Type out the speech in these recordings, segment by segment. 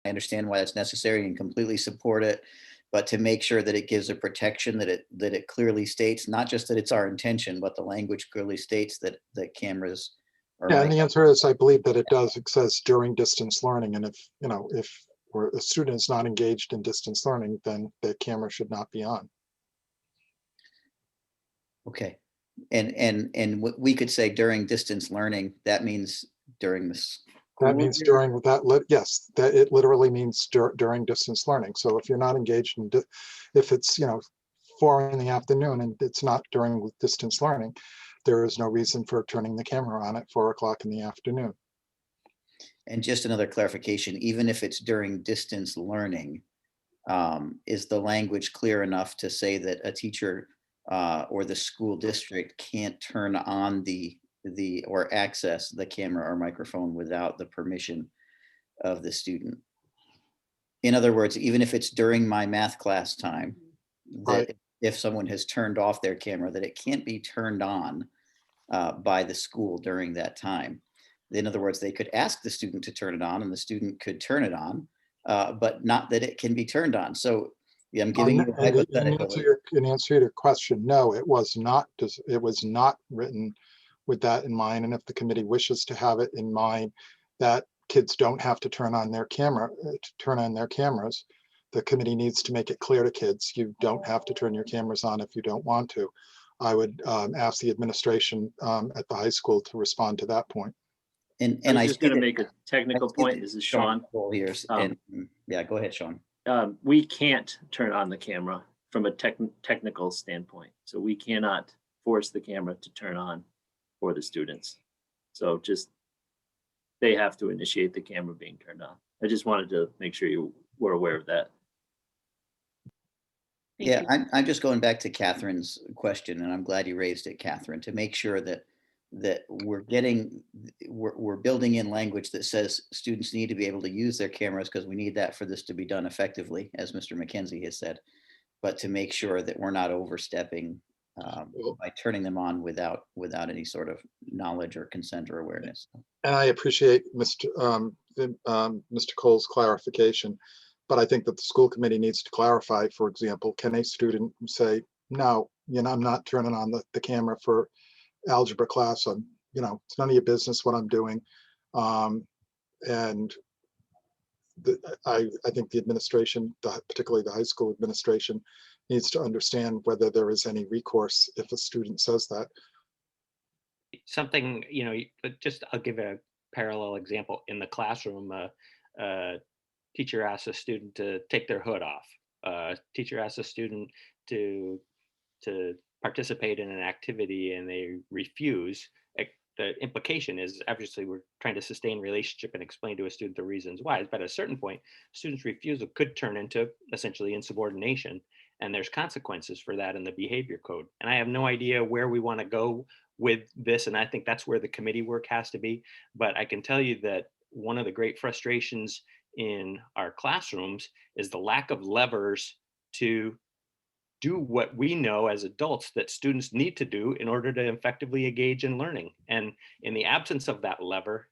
I understand why that's necessary and completely support it, but to make sure that it gives a protection that it clearly states, not just that it's our intention, but the language clearly states that cameras are Yeah, and mic. the answer is, I believe that it does. It says during distance learning, and if a student is not engaged in distance learning, then the camera should not be on. Okay. And what we could say during distance learning, that means during the That school means year? during that, yes, that it literally means during distance learning. So if you're not engaged in, if it's, 4 in the afternoon and it's not during distance learning, there is no reason for turning the camera on at 4 o'clock in the afternoon. And just another clarification, even if it's during distance learning, is the language clear enough to say that a teacher or the school district can't turn on or access the camera or microphone without the permission of the student? In other words, even if it's during my math class time, Right. that if someone has turned off their camera, that it can't be turned on by the school during that time. In other words, they could ask the student to turn it on and the student could turn it on, but not that it can be turned on. So yeah, I'm giving you a And hypothetical. in answer to your question, no, it was not. It was not written with that in mind. And if the committee wishes to have it in mind that kids don't have to turn on their cameras, the committee needs to make it clear to kids, you don't have to turn your cameras on if you don't want to. I would ask the administration at the high school to respond to that point. I And was I just see going to that make a technical point. This is Sean. Here, Um, and yeah, go ahead, Sean. We can't turn on the camera from a technical standpoint. So we cannot force the camera to turn on for the students. So just, they have to initiate the camera being turned on. I just wanted to make sure you were aware of that. Yeah, I'm just going back to Catherine's question, and I'm glad you raised it, Catherine, to make sure that we're building in language that says students need to be able to use their cameras because we need that for this to be done effectively, as Mr. McKenzie has said, but to make sure that we're not overstepping by turning them on without any sort of knowledge or consent or awareness. And I appreciate Mr. Cole's clarification, but I think that the school committee needs to clarify, for example, can a student say, no, I'm not turning on the camera for algebra class. It's none of your business what I'm doing. And I think the administration, particularly the high school administration, needs to understand whether there is any recourse if a student says that. Something, just I'll give a parallel example. In the classroom, a teacher asks a student to take their hood off. Teacher asks a student to participate in an activity and they refuse. The implication is obviously we're trying to sustain relationship and explain to a student the reasons why, but at a certain point, students' refusal could turn into essentially insubordination, and there's consequences for that in the behavior code. And I have no idea where we want to go with this, and I think that's where the committee work has to be. But I can tell you that one of the great frustrations in our classrooms is the lack of levers to do what we know as adults that students need to do in order to effectively engage in learning. And in the absence of that lever,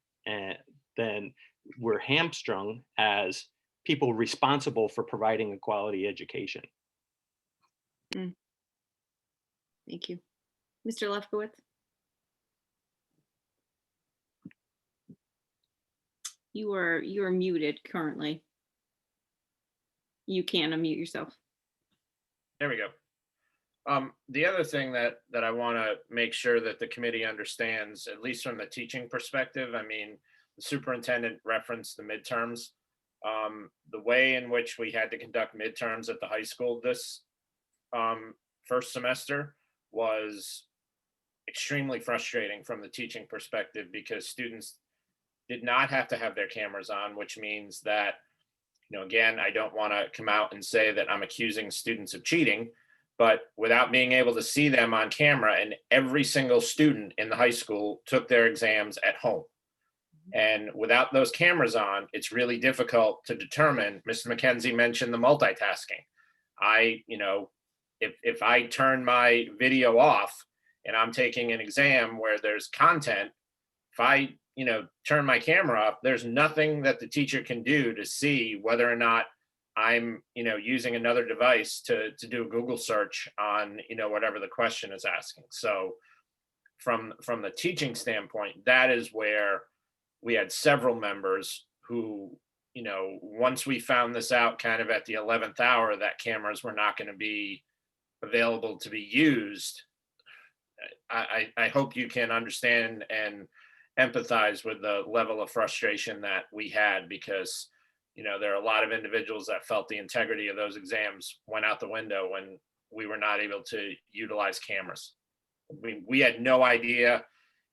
then we're hamstrung as people responsible for providing a quality education. Thank you. Mr. Lefkowitz? You are muted currently. You can unmute yourself. There we go. The other thing that I want to make sure that the committee understands, at least from the teaching perspective, I mean, the superintendent referenced the midterms. The way in which we had to conduct midterms at the high school this first semester was extremely frustrating from the teaching perspective because students did not have to have their cameras on, which means that, again, I don't want to come out and say that I'm accusing students of cheating, but without being able to see them on camera, and every single student in the high school took their exams at home. And without those cameras on, it's really difficult to determine. Mr. McKenzie mentioned the multitasking. If I turn my video off and I'm taking an exam where there's content, if I, turn my camera off, there's nothing that the teacher can do to see whether or not I'm, using another device to do a Google search on, whatever the question is asking. So from the teaching standpoint, that is where we had several members who, once we found this out kind of at the 11th hour that cameras were not going to be available to be used, I hope you can understand and empathize with the level of frustration that we had, because there are a lot of individuals that felt the integrity of those exams went out the window when we were not able to utilize cameras. We had no idea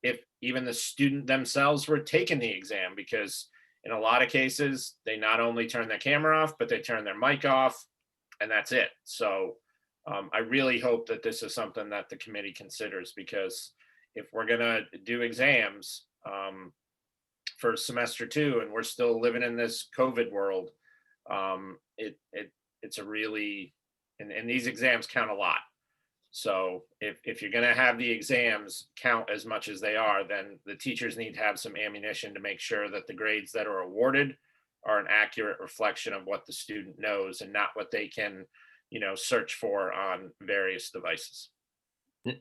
if even the student themselves were taking the exam, because in a lot of cases, they not only turn their camera off, but they turn their mic off, and that's it. So I really hope that this is something that the committee considers, because if we're gonna do exams for semester 2 and we're still living in this COVID world, it's a really, and these exams count a lot. So if you're going to have the exams count as much as they are, then the teachers need to have some ammunition to make sure that the grades that are awarded are an accurate reflection of what the student knows and not what they can, search for on various devices.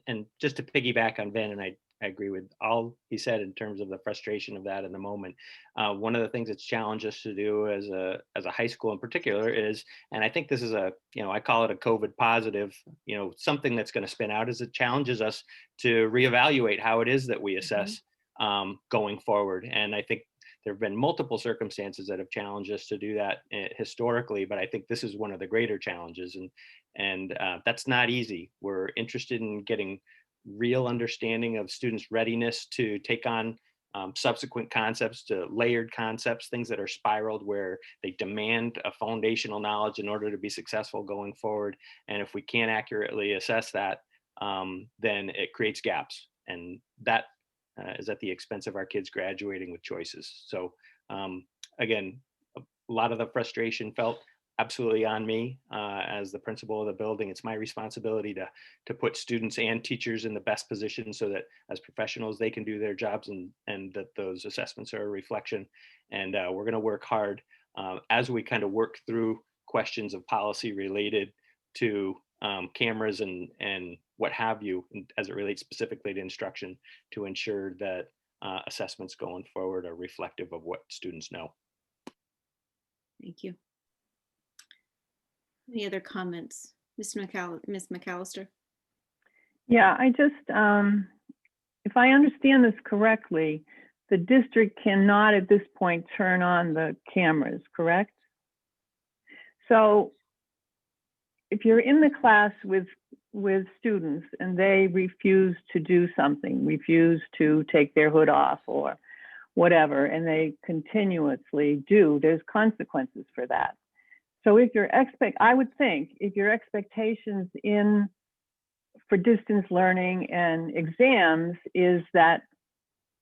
And just to piggyback on Ben, and I agree with all he said in terms of the frustration of that in the moment. One of the things it's challenged us to do as a high school in particular is, and I think this is I call it a COVID positive, something that's going to spin out, is it challenges us to reevaluate how it is that we assess going forward. And I think there have been multiple circumstances that have challenged us to do that historically, but I think this is one of the greater challenges, and that's not easy. We're interested in getting real understanding of students' readiness to take on subsequent concepts, to layered concepts, things that are spiraled where they demand a foundational knowledge in order to be successful going forward. And if we can't accurately assess that, then it creates gaps. And that is at the expense of our kids graduating with choices. So again, a lot of the frustration felt absolutely on me as the principal of the building. It's my responsibility to put students and teachers in the best position so that as professionals, they can do their jobs, and that those assessments are a reflection. And we're going to work hard as we kind of work through questions of policy related to cameras and what have you, as it relates specifically to instruction, to ensure that assessments going forward are reflective of what students know. Thank you. Any other comments? Ms. McAllister? Yeah, I just, if I understand this correctly, the district cannot at this point turn on the cameras, correct? So if you're in the class with students and they refuse to do something, refuse to take their hood off or whatever, and they continuously do, there's consequences for that. So if I would think if your expectations for distance learning and exams is that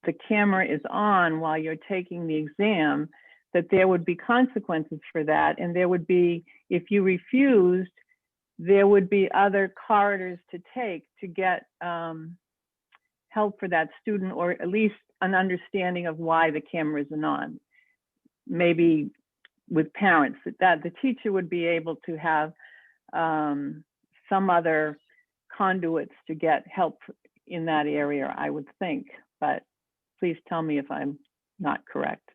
the camera is on while you're taking the exam, that there would be consequences for that. And there would be, if you refused, there would be other corridors to take to get help for that student, or at least an understanding of why the camera isn't on. Maybe with parents, that the teacher would be able to have some other conduits to get help in that area, I would think, but please tell me if I'm not correct.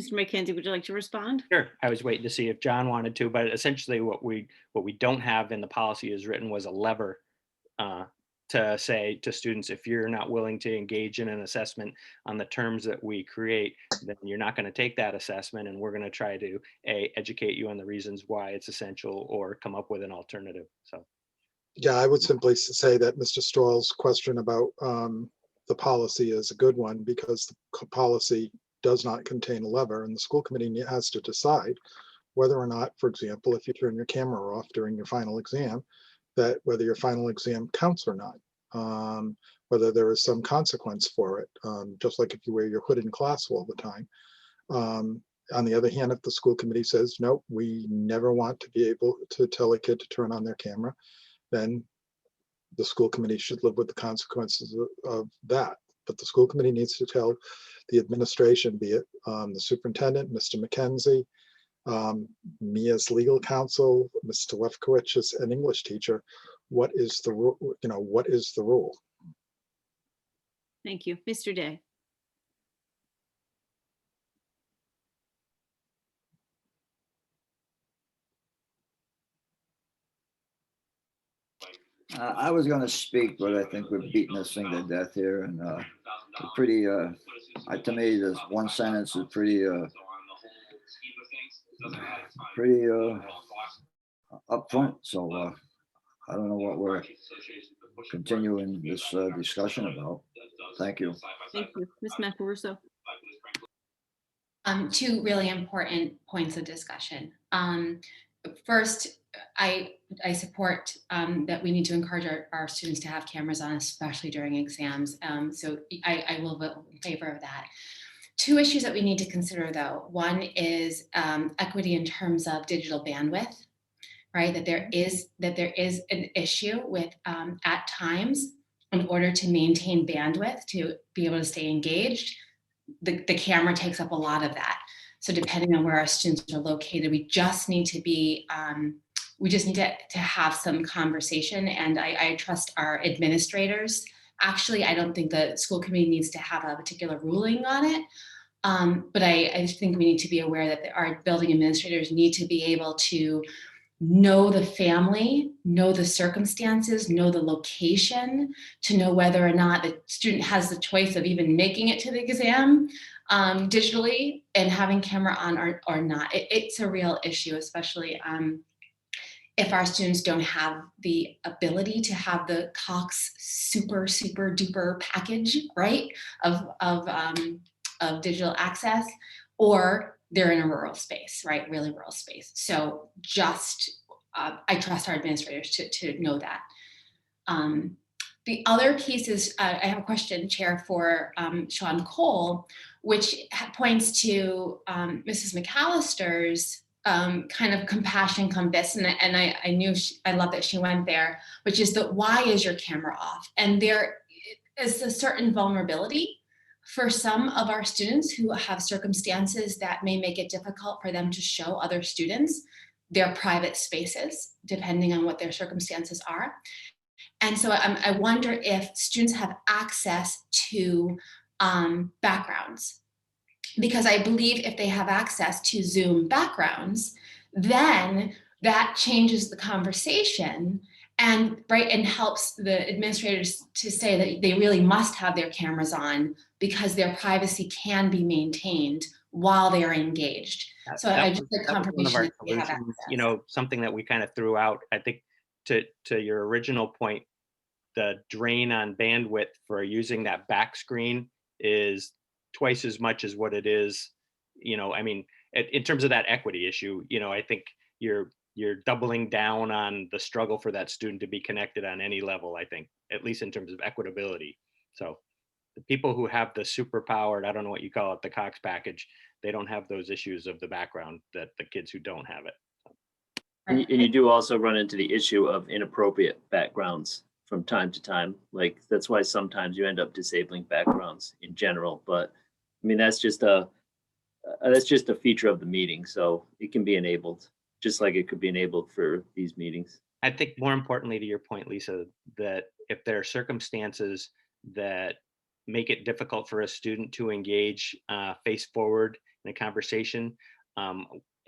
Mr. McKenzie, would you like to respond? Sure. I was waiting to see if John wanted to, but essentially what we don't have in the policy as written was a lever to say to students, if you're not willing to engage in an assessment on the terms that we create, then you're not going to take that assessment, and we're going to try to educate you on the reasons why it's essential or come up with an alternative. So Yeah, I would simply say that Mr. Stroll's question about the policy is a good one, because the policy does not contain a lever, and the school committee has to decide whether or not, for example, if you turn your camera off during your final exam, that whether your final exam counts or not, whether there is some consequence for it, just like if you wear your hood in class all the time. On the other hand, if the school committee says, no, we never want to be able to tell a kid to turn on their camera, then the school committee should live with the consequences of that. But the school committee needs to tell the administration, be it the superintendent, Mr. McKenzie, me as legal counsel, Mr. Lefkowitz as an English teacher, what is the rule, what is the rule? Thank you. Mr. Day. I was going to speak, but I think we're beating this thing to death here, and pretty. To me, this one sentence is pretty upfront. So I don't know what we're continuing this discussion about. Thank you. Thank you. Ms. Macaruso. Two really important points of discussion. First, I support that we need to encourage our students to have cameras on, especially during exams. So I will vote in favor of that. Two issues that we need to consider, though. One is equity in terms of digital bandwidth, right? That there is an issue with at times, in order to maintain bandwidth to be able to stay engaged, the camera takes up a lot of that. So depending on where our students are located, we just need to be, to have some conversation, and I trust our administrators. Actually, I don't think the school committee needs to have a particular ruling on it, but I think we need to be aware that our building administrators need to be able to know the family, know the circumstances, know the location, to know whether or not the student has the choice of even making it to the exam digitally and having camera on or not. It's a real issue, especially if our students don't have the ability to have the Cox super duper package, right, of digital access, or they're in a rural space, right, really rural space. So just, I trust our administrators to know that. The other piece is, I have a question, Chair, for Sean Cole, which points to Mrs. McAllister's kind of compassion come this, and I knew I love that she went there, which is that why is your camera off? And there is a certain vulnerability for some of our students who have circumstances that may make it difficult for them to show other students their private spaces, depending on what their circumstances are. And so I wonder if students have access to backgrounds, because I believe if they have access to Zoom backgrounds, then that changes the conversation and helps the administrators to say that they really must have their cameras on because their privacy can be maintained while they are engaged. So I just like confirmation that they have access. Something that we kind of threw out, I think, to your original point, the drain on bandwidth for using that back screen is twice as much as what it is, I mean, in terms of that equity issue, I think you're doubling down on the struggle for that student to be connected on any level, I think, at least in terms of equitability. So the people who have the super powered, I don't know what you call it, the Cox package, they don't have those issues of the background that the kids who don't have it. And you do also run into the issue of inappropriate backgrounds from time to time. Like, that's why sometimes you end up disabling backgrounds in general. But I mean, that's just a feature of the meeting. So it can be enabled, just like it could be enabled for these meetings. I think more importantly to your point, Lisa, that if there are circumstances that make it difficult for a student to engage face forward in a conversation,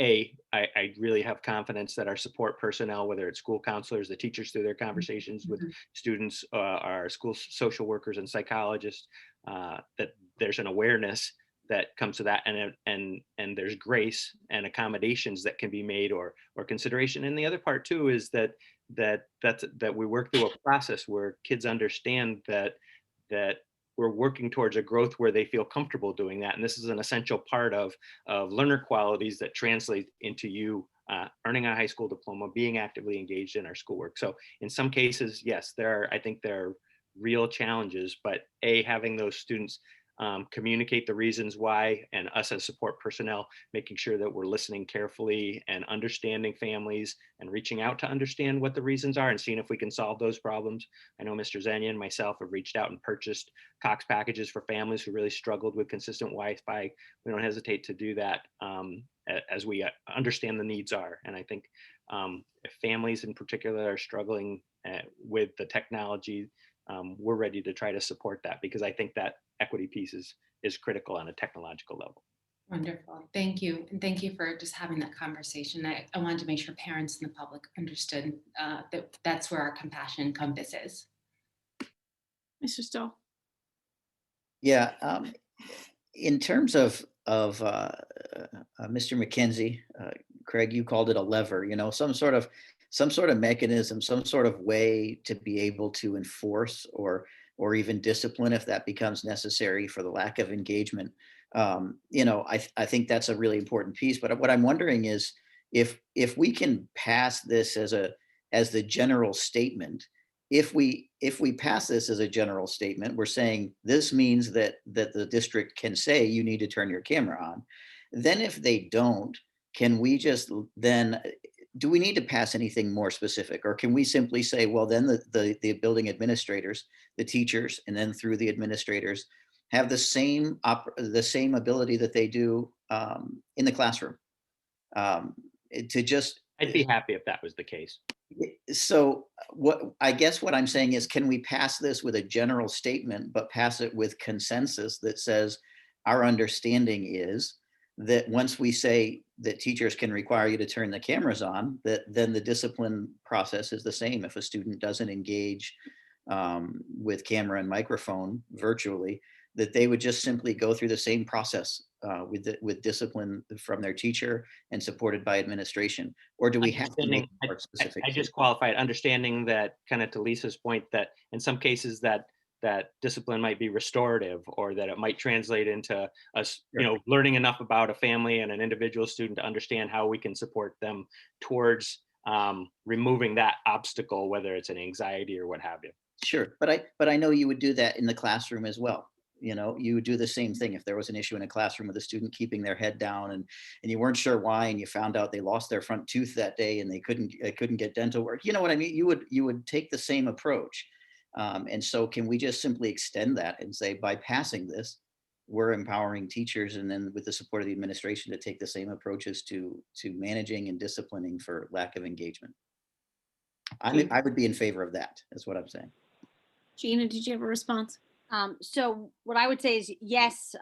I really have confidence that our support personnel, whether it's school counselors, the teachers through their conversations with students, our school social workers and psychologists, that there's an awareness that comes to that, and there's grace and accommodations that can be made or consideration. And the other part too is that we work through a process where kids understand that we're working towards a growth where they feel comfortable doing that. And this is an essential part of learner qualities that translate into you earning a high school diploma, being actively engaged in our schoolwork. So in some cases, yes, I think there are real challenges, but having those students communicate the reasons why, and us as support personnel, making sure that we're listening carefully and understanding families and reaching out to understand what the reasons are and seeing if we can solve those problems. I know Mr. Zenya and myself have reached out and purchased Cox packages for families who really struggled with consistent Wi-Fi. We don't hesitate to do that as we understand the needs are. And I think if families in particular are struggling with the technology, we're ready to try to support that, because I think that equity piece is critical on a technological level. Wonderful. Thank you. And thank you for just having that conversation. I wanted to make sure parents and the public understood that that's where our compassion encompasses. Mr. Stoll. Yeah, in terms of Mr. McKenzie, Craig, you called it a lever, you know, some sort of mechanism, some sort of way to be able to enforce or even discipline if that becomes necessary for the lack of engagement. You know, I think that's a really important piece. But what I'm wondering is if we can pass this as the general statement. If we pass this as a general statement, we're saying this means that the district can say you need to turn your camera on. Then if they don't, can we just then, do we need to pass anything more specific, or can we simply say, well, then the building administrators, the teachers, and then through the administrators have the same ability that they do in the classroom to just. I'd be happy if that was the case. So I guess what I'm saying is, can we pass this with a general statement, but pass it with consensus that says our understanding is that once we say that teachers can require you to turn the cameras on, that then the discipline process is the same. If a student doesn't engage with camera and microphone virtually, that they would just simply go through the same process with discipline from their teacher and supported by administration? Or do we have to make it more specific? I just qualified understanding that, kind of to Lisa's point, that in some cases that discipline might be restorative, or that it might translate into us, you know, learning enough about a family and an individual student to understand how we can support them towards removing that obstacle, whether it's an anxiety or what have you. Sure, but I know you would do that in the classroom as well. You know, you would do the same thing if there was an issue in a classroom with a student keeping their head down and you weren't sure why, and you found out they lost their front tooth that day and they couldn't get dental work. You know what I mean? You would take the same approach. And so can we just simply extend that and say, by passing this, we're empowering teachers, and then with the support of the administration, to take the same approaches to managing and disciplining for lack of engagement? I would be in favor of that, is what I'm saying. Gina, did you have a response? So what I would say is, yes,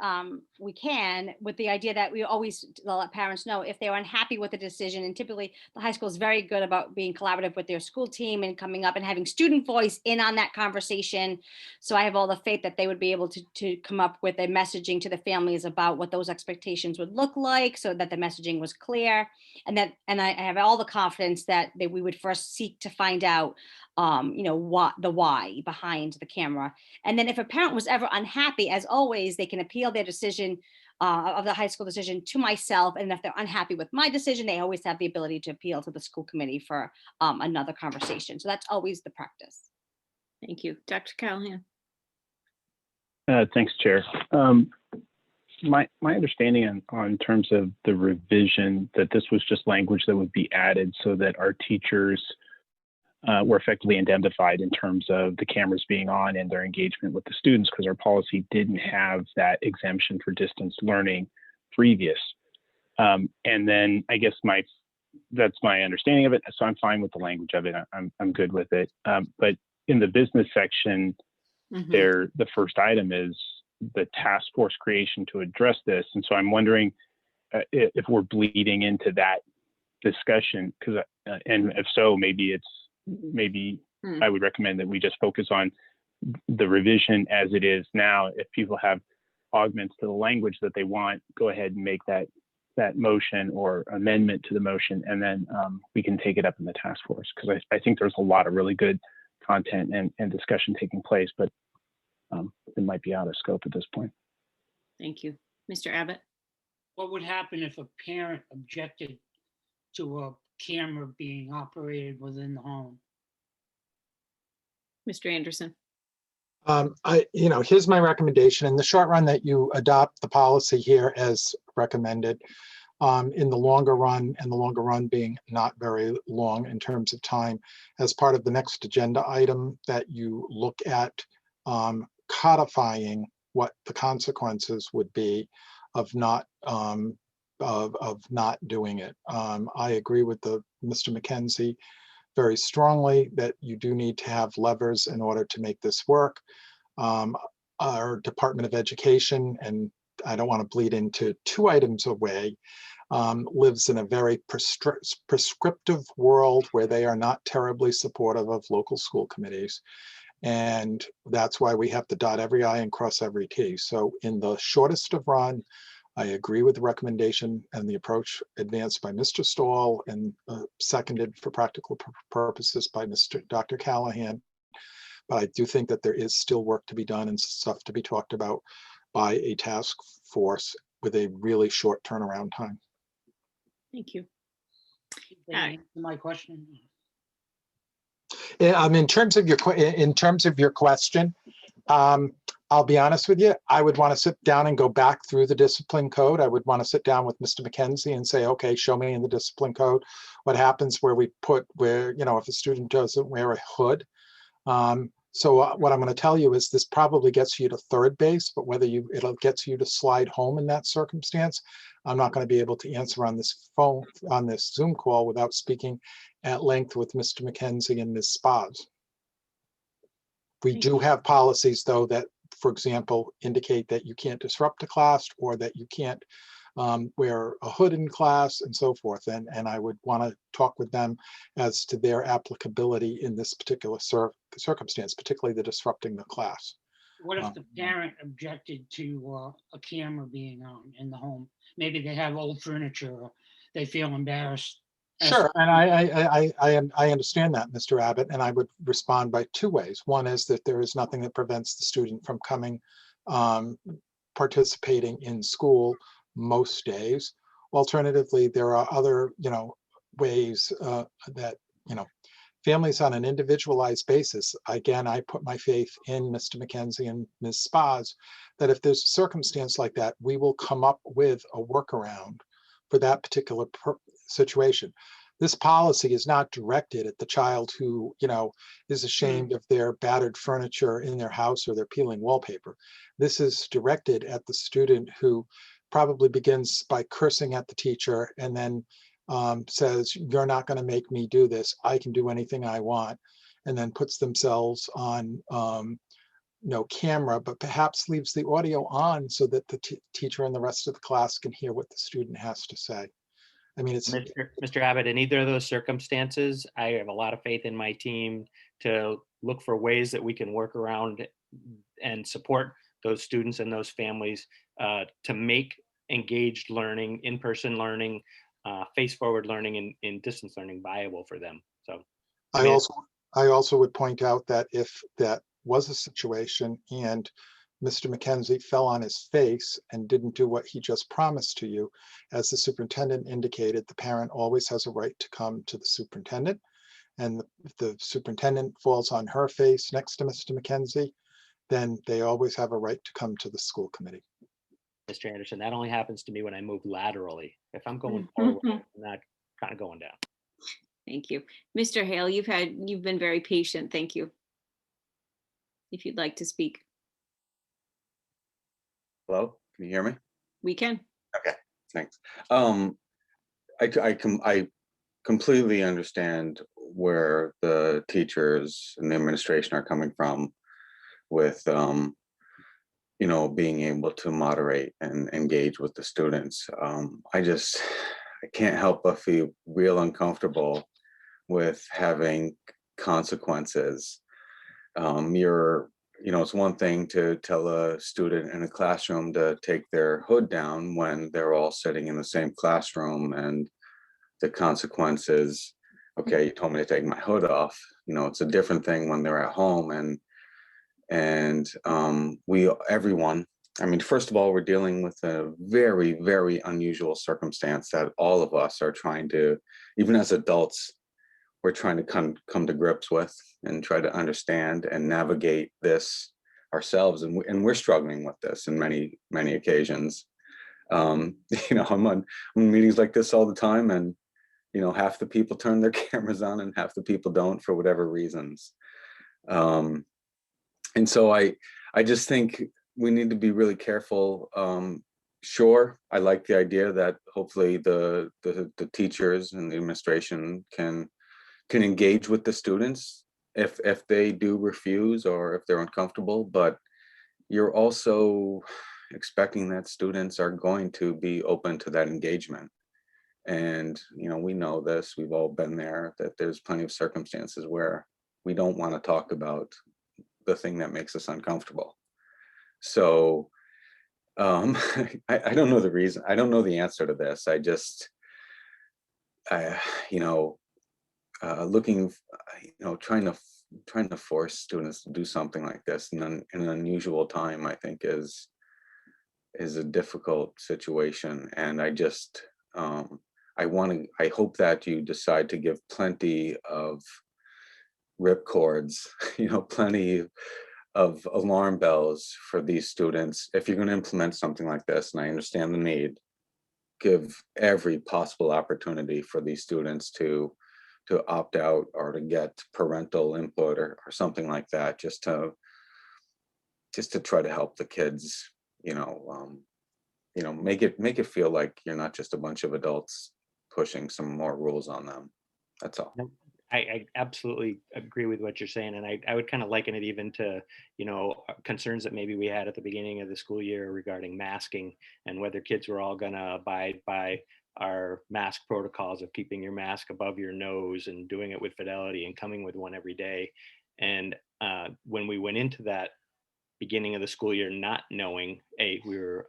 we can, with the idea that we always let parents know if they're unhappy with the decision. And typically the high school is very good about being collaborative with their school team and coming up and having student voice in on that conversation. So I have all the faith that they would be able to come up with a messaging to the families about what those expectations would look like, so that the messaging was clear. And I have all the confidence that we would first seek to find out you know, what the why behind the camera. And then if a parent was ever unhappy, as always, they can appeal their decision of the high school decision to myself. And if they're unhappy with my decision, they always have the ability to appeal to the school committee for another conversation. So that's always the practice. Thank you. Dr. Callahan. Thanks, Chair. My understanding on terms of the revision, that this was just language that would be added so that our teachers were effectively indemnified in terms of the cameras being on and their engagement with the students, because our policy didn't have that exemption for distance learning previous. And then I guess that's my understanding of it. So I'm fine with the language of it. I'm good with it. But in the business section, the first item is the task force creation to address this. And so I'm wondering if we're bleeding into that discussion, and if so, maybe I would recommend that we just focus on the revision as it is now. If people have augments to the language that they want, go ahead and make that motion or amendment to the motion, and then we can take it up in the task force, because I think there's a lot of really good content and discussion taking place, but it might be out of scope at this point. Thank you. Mr. Abbott. What would happen if a parent objected to a camera being operated within the home? Mr. Anderson. Here's my recommendation. In the short run, that you adopt the policy here as recommended. In the longer run, and the longer run being not very long in terms of time, as part of the next agenda item, that you look at codifying what the consequences would be of not doing it. I agree with Mr. McKenzie very strongly that you do need to have levers in order to make this work. Our Department of Education, and I don't want to bleed into 2 items away, lives in a very prescriptive world where they are not terribly supportive of local school committees. And that's why we have to dot every I and cross every T. So in the shortest of run, I agree with the recommendation and the approach advanced by Mr. Stahl and seconded for practical purposes by Dr. Callahan. But I do think that there is still work to be done and stuff to be talked about by a task force with a really short turnaround time. Thank you. My question. In terms of your question, I'll be honest with you, I would want to sit down and go back through the discipline code. I would want to sit down with Mr. McKenzie and say, okay, show me in the discipline code what happens where if a student doesn't wear a hood. So what I'm going to tell you is this probably gets you to third base, but whether it'll get you to slide home in that circumstance, I'm not going to be able to answer on this Zoom call without speaking at length with Mr. McKenzie and Ms. Spaz. We do have policies, though, that, for example, indicate that you can't disrupt a class or that you can't wear a hood in class and so forth. And I would want to talk with them as to their applicability in this particular circumstance, particularly the disrupting the class. What if the parent objected to a camera being on in the home? Maybe they have old furniture, or they feel embarrassed. Sure, and I understand that, Mr. Abbott, and I would respond by 2 ways. One is that there is nothing that prevents the student from participating in school most days. Alternatively, there are other, ways that, families on an individualized basis. Again, I put my faith in Mr. McKenzie and Ms. Spaz, that if there's a circumstance like that, we will come up with a workaround for that particular situation. This policy is not directed at the child who, is ashamed of their battered furniture in their house or they're peeling wallpaper. This is directed at the student who probably begins by cursing at the teacher and then says, you're not going to make me do this. I can do anything I want. And then puts themselves on camera, but perhaps leaves the audio on so that the teacher and the rest of the class can hear what the student has to say. I mean, it's Mr. Abbott, in either of those circumstances, I have a lot of faith in my team to look for ways that we can work around and support those students and those families to make engaged learning, in-person learning, face-forward learning, and distance learning viable for them. So I also would point out that if that was a situation and Mr. McKenzie fell on his face and didn't do what he just promised to you, as the superintendent indicated, the parent always has a right to come to the superintendent. And if the superintendent falls on her face next to Mr. McKenzie, then they always have a right to come to the school committee. Mr. Anderson, that only happens to me when I move laterally. If I'm going forward, I'm not kind of going down. Thank you. Mr. Hale, you've been very patient. Thank you. If you'd like to speak. Hello, can you hear me? We can. Okay, thanks. I completely understand where the teachers and the administration are coming from with being able to moderate and engage with the students. I can't help but feel real uncomfortable with having consequences. It's one thing to tell a student in a classroom to take their hood down when they're all sitting in the same classroom, and the consequences, okay, you told me to take my hood off. It's a different thing when they're at home, and everyone, first of all, we're dealing with a very, very unusual circumstance that all of us are trying to, even as adults, we're trying to come to grips with and try to understand and navigate this ourselves, and we're struggling with this in many occasions. You know, I'm on meetings like this all the time, and you know, half the people turn their cameras on and half the people don't for whatever reasons. And so I just think we need to be really careful. Sure, I like the idea that hopefully the teachers and the administration can engage with the students if they do refuse or if they're uncomfortable, but you're also expecting that students are going to be open to that engagement. And, you know, we know this, we've all been there, that there's plenty of circumstances where we don't want to talk about the thing that makes us uncomfortable. So I don't know the reason, I don't know the answer to this. You know, looking, you know, trying to force students to do something like this in an unusual time, I think is a difficult situation. And I just, I hope that you decide to give plenty of ripcords, you know, plenty of alarm bells for these students. If you're going to implement something like this, and I understand the need, give every possible opportunity for these students to opt out or to get parental input or something like that, just to try to help the kids, you know, make it feel like you're not just a bunch of adults pushing some more rules on them. That's all. Nope. I absolutely agree with what you're saying. And I would kind of liken it even to, you know, concerns that maybe we had at the beginning of the school year regarding masking and whether kids were all going to abide by our mask protocols of keeping your mask above your nose and doing it with fidelity and coming with one every day. And when we went into that beginning of the school year, not knowing, we were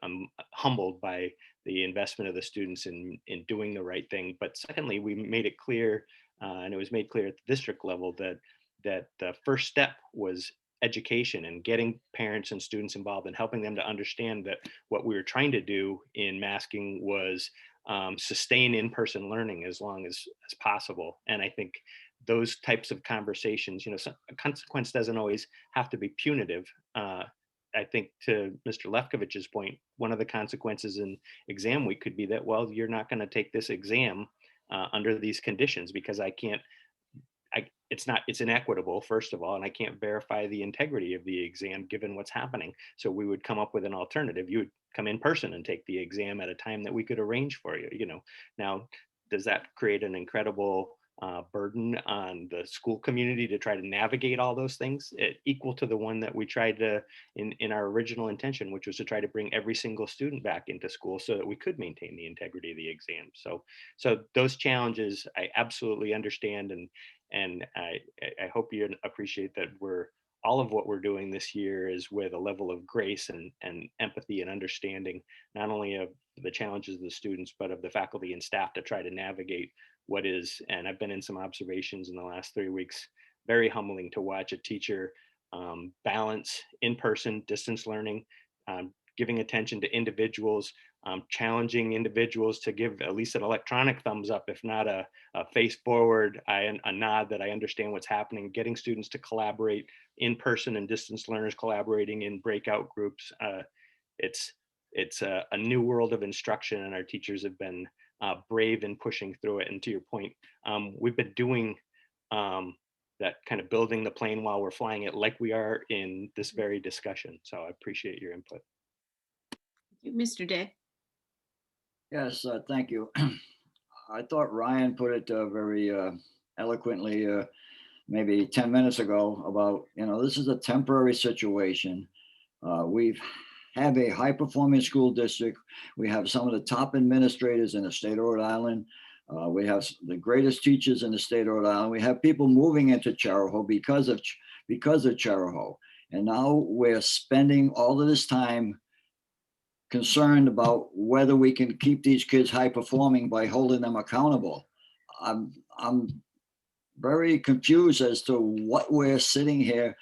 humbled by the investment of the students in doing the right thing. But secondly, we made it clear, and it was made clear at the district level that the first step was education and getting parents and students involved and helping them to understand that what we were trying to do in masking was sustain in-person learning as long as possible. And I think those types of conversations, you know, a consequence doesn't always have to be punitive. I think to Mr. Lefkovich's point, one of the consequences in exam week could be that, well, you're not going to take this exam under these conditions because it's inequitable, first of all, and I can't verify the integrity of the exam given what's happening. So we would come up with an alternative. You would come in person and take the exam at a time that we could arrange for you, you know. Now, does that create an incredible burden on the school community to try to navigate all those things, equal to the one that we tried to in our original intention, which was to try to bring every single student back into school so that we could maintain the integrity of the exam. So those challenges I absolutely understand, and I hope you appreciate that all of what we're doing this year is with a level of grace and empathy and understanding, not only of the challenges of the students, but of the faculty and staff to try to navigate what is, and I've been in some observations in the last 3 weeks, very humbling to watch a teacher balance in-person distance learning, giving attention to individuals, challenging individuals to give at least an electronic thumbs up, if not a face forward, a nod that I understand what's happening, getting students to collaborate in person and distance learners collaborating in breakout groups. It's a new world of instruction, and our teachers have been brave in pushing through it. And to your point, we've been doing that kind of building the plane while we're flying it, like we are in this very discussion. So I appreciate your input. Mr. Day. Yes, thank you. I thought Ryan put it very eloquently maybe 10 minutes ago about, you know, this is a temporary situation. We have a high performing school district. We have some of the top administrators in the state of Rhode Island. We have the greatest teachers in the state of Rhode Island. We have people moving into Charahoe because of Charahoe. And now we're spending all of this time concerned about whether we can keep these kids high performing by holding them accountable. I'm very confused as to what we're sitting here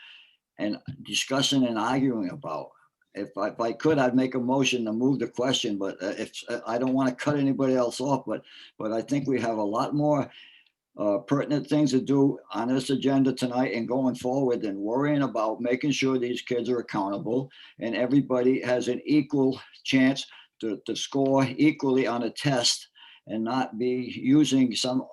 and discussing and arguing about. If I could, I'd make a motion to move the question, but if I don't want to cut anybody else off, but I think we have a lot more pertinent things to do on this agenda tonight and going forward than worrying about making sure these kids are accountable and everybody has an equal chance to score equally on a test and not be using some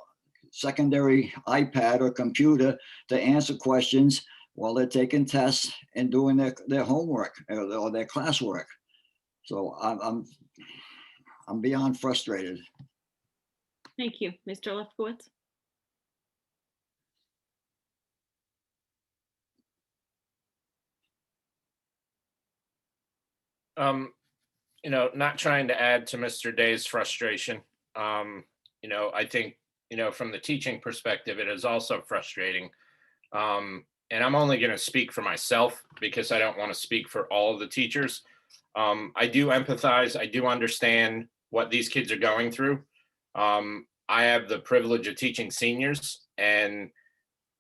secondary iPad or computer to answer questions while they're taking tests and doing their homework or their classwork. So I'm beyond frustrated. Thank you. Mr. Lefkowitz? Not trying to add to Mr. Day's frustration. I think, from the teaching perspective, it is also frustrating. And I'm only going to speak for myself because I don't want to speak for all of the teachers. I do empathize. I do understand what these kids are going through. I have the privilege of teaching seniors, and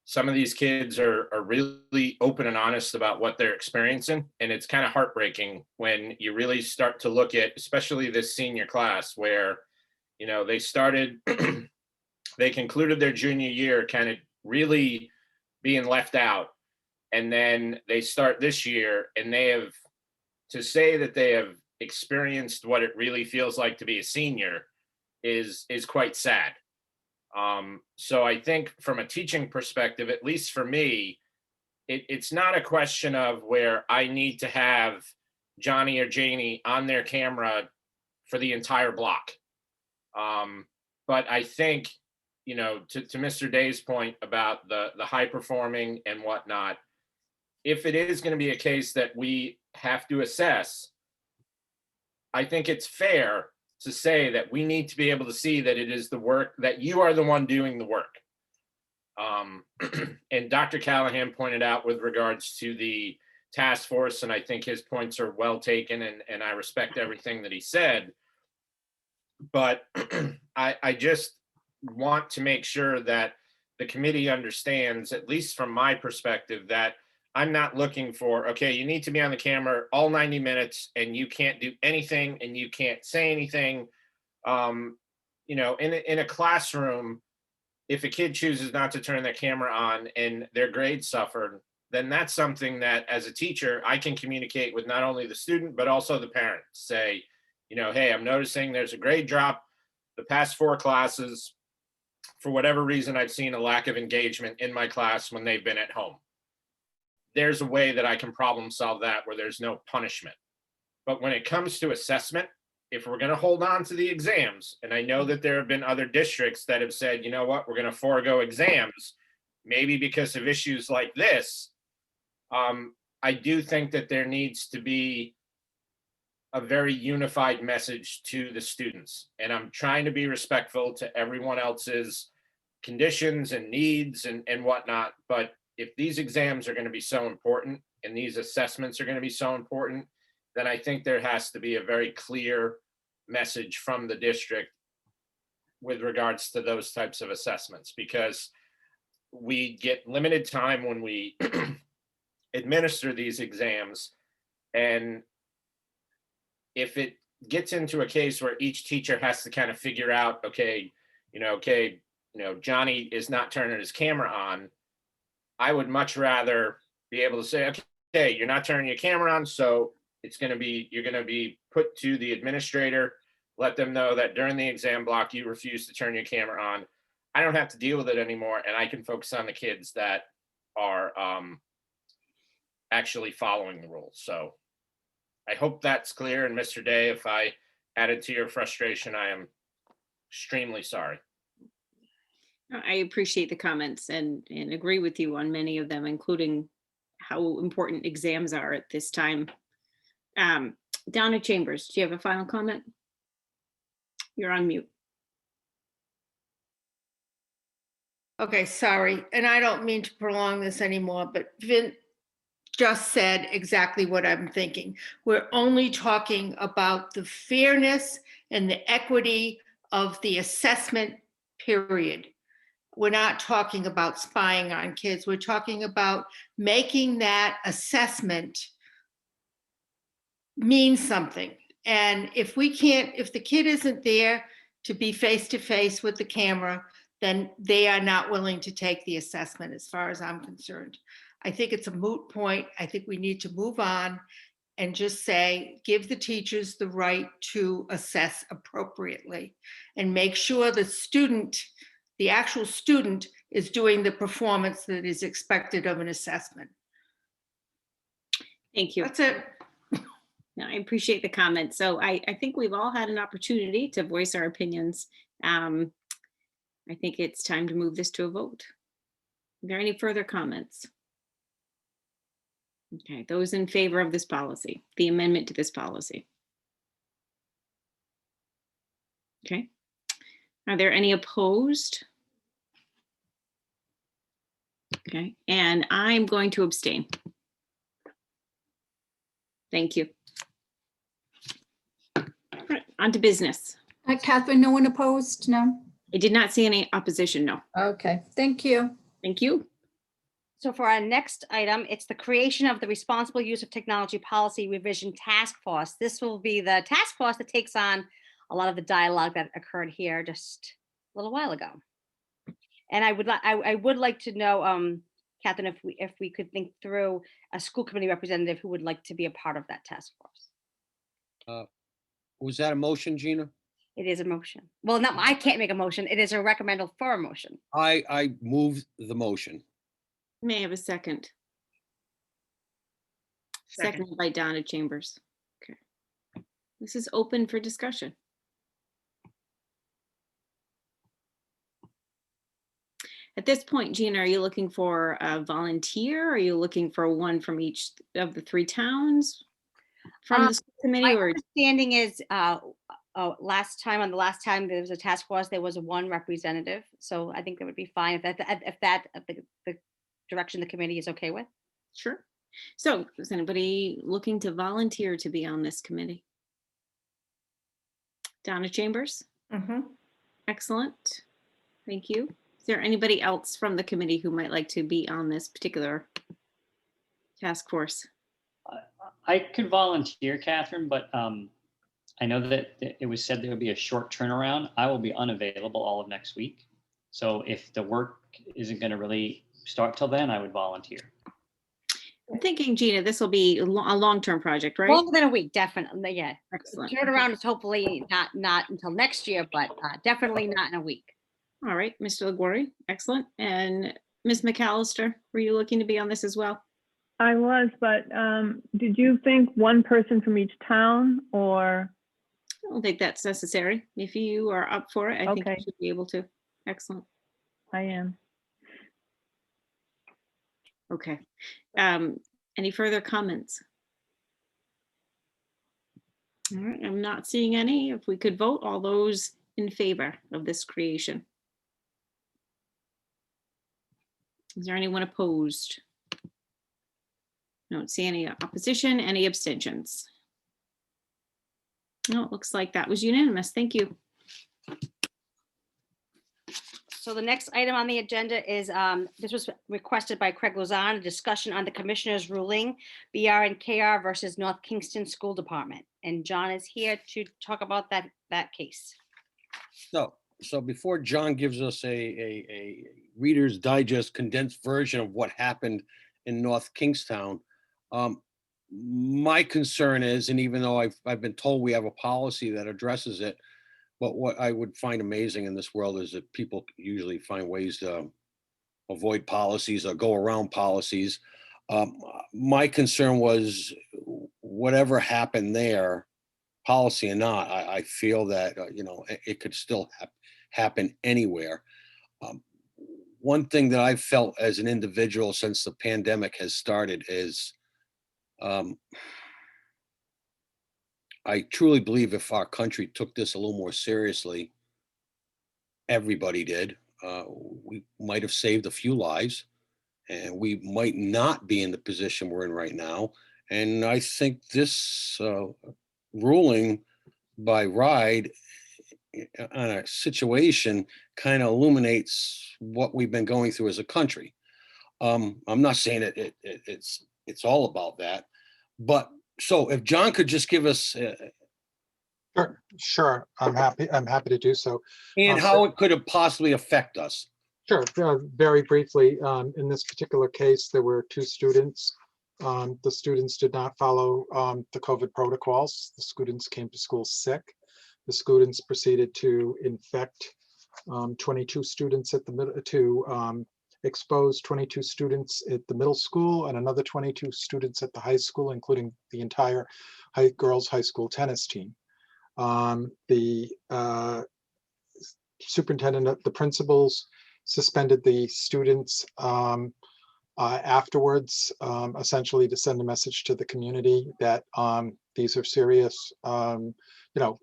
some of these kids are really open and honest about what they're experiencing. And it's kind of heartbreaking when you really start to look at, especially this senior class where, they started, they concluded their junior year kind of really being left out. And then they start this year and to say that they have experienced what it really feels like to be a senior is quite sad. So I think from a teaching perspective, at least for me, it's not a question of where I need to have Johnny or Janie on their camera for the entire block. But I think, to Mr. Day's point about the high performing and whatnot, if it is going to be a case that we have to assess, I think it's fair to say that we need to be able to see that it is the work, that you are the one doing the work. And Dr. Callahan pointed out with regards to the task force, and I think his points are well taken, and I respect everything that he said. But I just want to make sure that the committee understands, at least from my perspective, that I'm not looking for, okay, you need to be on the camera all 90 minutes and you can't do anything and you can't say anything. In a classroom, if a kid chooses not to turn their camera on and their grades suffered, then that's something that as a teacher, I can communicate with not only the student, but also the parent. Say, hey, I'm noticing there's a grade drop the past 4 classes. For whatever reason, I've seen a lack of engagement in my class when they've been at home. There's a way that I can problem solve that where there's no punishment. But when it comes to assessment, if we're going to hold on to the exams, and I know that there have been other districts that have said, you know what, we're going to forego exams, maybe because of issues like this, I do think that there needs to be a very unified message to the students. And I'm trying to be respectful to everyone else's conditions and needs and whatnot. But if these exams are going to be so important and these assessments are going to be so important, then I think there has to be a very clear message from the district with regards to those types of assessments, because we get limited time when we administer these exams. And if it gets into a case where each teacher has to kind of figure out, Johnny is not turning his camera on, I would much rather be able to say, okay, you're not turning your camera on, so you're going to be put to the administrator, let them know that during the exam block, you refuse to turn your camera on. I don't have to deal with it anymore, and I can focus on the kids that are actually following the rules. So I hope that's clear. And Mr. Day, if I added to your frustration, I am extremely sorry. I appreciate the comments and agree with you on many of them, including how important exams are at this time. Donna Chambers, do you have a final comment? You're on mute. Okay, sorry. And I don't mean to prolong this anymore, but Vin just said exactly what I'm thinking. We're only talking about the fairness and the equity of the assessment period. We're not talking about spying on kids. We're talking about making that assessment mean something. And if the kid isn't there to be face to face with the camera, then they are not willing to take the assessment as far as I'm concerned. I think it's a moot point. I think we need to move on and just say, give the teachers the right to assess appropriately and make sure the student, the actual student, is doing the performance that is expected of an assessment. Thank you. That's it. No, I appreciate the comment. So I think we've all had an opportunity to voice our opinions. I think it's time to move this to a vote. Are there any further comments? Okay, those in favor of this policy, the amendment to this policy? Okay. Are there any opposed? Okay, and I'm going to abstain. Thank you. All right, on to business. Catherine, no one opposed? No? I did not see any opposition, no. Okay, thank you. Thank you. So for our next item, it's the creation of the Responsible Use of Technology Policy Revision Task Force. This will be the task force that takes on a lot of the dialogue that occurred here just a little while ago. And I would like to know, Catherine, if we could think through a school committee representative who would like to be a part of that task force. Was that a motion, Gina? It is a motion. Well, not, I can't make a motion. It is a recommendal for a motion. I moved the motion. May I have a second? Second. Seconded by Donna Chambers. Okay. This is open for discussion. At this point, Gina, are you looking for a volunteer? Are you looking for one from each of the 3 towns? From the school committee? My Or understanding is, last time there was a task force, there was 1 representative. So I think that would be fine if the direction the committee is okay with. Sure. So is anybody looking to volunteer to be on this committee? Donna Chambers? Excellent. Thank you. Is there anybody else from the committee who might like to be on this particular task force? I could volunteer, Catherine, but I know that it was said there would be a short turnaround. I will be unavailable all of next week. So if the work isn't going to really start till then, I would volunteer. I'm thinking, Gina, this will be a long-term project, right? Longer than a week, definitely. Yeah. Excellent. Turnaround is hopefully not until next year, but definitely not in a week. All right, Mr. LaGuardia, excellent. And Ms. McAllister, were you looking to be on this as well? I was, but did you think 1 person from each town or? I don't think that's necessary. If you are up for it, I think you Okay. should be able to. Excellent. I am. Okay. Any further comments? All right, I'm not seeing any. If we could vote, all those in favor of this creation. Is there anyone opposed? Don't see any opposition, any abstentions? No, it looks like that was unanimous. Thank you. So the next item on the agenda is, this was requested by Craig Lozano, a discussion on the commissioner's ruling, BR and KR versus North Kingston School Department. And John is here to talk about that case. So before John gives us a Reader's Digest condensed version of what happened in North Kingstown, my concern is, and even though I've been told we have a policy that addresses it, but what I would find amazing in this world is that people usually find ways to avoid policies or go around policies. My concern was whatever happened there, policy or not, I feel that, it could still happen anywhere. One thing that I've felt as an individual since the pandemic has started is I truly believe if our country took this a little more seriously, everybody did, we might have saved a few lives and we might not be in the position we're in right now. And I think this ruling by RIDE on a situation kind of illuminates what we've been going through as a country. I'm not saying that it's all about that, but so if John could just give us Sure. I'm happy to do so. And Um, how it could have possibly affect us. Sure, very briefly, in this particular case, there were 2 students. The students did not follow the COVID protocols. The students came to school sick. The students proceeded to infect 22 students at the middle, expose 22 students at the middle school and another 22 students at the high school, including the entire girls' high school tennis team. The superintendent, the principals suspended the students afterwards, essentially to send a message to the community that these are serious,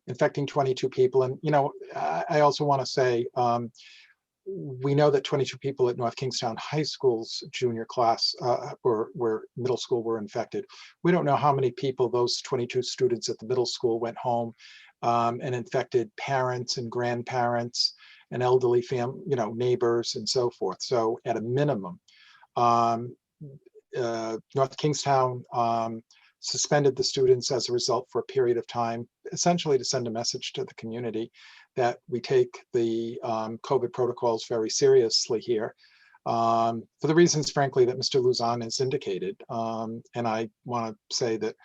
infecting 22 people. And, I also want to say, we know that 22 people at North Kingstown High School's junior class were middle school were infected. We don't know how many people those 22 students at the middle school went home and infected parents and grandparents and elderly neighbors and so forth. So at a minimum, North Kingstown suspended the students as a result for a period of time, essentially to send a message to the community that we take the COVID protocols very seriously here, for the reasons, frankly, that Mr. Luzon has indicated. And I want to say that,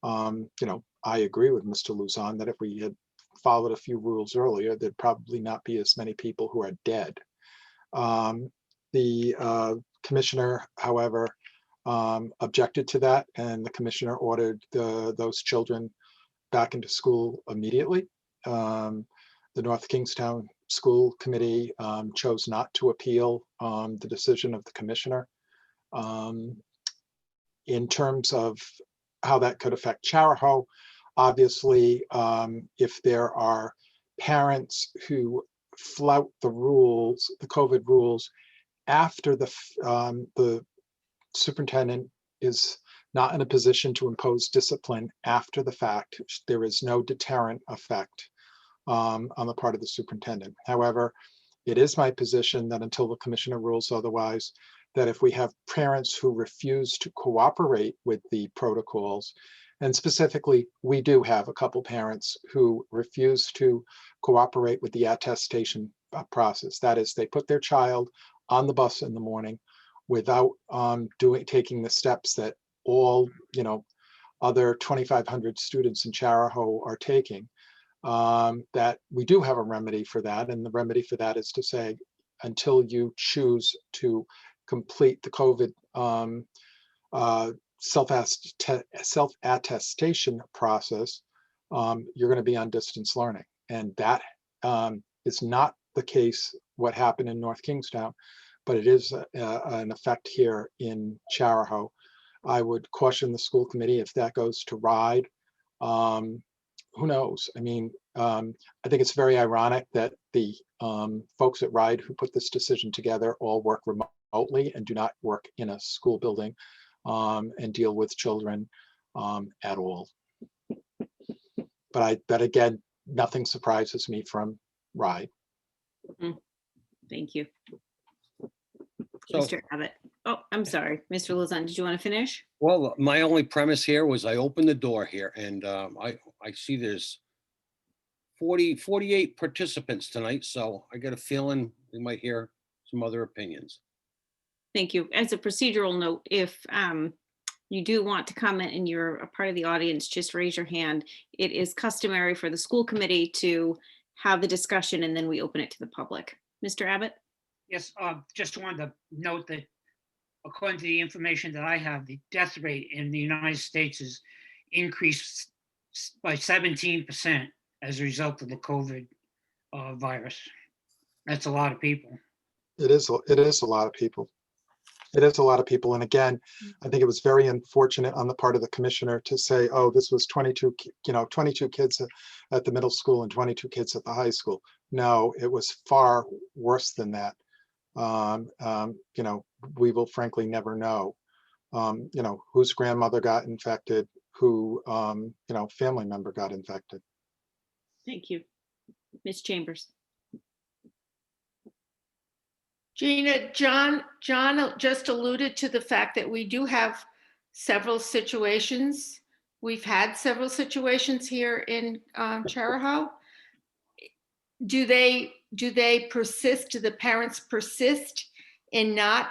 I agree with Mr. Luzon that if we had followed a few rules earlier, there'd probably not be as many people who are dead. The commissioner, however, objected to that, and the commissioner ordered those children back into school immediately. The North Kingstown School Committee chose not to appeal the decision of the commissioner. In terms of how that could affect Charahoe, obviously, if there are parents who flout the rules, the COVID rules, after the superintendent is not in a position to impose discipline after the fact, there is no deterrent effect on the part of the superintendent. However, it is my position that until the commissioner rules otherwise, that if we have parents who refuse to cooperate with the protocols, and specifically, we do have a couple parents who refuse to cooperate with the attestation process. That is, they put their child on the bus in the morning without taking the steps that all other 2,500 students in Charahoe are taking. That we do have a remedy for that, and the remedy for that is to say, until you choose to complete the COVID self-attestation process, you're going to be on distance learning. And that is not the case, what happened in North Kingstown, but it is an effect here in Charahoe. I would caution the school committee if that goes to RIDE. Who knows? I mean, I think it's very ironic that the folks at RIDE who put this decision together all work remotely and do not work in a school building and deal with children at all. But again, nothing surprises me from RIDE. Thank you. So- Mr. Abbott. Oh, I'm sorry. Mr. Luzon, did you want to finish? Well, my only premise here was I opened the door here and I see there's 48 participants tonight. So I get a feeling we might hear some other opinions. Thank you. As a procedural note, if you do want to comment and you're a part of the audience, just raise your hand. It is customary for the school committee to have the discussion and then we open it to the public. Mr. Abbott? Yes, just wanted to note that according to the information that I have, the death rate in the United States is increased by 17% as a result of the COVID virus. That's a lot of people. It is a lot of people. It is a lot of people. And again, I think it was very unfortunate on the part of the commissioner to say, oh, this was 22 kids at the middle school and 22 kids at the high school. No, it was far worse than that. We will frankly never know, whose grandmother got infected, who, family member got infected. Thank you. Ms. Chambers? Gina, John just alluded to the fact that we do have several situations we've had several situations here in Charahoe. Do they persist? Do the parents persist in not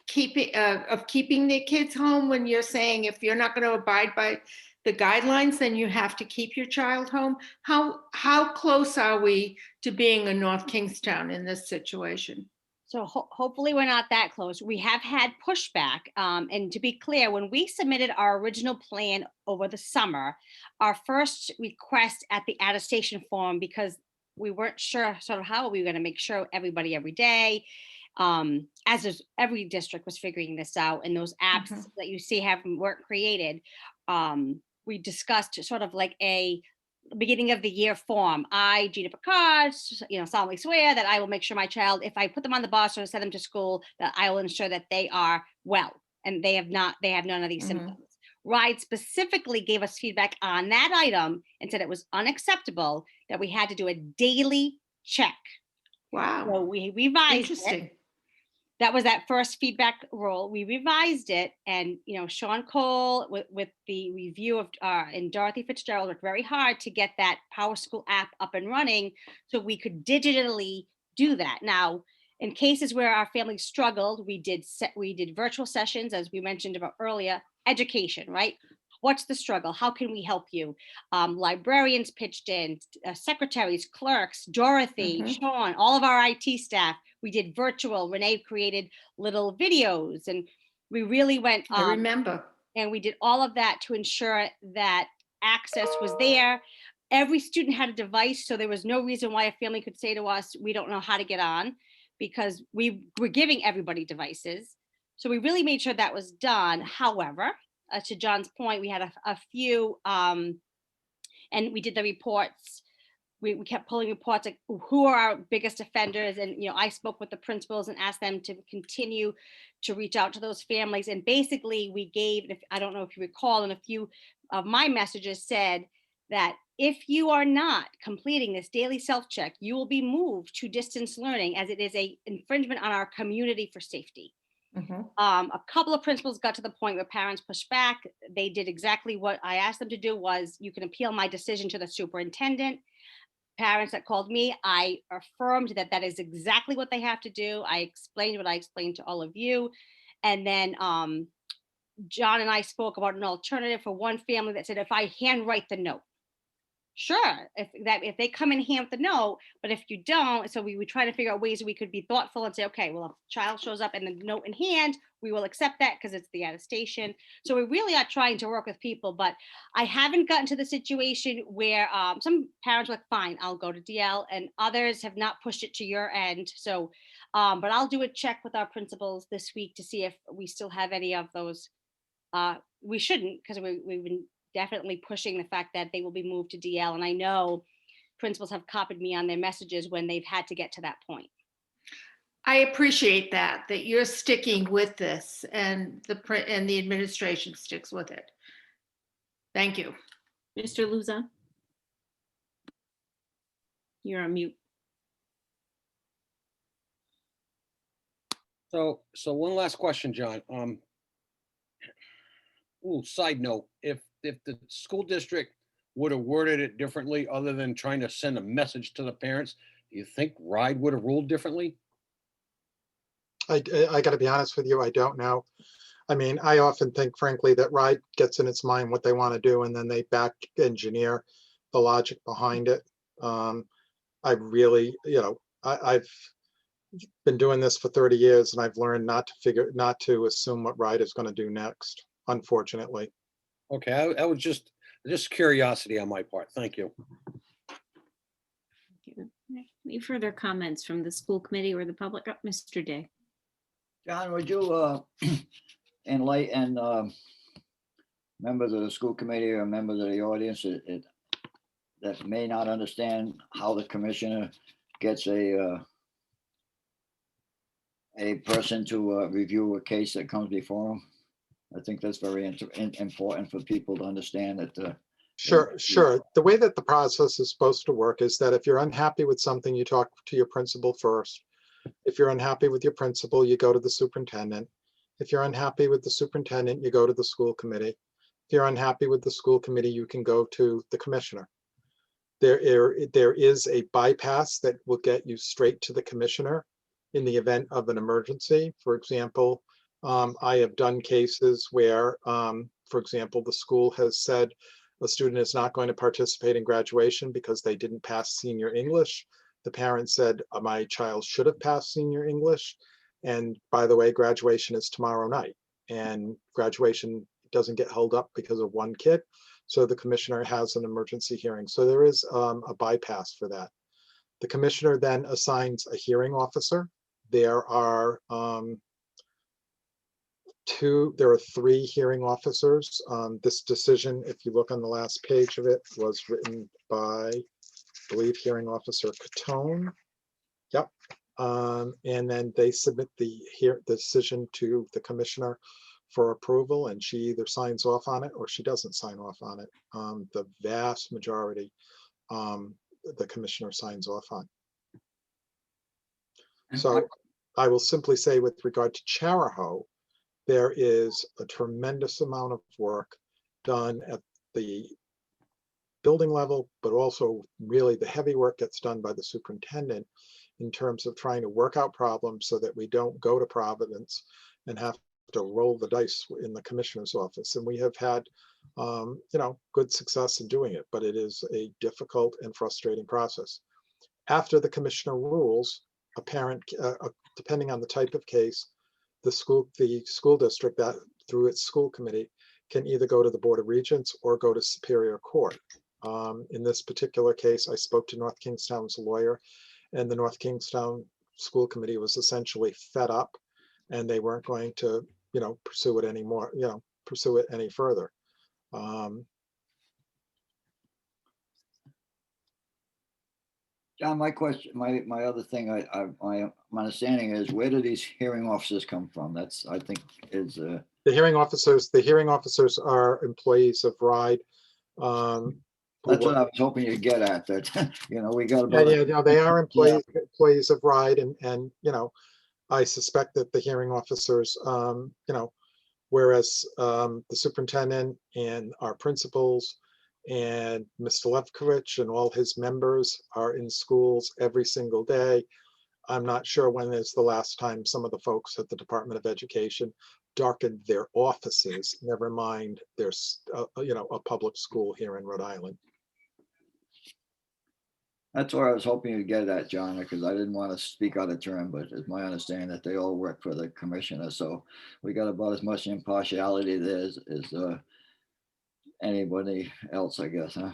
keeping their kids home when you're saying if you're not going to abide by the guidelines, then you have to keep your child home? How close are we to being a North Kingstown in this situation? So hopefully we're not that close. We have had pushback. And to be clear, when we submitted our original plan over the summer, our first request at the attestation form, because we weren't sure sort of how we were going to make sure everybody every day, as is, every district was figuring this out, and those apps that you see weren't created. We discussed sort of like a beginning of the year form. I, Gina Picard, solemnly swear that I will make sure my child, if I put them on the bus or send them to school, that I will ensure that they are well and they have none of these symptoms. RIDE specifically gave us feedback on that item and said it was unacceptable that we had to do a daily check. Wow. So we revised Interesting. it. That was that first feedback rule. We revised it, and Sean Cole with the review of and Dorothy Fitzgerald worked very hard to get that PowerSchool app up and running so we could digitally do that. Now, in cases where our family struggled, we did virtual sessions, as we mentioned about earlier. Education, right? What's the struggle? How can we help you? Librarians pitched in, secretaries, clerks, Dorothy, Sean, all of our IT staff. We did virtual. Renee created little videos, and we really went. I remember. And we did all of that to ensure that access was there. Every student had a device, so there was no reason why a family could say to us, we don't know how to get on, because we were giving everybody devices. So we really made sure that was done. However, to John's point, we had a few, and we did the reports. We kept pulling reports like who are our biggest offenders, and I spoke with the principals and asked them to continue to reach out to those families. And basically, we gave, I don't know if you recall, and a few of my messages said that if you are not completing this daily self-check, you will be moved to distance learning, as it is an infringement on our community for safety. A couple of principals got to the point where parents pushed back. They did exactly what I asked them to do. Was you can appeal my decision to the superintendent. Parents that called me, I affirmed that that is exactly what they have to do. I explained what I explained to all of you. And then John and I spoke about an alternative for one family that said, if I handwrite the note, sure, if they come in hand with the note, but if you don't, so we would try to figure out ways we could be thoughtful and say, okay, well, if a child shows up and the note in hand, we will accept that because it's the attestation. So we really are trying to work with people, but I haven't gotten to the situation where some parents are like, fine, I'll go to DL, and others have not pushed it to your end. So, but I'll do a check with our principals this week to see if we still have any of those. We shouldn't, because we've been definitely pushing the fact that they will be moved to DL. And I know principals have copied me on their messages when they've had to get to that point. I appreciate that you're sticking with this, and the administration sticks with it. Thank you. Mr. Luzon? You're on mute. So one last question, John. Side note, if the school district would have worded it differently, other than trying to send a message to the parents, do you think RIDE would have ruled differently? I got to be honest with you, I don't know. I mean, I often think, frankly, that RIDE gets in its mind what they want to do, and then they back engineer the logic behind it. I really, I've been doing this for 30 years, and I've learned not to assume what RIDE is going to do next, unfortunately. Okay, I was just curiosity on my part. Thank you. Any further comments from the school committee or the public? Mr. Day. John, would you enlighten members of the school committee or members of the audience that may not understand how the commissioner gets a person to review a case that comes before him? I think that's very important for people to understand that. Sure. The way that the process is supposed to work is that if you're unhappy with something, you talk to your principal first. If you're unhappy with your principal, you go to the superintendent. If you're unhappy with the superintendent, you go to the school committee. If you're unhappy with the school committee, you can go to the commissioner. There is a bypass that will get you straight to the commissioner in the event of an emergency. For example, I have done cases where, for example, the school has said a student is not going to participate in graduation because they didn't pass senior English. The parent said, my child should have passed senior English. And by the way, graduation is tomorrow night, and graduation doesn't get held up because of one kid. So the commissioner has an emergency hearing. So there is a bypass for that. The commissioner then assigns a hearing officer. There are three hearing officers. This decision, if you look on the last page of it, was written by, I believe, hearing officer Catone. Yep. And then they submit the decision to the commissioner for approval, and she either signs off on it or she doesn't sign off on it. The vast majority, the commissioner signs off on. So I will simply say, with regard to Charahoe, there is a tremendous amount of work done at the building level, but also really the heavy work gets done by the superintendent in terms of trying to work out problems so that we don't go to Providence and have to roll the dice in the commissioner's office. And we have had, good success in doing it, but it is a difficult and frustrating process. After the commissioner rules, a parent, depending on the type of case, the school district, that through its school committee, can either go to the Board of Regents or go to Superior Court. In this particular case, I spoke to North Kingstown's lawyer, and the North Kingstown School Committee was essentially fed up, and they weren't going to, pursue it anymore, pursue it any further. John, my question, my other thing, my understanding is, where do these hearing officers come from? That's, I think, is The hearing officers are employees of RIDE. That's what I was hoping you'd get at, that, we got Yeah, about. they are employees of RIDE, and I suspect that the hearing officers, whereas the superintendent and our principals and Mr. Lefkovich and all his members are in schools every single day. I'm not sure when is the last time some of the folks at the Department of Education darkened their offices, never mind there's a public school here in Rhode Island. That's where I was hoping you'd get at, John, because I didn't want to speak out of turn, but it's my understanding that they all work for the commissioner. So we got about as much impartiality there as anybody else, I guess, huh?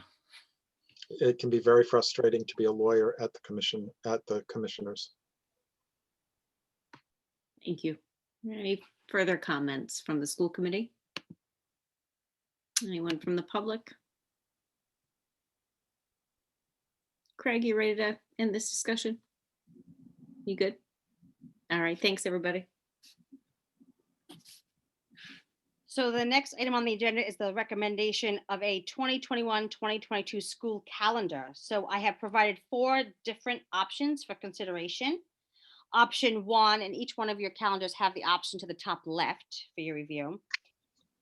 It can be very frustrating to be a lawyer at the commissioners. Thank you. Any further comments from the school committee? Anyone from the public? Craig, you ready to end this discussion? You good? All right, thanks, everybody. So the next item on the agenda is the recommendation of a 2021-2022 school calendar. So I have provided 4 different options for consideration. Option 1, and each one of your calendars have the option to the top left for your review.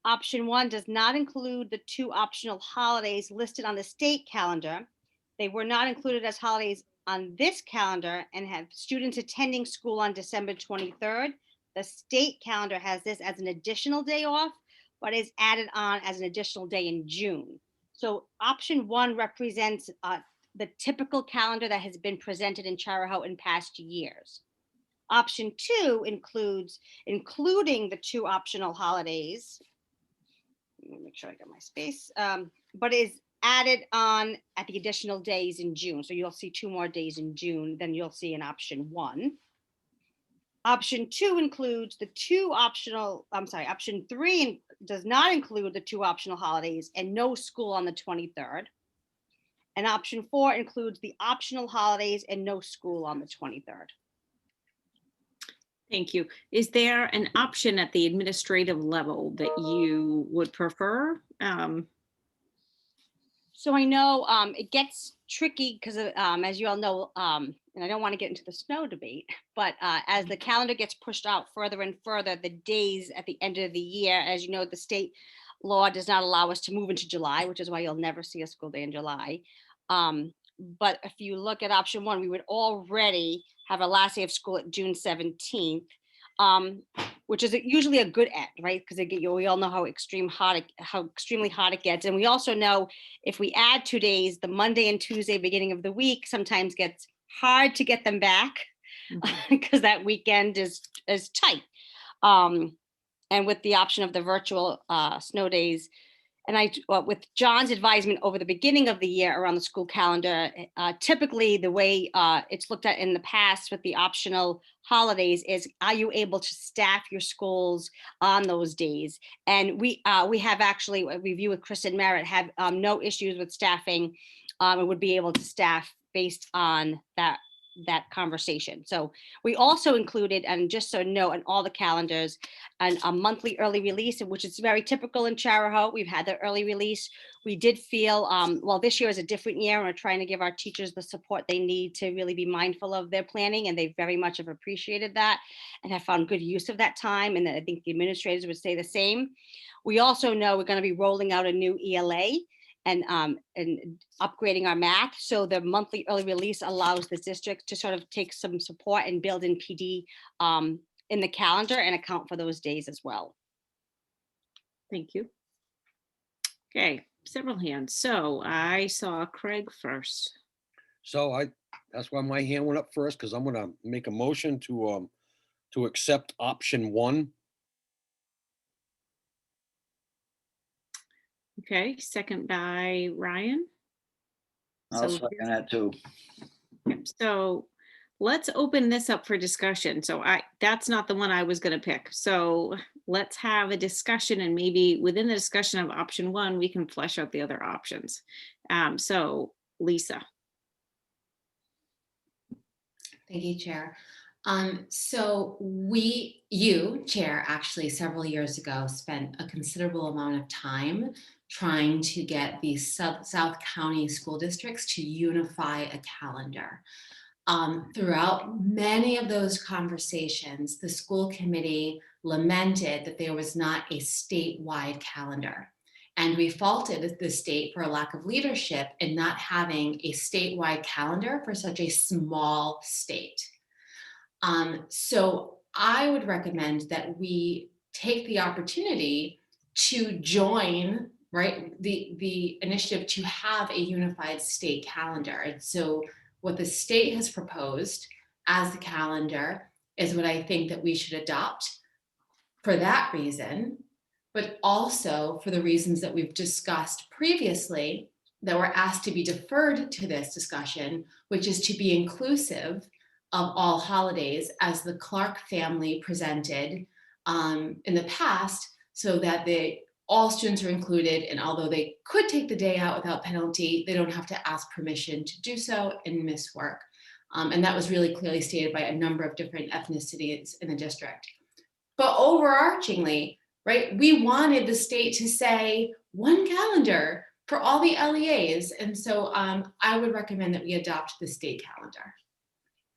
Option 1 does not include the 2 optional holidays listed on the state calendar. They were not included as holidays on this calendar and have students attending school on December 23rd. The state calendar has this as an additional day off, but is added on as an additional day in June. So option 1 represents the typical calendar that has been presented in Charahoe in past years. Option 2 includes including the 2 optional holidays. Let me make sure I got my space, but is added on at the additional days in June. So you'll see 2 more days in June than you'll see in option 1. Option 2 includes the 2 optional, option 3 does not include the 2 optional holidays and no school on the 23rd. And option 4 includes the optional holidays and no school on the 23rd. Thank you. Is there an option at the administrative level that you would prefer? So I know it gets tricky because as you all know, and I don't want to get into the snow debate, but as the calendar gets pushed out further and further, the days at the end of the year, as you know, the state law does not allow us to move into July, which is why you'll never see a school day in July. But if you look at option one, we would already have a last day of school at June 17th, which is usually a good end, right? Because we all know how extremely hot it gets. And we also know if we add 2 days, the Monday and Tuesday beginning of the week sometimes gets hard to get them back because that weekend is tight. And with the option of the virtual snow days, and with John's advisement over the beginning of the year around the school calendar, typically the way it's looked at in the past with the optional holidays is, are you able to staff your schools on those days? And we have actually a review with Chris and Merritt, have no issues with staffing and would be able to staff based on that conversation. So we also included, and just so you know, in all the calendars, and a monthly early release, which is very typical in Charahoe. We've had the early release. We did feel, well, this year is a different year, and we're trying to give our teachers the support they need to really be mindful of their planning, and they very much have appreciated that and have found good use of that time. And I think the administrators would say the same. We also know we're going to be rolling out a new ELA and upgrading our math. So the monthly early release allows the district to sort of take some support and build in PD in the calendar and account for those days as well. Thank you. Okay, several hands. So I saw Craig first. So that's why my hand went up first, because I'm gonna make a motion to accept option one. Okay, second by Ryan. I'll second that too. So let's open this up for discussion. So that's not the one I was going to pick. So let's have a discussion, and maybe within the discussion of option one, we can flesh out the other options. So Lisa. Thank you, Chair. So you, Chair, actually several years ago spent a considerable amount of time trying to get the South County school districts to unify a calendar. Throughout many of those conversations, the school committee lamented that there was not a statewide calendar. And we faulted the state for a lack of leadership in not having a statewide calendar for such a small state. So I would recommend that we take the opportunity to join, right, the initiative to have a unified state calendar. And so what the state has proposed as the calendar is what I think that we should adopt for that reason, but also for the reasons that we've discussed previously that were asked to be deferred to this discussion, which is to be inclusive of all holidays as the Clark family presented in the past, so that all students are included, and although they could take the day out without penalty, they don't have to ask permission to do so and miss work. And that was really clearly stated by a number of different ethnicities in the district. But overarchingly, right, we wanted the state to say one calendar for all the LEAs. And so I would recommend that we adopt the state calendar.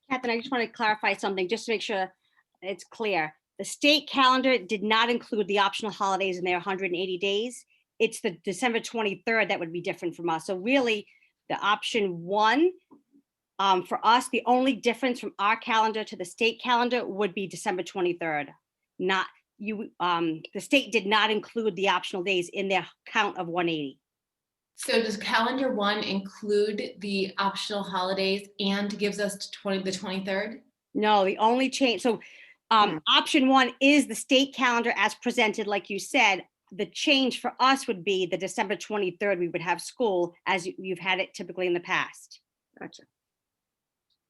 Catherine, I just want to clarify something just to make sure it's clear. The state calendar did not include the optional holidays in their 180 days. It's the December 23rd that would be different from us. So really, the option one, for us, the only difference from our calendar to the state calendar would be December 23rd. Not you. The state did not include the optional days in their count of 180. So does calendar one include the optional holidays and gives us the 23rd? No, the only change. So option one is the state calendar as presented, like you said. The change for us would be the December 23rd, we would have school as you've had it typically in the past. Gotcha.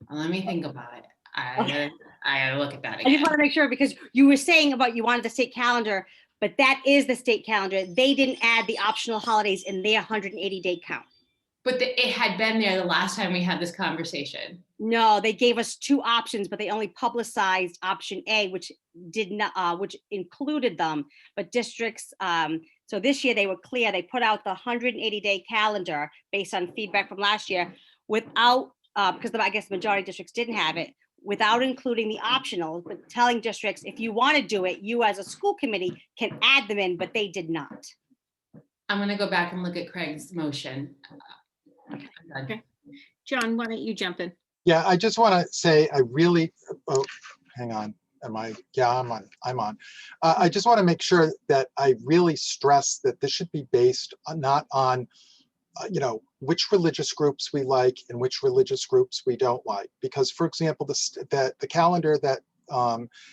Well, let me think about it. I gotta look at that again. I just want to make sure, because you were saying about you wanted the state calendar, but that is the state calendar. They didn't add the optional holidays in their 180-day count. But it had been there the last time we had this conversation. No, they gave us two options, but they only publicized option A, which did not, which included them. But districts, so this year they were clear. They put out the 180-day calendar based on feedback from last year, without, because I guess the majority of districts didn't have it, without including the optional, but telling districts, if you want to do it, you as a school committee can add them in, but they did not. I'm gonna go back and look at Craig's motion. I'm done. Okay. John, why don't you jump in? Yeah, I just want to say, oh, hang on. Yeah, I'm on. I just want to make sure that I really stress that this should be based not on, which religious groups we like and which religious groups we don't like. Because, for example, the calendar that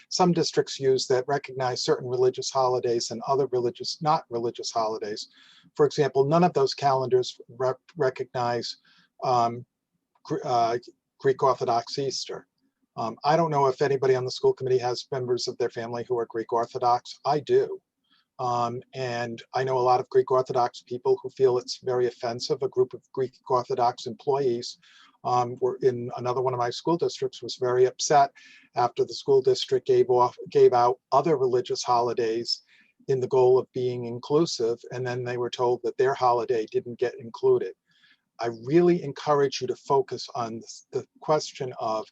some districts use that recognize certain religious holidays and other not religious holidays. For example, none of those calendars recognize Greek Orthodox Easter. I don't know if anybody on the school committee has members of their family who are Greek Orthodox. I do. And I know a lot of Greek Orthodox people who feel it's very offensive. A group of Greek Orthodox employees were in another one of my school districts was very upset after the school district gave out other religious holidays in the goal of being inclusive. And then they were told that their holiday didn't get included. I really encourage you to focus on the question of,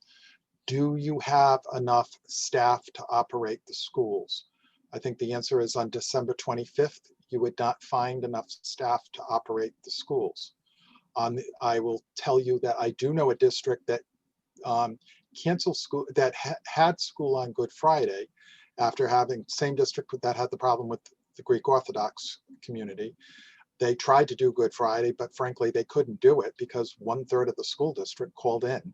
do you have enough staff to operate the schools? I think the answer is on December 25th, you would not find enough staff to operate the schools. I will tell you that I do know a district that canceled school, that had school on Good Friday after having, same district that had the problem with the Greek Orthodox community. They tried to do Good Friday, but frankly, they couldn't do it because 1/3 of the school district called in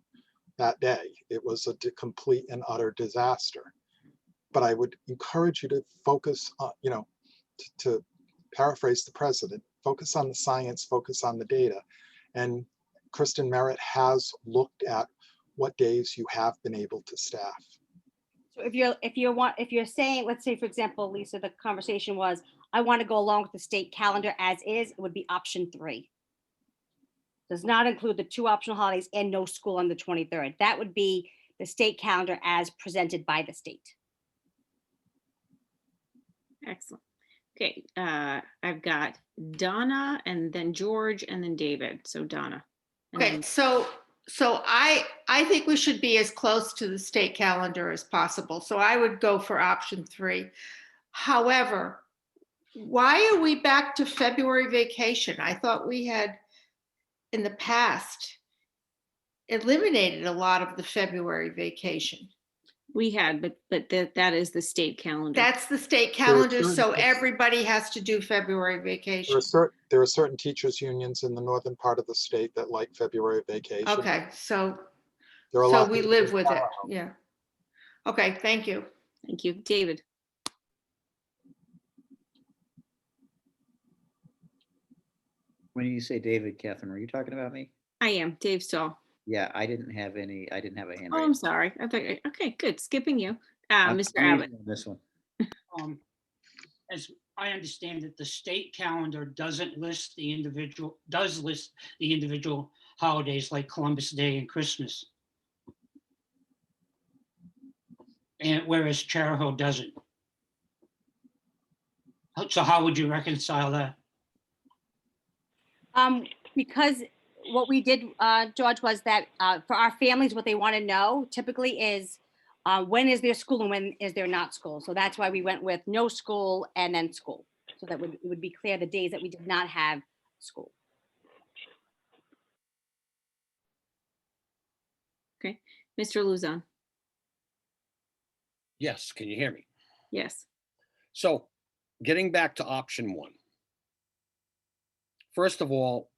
that day. It was a complete and utter disaster. But I would encourage you to focus on, to paraphrase the president, focus on the science, focus on the data. And Kristen Merritt has looked at what days you have been able to staff. So if you're saying, let's say, for example, Lisa, the conversation was, I want to go along with the state calendar as is, it would be option 3. Does not include the 2 optional holidays and no school on the 23rd. That would be the state calendar as presented by the state. Excellent. Okay, I've got Donna and then George and then David. So Donna. and Okay, then- so I think we should be as close to the state calendar as possible. So I would go for option 3. However, why are we back to February vacation? I thought we had in the past eliminated a lot of the February vacation. We had, but that is the state calendar. That's the state calendar, certain- so everybody has to do February vacation. There are certain teachers unions in the northern part of the state that like February vacation. Okay, so There are a so lot we that live do with it, follow. yeah. Okay, thank you. Thank you. David. When you say David, Catherine, were you talking about me? I am Dave Stahl. Yeah, I didn't have a hand Oh, I'm raised. sorry. I thought, okay, good. Skipping you. I'm Mr. leaving Abbott. on This one. As I understand it, the state calendar doesn't list the individual, does list the individual holidays like Columbus Day and Christmas. And whereas Charahoe doesn't. So how would you reconcile that? Because what we did, George, was that for our families, what they want to know typically is when is there school and when is there not school. So that's why we went with no school and then school. So that it would be clear the days that we did not have school. Okay. Mr. Luzon. Yes, can you hear me? Yes. So getting back to option 1. First of all,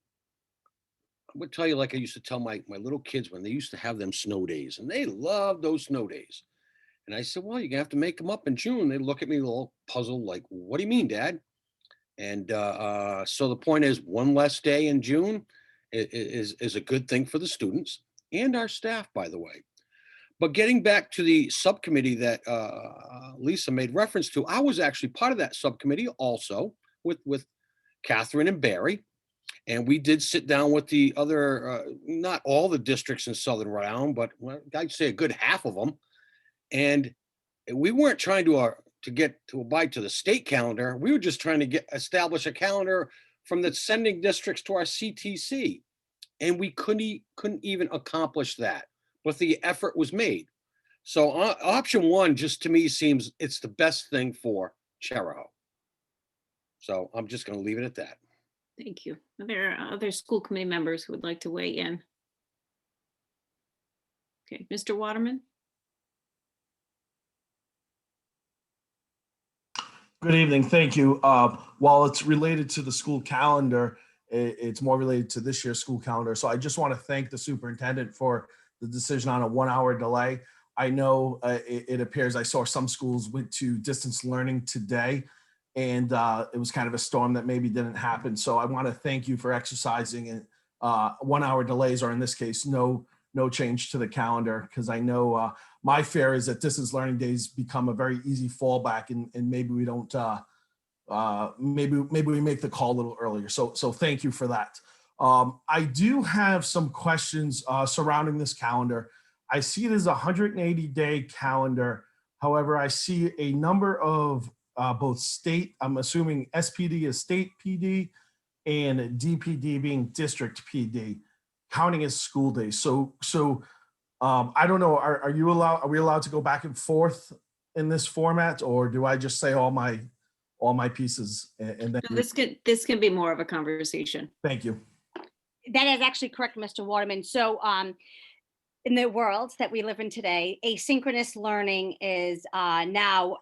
I would tell you, like I used to tell my little kids when they used to have them snow days, and they loved those snow days. And I said, well, you're gonna have to make them up in June. They look at me a little puzzled, like, what do you mean, Dad? And so the point is, one less day in June is a good thing for the students and our staff, by the way. But getting back to the subcommittee that Lisa made reference to, I was actually part of that subcommittee also with Catherine and Barry. And we did sit down with the other, not all the districts in Southern Rhode Island, but well, I'd say a good half of them. And we weren't trying to get to abide to the state calendar. We were just trying to establish a calendar from the sending districts to our CTC. And we couldn't even accomplish that, but the effort was made. So option 1 just to me seems it's the best thing for Charahoe. So I'm just going to leave it at that. Thank you. Are there other school committee members who would like to weigh in? Okay, Mr. Waterman? Good evening. Thank you. While it's related to the school calendar, it's more related to this year's school calendar. So I just want to thank the superintendent for the decision on a 1-hour delay. I know it appears I saw some schools went to distance learning today, and it was kind of a storm that maybe didn't happen. So I want to thank you for exercising it. 1-hour delays, or in this case, no change to the calendar, because I know my fear is that distance learning days become a very easy fallback, and maybe we don't, maybe we make the call a little earlier. So thank you for that. I do have some questions surrounding this calendar. I see it as a 180-day calendar. However, I see a number of both state, I'm assuming SPD is state PD, and DPD being district PD, counting as school days. So I don't know, are we allowed to go back and forth in this format, or do I just say all my pieces and then? No, this can be more of a conversation. Thank you. That is actually correct, Mr. Waterman. So in the world that we live in today, asynchronous learning is now,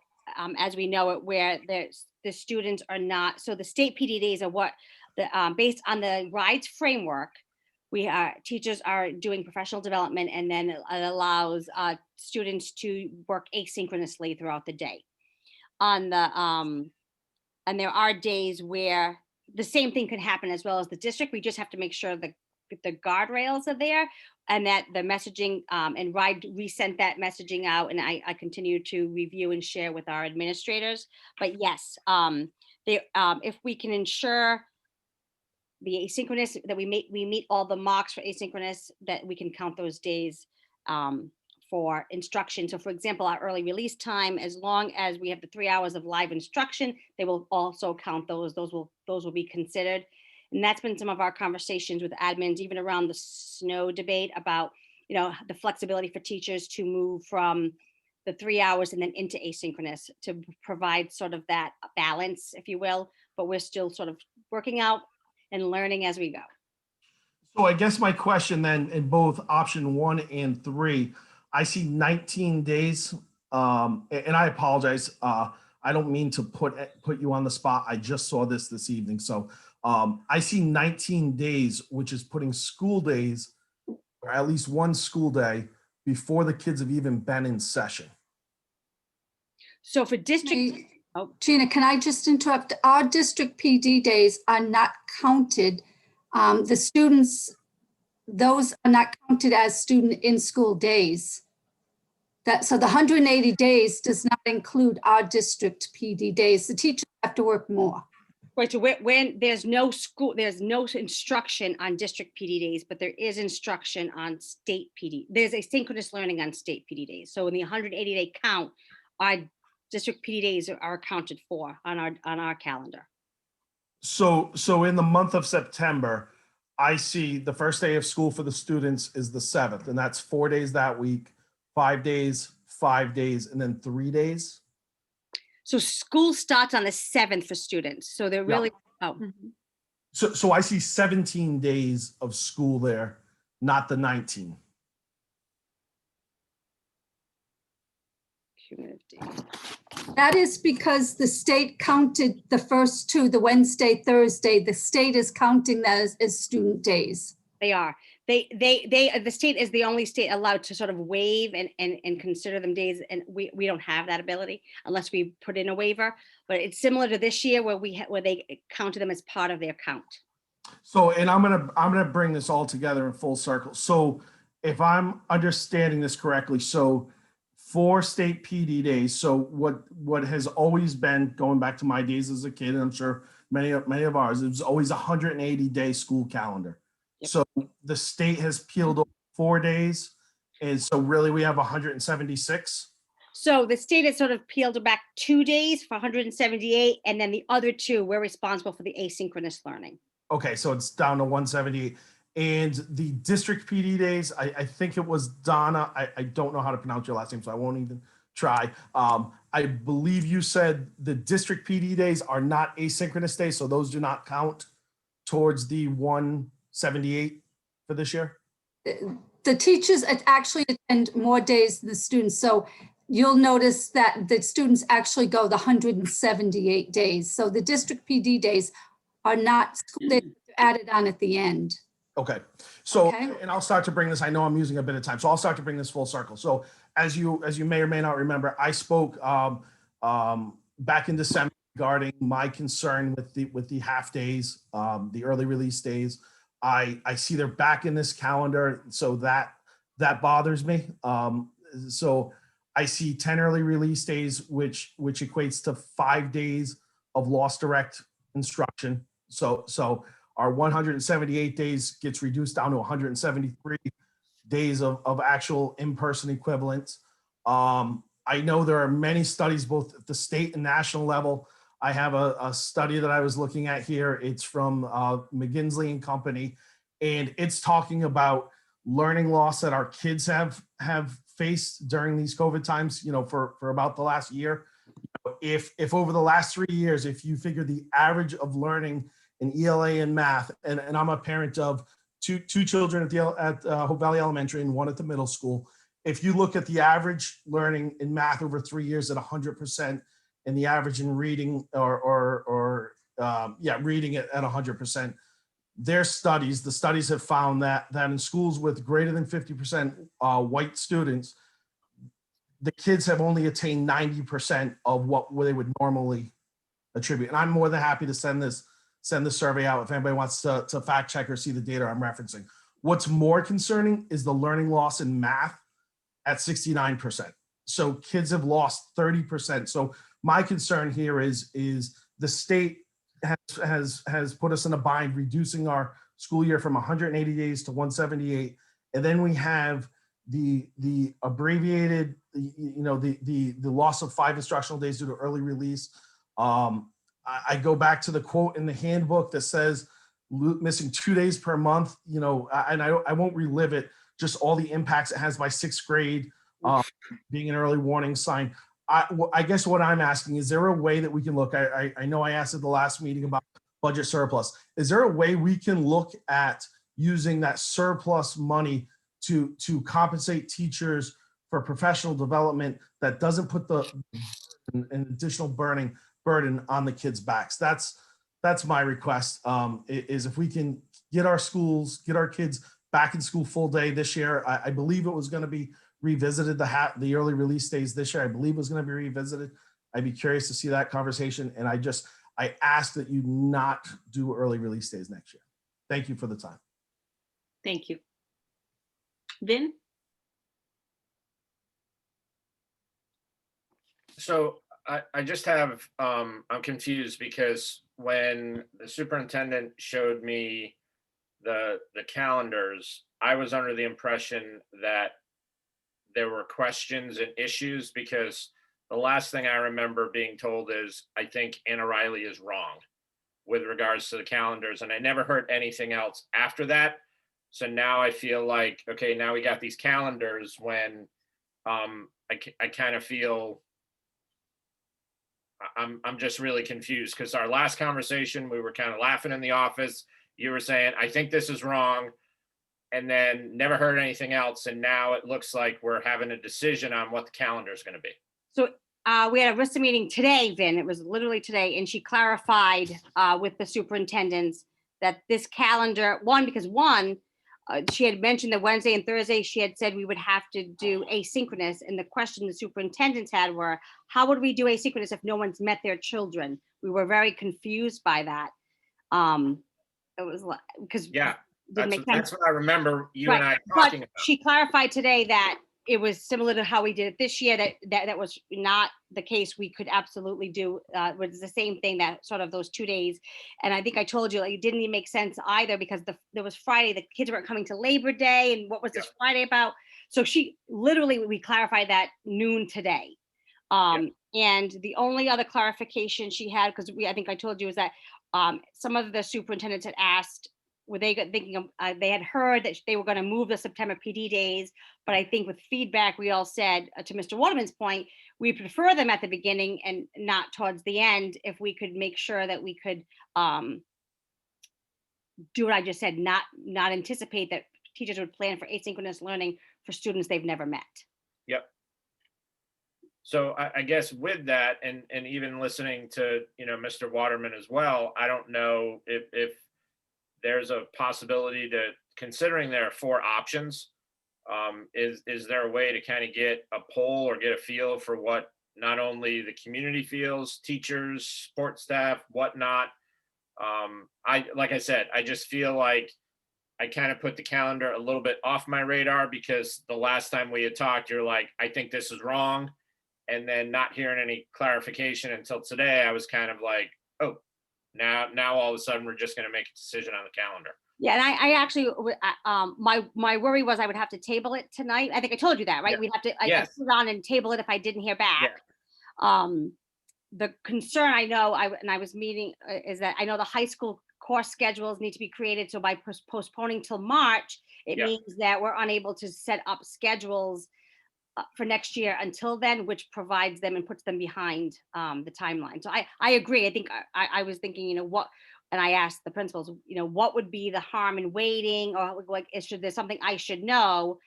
as we know it, where the students are not, so the state PD days are what, based on the RIDES framework, teachers are doing professional development, and then it allows students to work asynchronously throughout the day. And there are days where the same thing could happen as well as the district. We just have to make sure the guardrails are there, and that the messaging, and RIDE resent that messaging out, and I continue to review and share with our administrators. But yes, if we can ensure the asynchronous, that we meet all the marks for asynchronous, that we can count those days for instruction. So for example, our early release time, as long as we have the 3 hours of live instruction, they will also count those. Those will be considered. And that's been some of our conversations with admins, even around the snow debate, about, the flexibility for teachers to move from the 3 hours and then into asynchronous, to provide sort of that balance, if you will. But we're still sort of working out and learning as we go. So I guess my question then, in both option 1 and 3, I see 19 days, and I apologize. I don't mean to put you on the spot. I just saw this evening. So I see 19 days, which is putting school days, or at least one school day, before the kids have even been in session. So for district, Gina, can I just interrupt? Our district PD days are not counted. The students, those are not counted as student in-school days. So the 180 days does not include our district PD days. The teachers have to work more. Right, so when there's no instruction on district PD days, but there is instruction on state PD. There's asynchronous learning on state PD days. So in the 180-day count, our district PD days are accounted for on our calendar. So in the month of September, I see the first day of school for the students is the 7th, and that's 4 days that week, 5 days, 5 days, and then 3 days. So school starts on the 7th for students. So they're really, So I see 17 days of school there, not the 19. That is because the state counted the first 2, the Wednesday, Thursday. The state is counting that as student days. They are. The state is the only state allowed to sort of waive and consider them days, and we don't have that ability unless we put in a waiver. But it's similar to this year where they counted them as part of their count. So, and I'm gonna bring this all together in full circle. So, if I'm understanding this correctly, so for state PD days, so what has always been, going back to my days as a kid, and I'm sure many of ours, it was always a 180-day school calendar. Yep. So the state has peeled over 4 days, and so really we have 176. So the state has sort of peeled back 2 days for 178, and then the other 2, we're responsible for the asynchronous learning. Okay, so it's down to 178. And the district PD days, I think it was Donna. I don't know how to pronounce your last name, so I won't even try. I believe you said the district PD days are not asynchronous days, so those do not count towards the 178 for this year? The teachers actually attend more days than the students. So you'll notice that the students actually go the 178 days. So the district PD days are not school days added on at the end. Okay, so, Okay. and I'll start to bring this, I know I'm using a bit of time, so I'll start to bring this full circle. So as you may or may not remember, I spoke back in December regarding my concern with the half days, the early release days. I see they're back in this calendar, so that bothers me. So I see 10 early release days, which equates to 5 days of lost direct instruction. So our 178 days gets reduced down to 173 days of actual in-person equivalents. I know there are many studies, both at the state and national level. I have a study that I was looking at here. It's from McGinsley and Company, and it's talking about learning loss that our kids have faced during these COVID times, for about the last year. If over the last 3 years, if you figure the average of learning in ELA and math, and I'm a parent of two children at Hope Valley Elementary and one at the middle school. If you look at the average learning in math over 3 years at 100%, and the average in reading reading at 100%, the studies have found that in schools with greater than 50% white students, the kids have only attained 90% of what they would normally attribute. And I'm more than happy to send this survey out if anybody wants to fact check or see the data I'm referencing. What's more concerning is the learning loss in math at 69%. So kids have lost 30%. So my concern here is the state has put us in a bind, reducing our school year from 180 days to 178. And then we have the abbreviated, the loss of 5 instructional days due to early release. I go back to the quote in the handbook that says missing 2 days per month, and I won't relive it, just all the impacts it has by 6th grade, being an early warning sign. I guess what I'm asking, is there a way that we can look, I know I asked at the last meeting about budget surplus. Is there a way we can look at using that surplus money to compensate teachers for professional development that doesn't put an additional burden on the kids' backs? That's my request, is if we can get our kids back in school full day this year. I believe it was going to be revisited, the early release days this year. I believe it was going to be revisited. I'd be curious to see that conversation. And I ask that you not do early release days next year. Thank you for the time. Thank you. Vin? So I just have, I'm confused because when the superintendent showed me the calendars, I was under the impression that there were questions and issues, because the last thing I remember being told is, I think Anna Riley is wrong with regards to the calendars. And I never heard anything else after that. So now I feel like, okay, now we got these calendars when I kind of feel I'm just really confused, because our last conversation, we were kind of laughing in the office. You were saying, I think this is wrong, and then never heard anything else. And now it looks like we're having a decision on what the calendar is going to be. So we had a RISA meeting today, Vin, it was literally today, and she clarified with the superintendents that this calendar, because she had mentioned that Wednesday and Thursday, she had said we would have to do asynchronous. And the question the superintendents had were, how would we do asynchronous if no one's met their children? We were very confused by that. It was because that's what I remember you and I but talking about. She clarified today that it was similar to how we did it this year, that was not the case. We could absolutely do was the same thing, that sort of those 2 days. And I think I told you, like, it didn't even make sense either, because there was Friday, the kids weren't coming to Labor Day, and what was this Friday about? So we clarified that noon today. And the only other clarification she had, because I think I told you, is that some of the superintendents had asked, were they thinking of, they had heard that they were going to move the September PD days, but I think with feedback, we all said, to Mr. Waterman's point, we prefer them at the beginning and not towards the end, if we could make sure that we could do what I just said, not anticipate that teachers would plan for asynchronous learning for students they've never met. Yep. So I guess with that, and even listening to, Mr. Waterman as well, I don't know if there's a possibility to, considering there are 4 options, is there a way to kind of get a poll or get a feel for what not only the community feels, teachers, support staff, whatnot? Like I said, I just feel like I kind of put the calendar a little bit off my radar, because the last time we had talked, you're like, I think this is wrong. And then not hearing any clarification until today, I was kind of like, oh, now all of a sudden we're just going to make a decision on the calendar. Yeah, and I actually, my worry was I would have to table it tonight. I think I told you that, right? Yeah. We'd have to, I Yes. put it on and table it if I didn't hear back. The concern I know, I was meeting, is that I know the high school course schedules need to be created. So by postponing till March, it Yeah. means that we're unable to set up schedules for next year until then, which provides them and puts them behind the timeline. So I agree. I think I was thinking, what, and I asked the principals, what would be the harm in waiting, or like, should there's something I should know?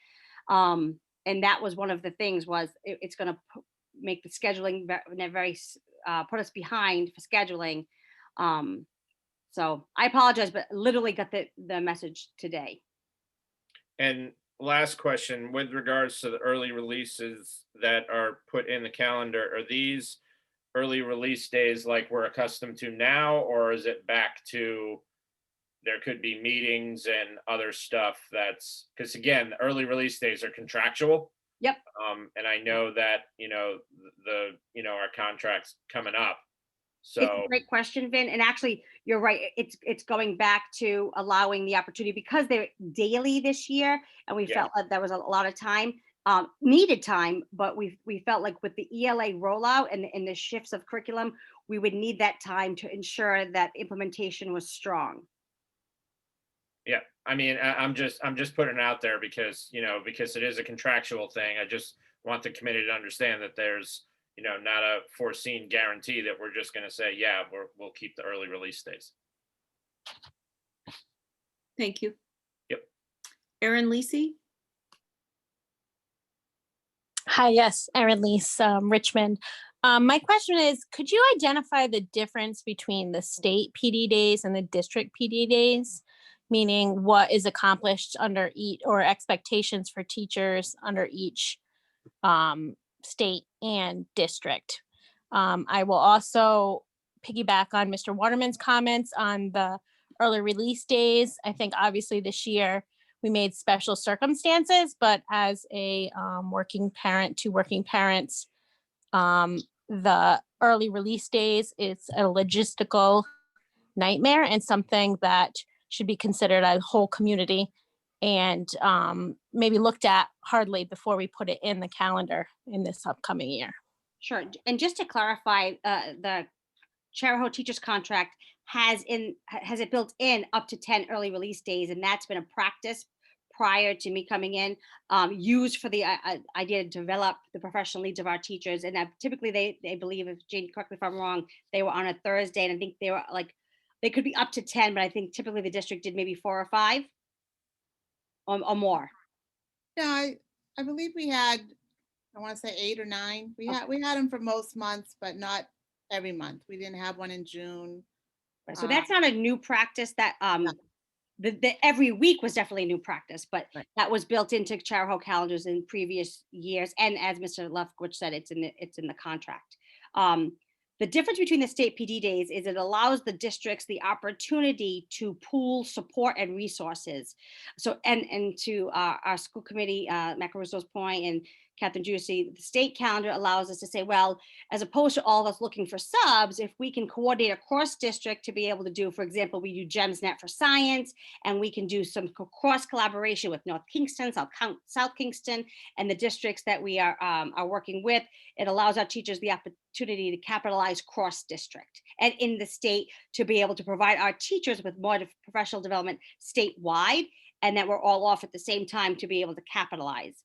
And that was one of the things, was it's going to make the scheduling very put us behind for scheduling. So I apologize, but literally got the message today. And last question, with regards to the early releases that are put in the calendar, are these early release days like we're accustomed to now, or is it back to, there could be meetings and other stuff that's, because again, the early release days are contractual. Yep. And I know that, our contract's coming up. It's So a great question, Vin. And actually, you're right. It's going back to allowing the opportunity, because they're daily this year, and we felt like there was a lot of time, needed time, but we felt like with the ELA rollout and the shifts of curriculum, we would need that time to ensure that implementation was strong. yeah, I mean, I'm just putting it out there because, because it is a contractual thing. I just want the committee to understand that there's, not a foreseen guarantee that we're just going to say, yeah, we'll keep the early release days. Thank you. Yep. Erin Lisi? Hi, yes, Erin Lease, Richmond. My question is, could you identify the difference between the state PD days and the district PD days? Meaning what is accomplished under each, or expectations for teachers under each state and district. I will also piggyback on Mr. Waterman's comments on the early release days. I think obviously this year we made special circumstances, but as a working parent to working parents, the early release days is a logistical nightmare and something that should be considered a whole community and maybe looked at hardly before we put it in the calendar in this upcoming year. Sure. And just to clarify, the Charahoe teachers contract has it built in up to 10 early release days, and that's been a practice prior to me coming in, used for the idea to develop the professional needs of our teachers. And typically they believe, if Jane, correct me if I'm wrong, they were on a Thursday, and I think they were like, they could be up to 10, but I think typically the district did maybe 4 or 5 or more. Yeah, I believe we had, I want to say 8 or 9. We had them for most months, but not every month. We didn't have one in June. So that's not a new practice. That the every week was definitely a new practice, but that was built into Charahoe calendars in previous years. And as Mr. Lefkowitz said, it's in the contract. The difference between the state PD days is it allows the districts the opportunity to pool support and resources. So, and to our school committee, Matt Carusso's point, and Catherine Juicy, the state calendar allows us to say, well, as opposed to all of us looking for subs, if we can coordinate across district to be able to do, for example, we do GEMSNet for science, and we can do some cross collaboration with North Kingston, South Kingston, and the districts that we are working with. It allows our teachers the opportunity to capitalize cross district and in the state to be able to provide our teachers with more professional development statewide, and that we're all off at the same time to be able to capitalize.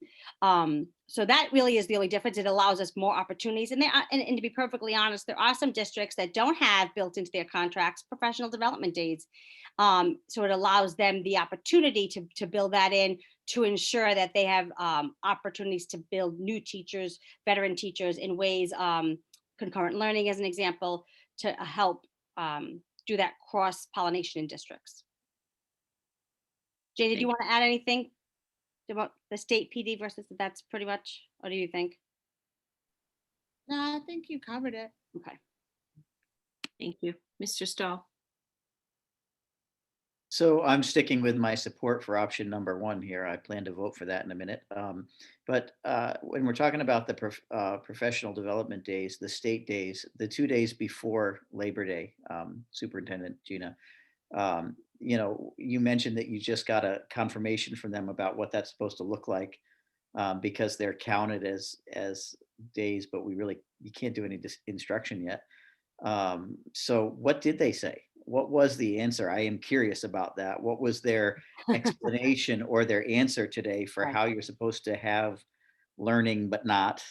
So that really is the only difference. It allows us more opportunities. And, and to be perfectly honest, there are some districts that don't have built into their contracts professional development days. So it allows them the opportunity to build that in, to ensure that they have opportunities to build new teachers, veteran teachers in ways, concurrent learning as an example, to help do that cross pollination in districts. Jay, did you want to add anything about the state PD versus that's pretty much, what do you think? No, I think you covered it. Okay. Thank you. Mr. Stahl. So I'm sticking with my support for option number one here. I plan to vote for that in a minute. But when we're talking about the professional development days, the state days, the 2 days before Labor Day, Superintendent Gina, you know, you mentioned that you just got a confirmation from them about what that's supposed to look like, because they're counted as days, but you can't do any instruction yet. So what did they say? What was the answer? I am curious about that. What was their explanation or their answer today for how you're supposed to have learning but not?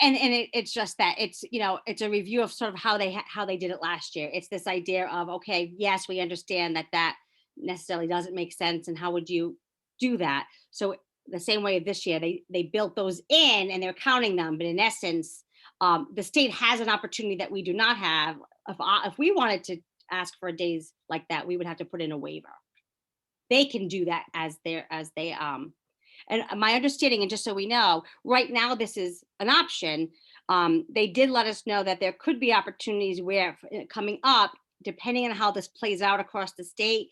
And it's just that it's, you know, it's a review of sort of how they did it last year. It's this idea of, okay, yes, we understand that necessarily doesn't make sense, and how would you do that? So the same way this year, they built those in and they're counting them, but in essence, the state has an opportunity that we do not have. If we wanted to ask for days like that, we would have to put in a waiver. They can do that as they and my understanding, and just so we know, right now this is an option. They did let us know that there could be opportunities where coming up, depending on how this plays out across the state,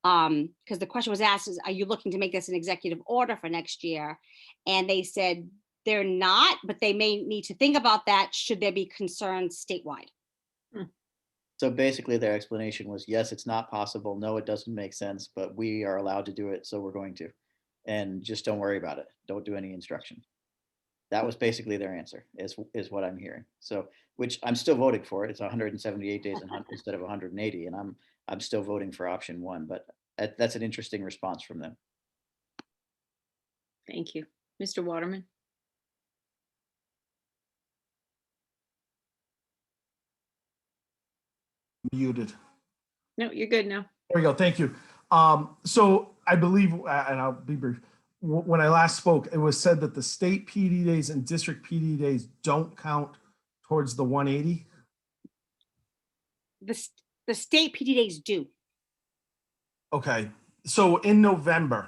because the question was asked is, are you looking to make this an executive order for next year? And they said they're not, but they may need to think about that should there be concerns statewide. So basically their explanation was, yes, it's not possible. No, it doesn't make sense, but we are allowed to do it, so we're going to. And just don't worry about it. Don't do any instruction. That was basically their answer, is what I'm hearing. So, which I'm still voting for it. It's 178 days instead of 180, and I'm still voting for option one. But that's an interesting response from them. Thank you. Mr. Waterman. Muted. No, you're good now. There we go. Thank you. So I believe, and I'll be brief, when I last spoke, it was said that the state PD days and district PD days don't count towards the 180. The state PD days do. Okay. So in November,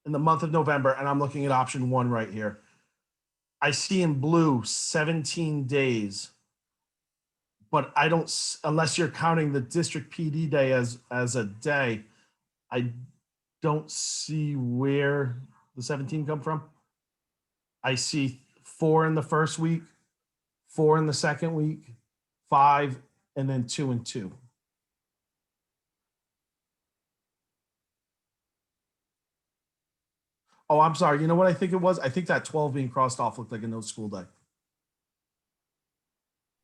in the month of November, and I'm looking at option one right here, I see in blue 17 days. But I don't, unless you're counting the district PD day as a day, I don't see where the 17 come from. I see 4 in the first week, 4 in the second week, 5, and then 2 and 2. Oh, I'm sorry. You know what I think it was? I think that 12 being crossed off looked like a no school day.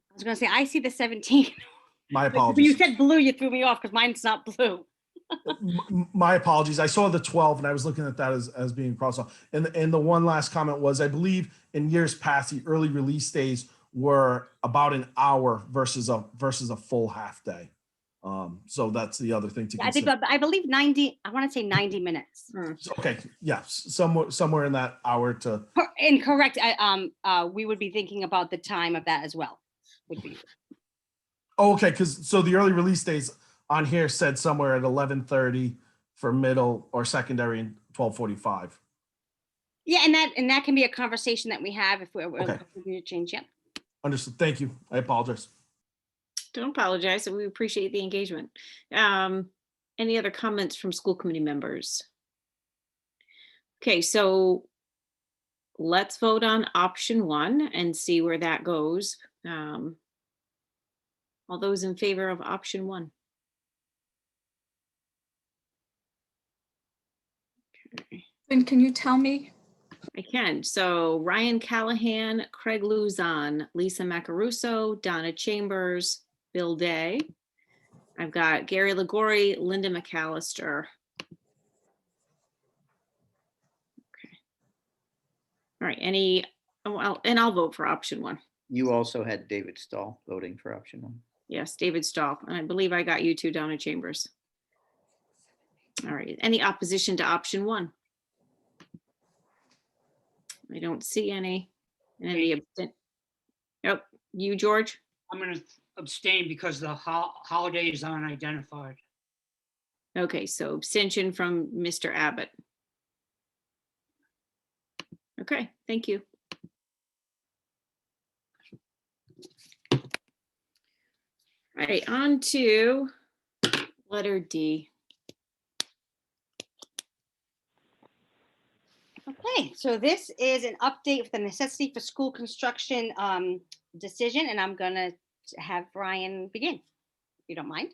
I was going to say, I see the 17. My But apologies. you said blue, you threw me off because mine's not blue. My apologies. I saw the 12 and I was looking at that as being crossed off. And the one last comment was, I believe in years past, the early release days were about an hour versus a full half day. So that's the other thing to consider. I believe 90, I want to say 90 minutes. Okay, yeah, somewhere in that hour to. Incorrect. We would be thinking about the time of that as well. Would be. Oh, okay, because so the early release days on here said somewhere at 11:30 for middle or secondary and 12:45. Yeah, and that can be a conversation that we have if we're Okay. looking to change. Yep. Understood. Thank you. I apologize. Don't apologize. We appreciate the engagement. Any other comments from school committee members? Okay, so let's vote on option one and see where that goes. All those in favor of option one? Okay. And can you tell me? I can. So Ryan Callahan, Craig Luzon, Lisa Macaruso, Donna Chambers, Bill Day. I've got Gary Ligori, Linda McAllister. Okay. All right, any, well, and I'll vote for option one. You also had David Stahl voting for option one. Yes, David Stahl, and I believe I got you two, Donna Chambers. All right, any opposition to option one? I don't see any. And any abstain. Yep, you, George? I'm going to abstain because the holiday is unidentified. Okay, so abstention from Mr. Abbott. Okay, thank you. All right, on to letter D. Okay, so this is an update for the necessity for school construction decision, and I'm gonna have Brian begin, if you don't mind.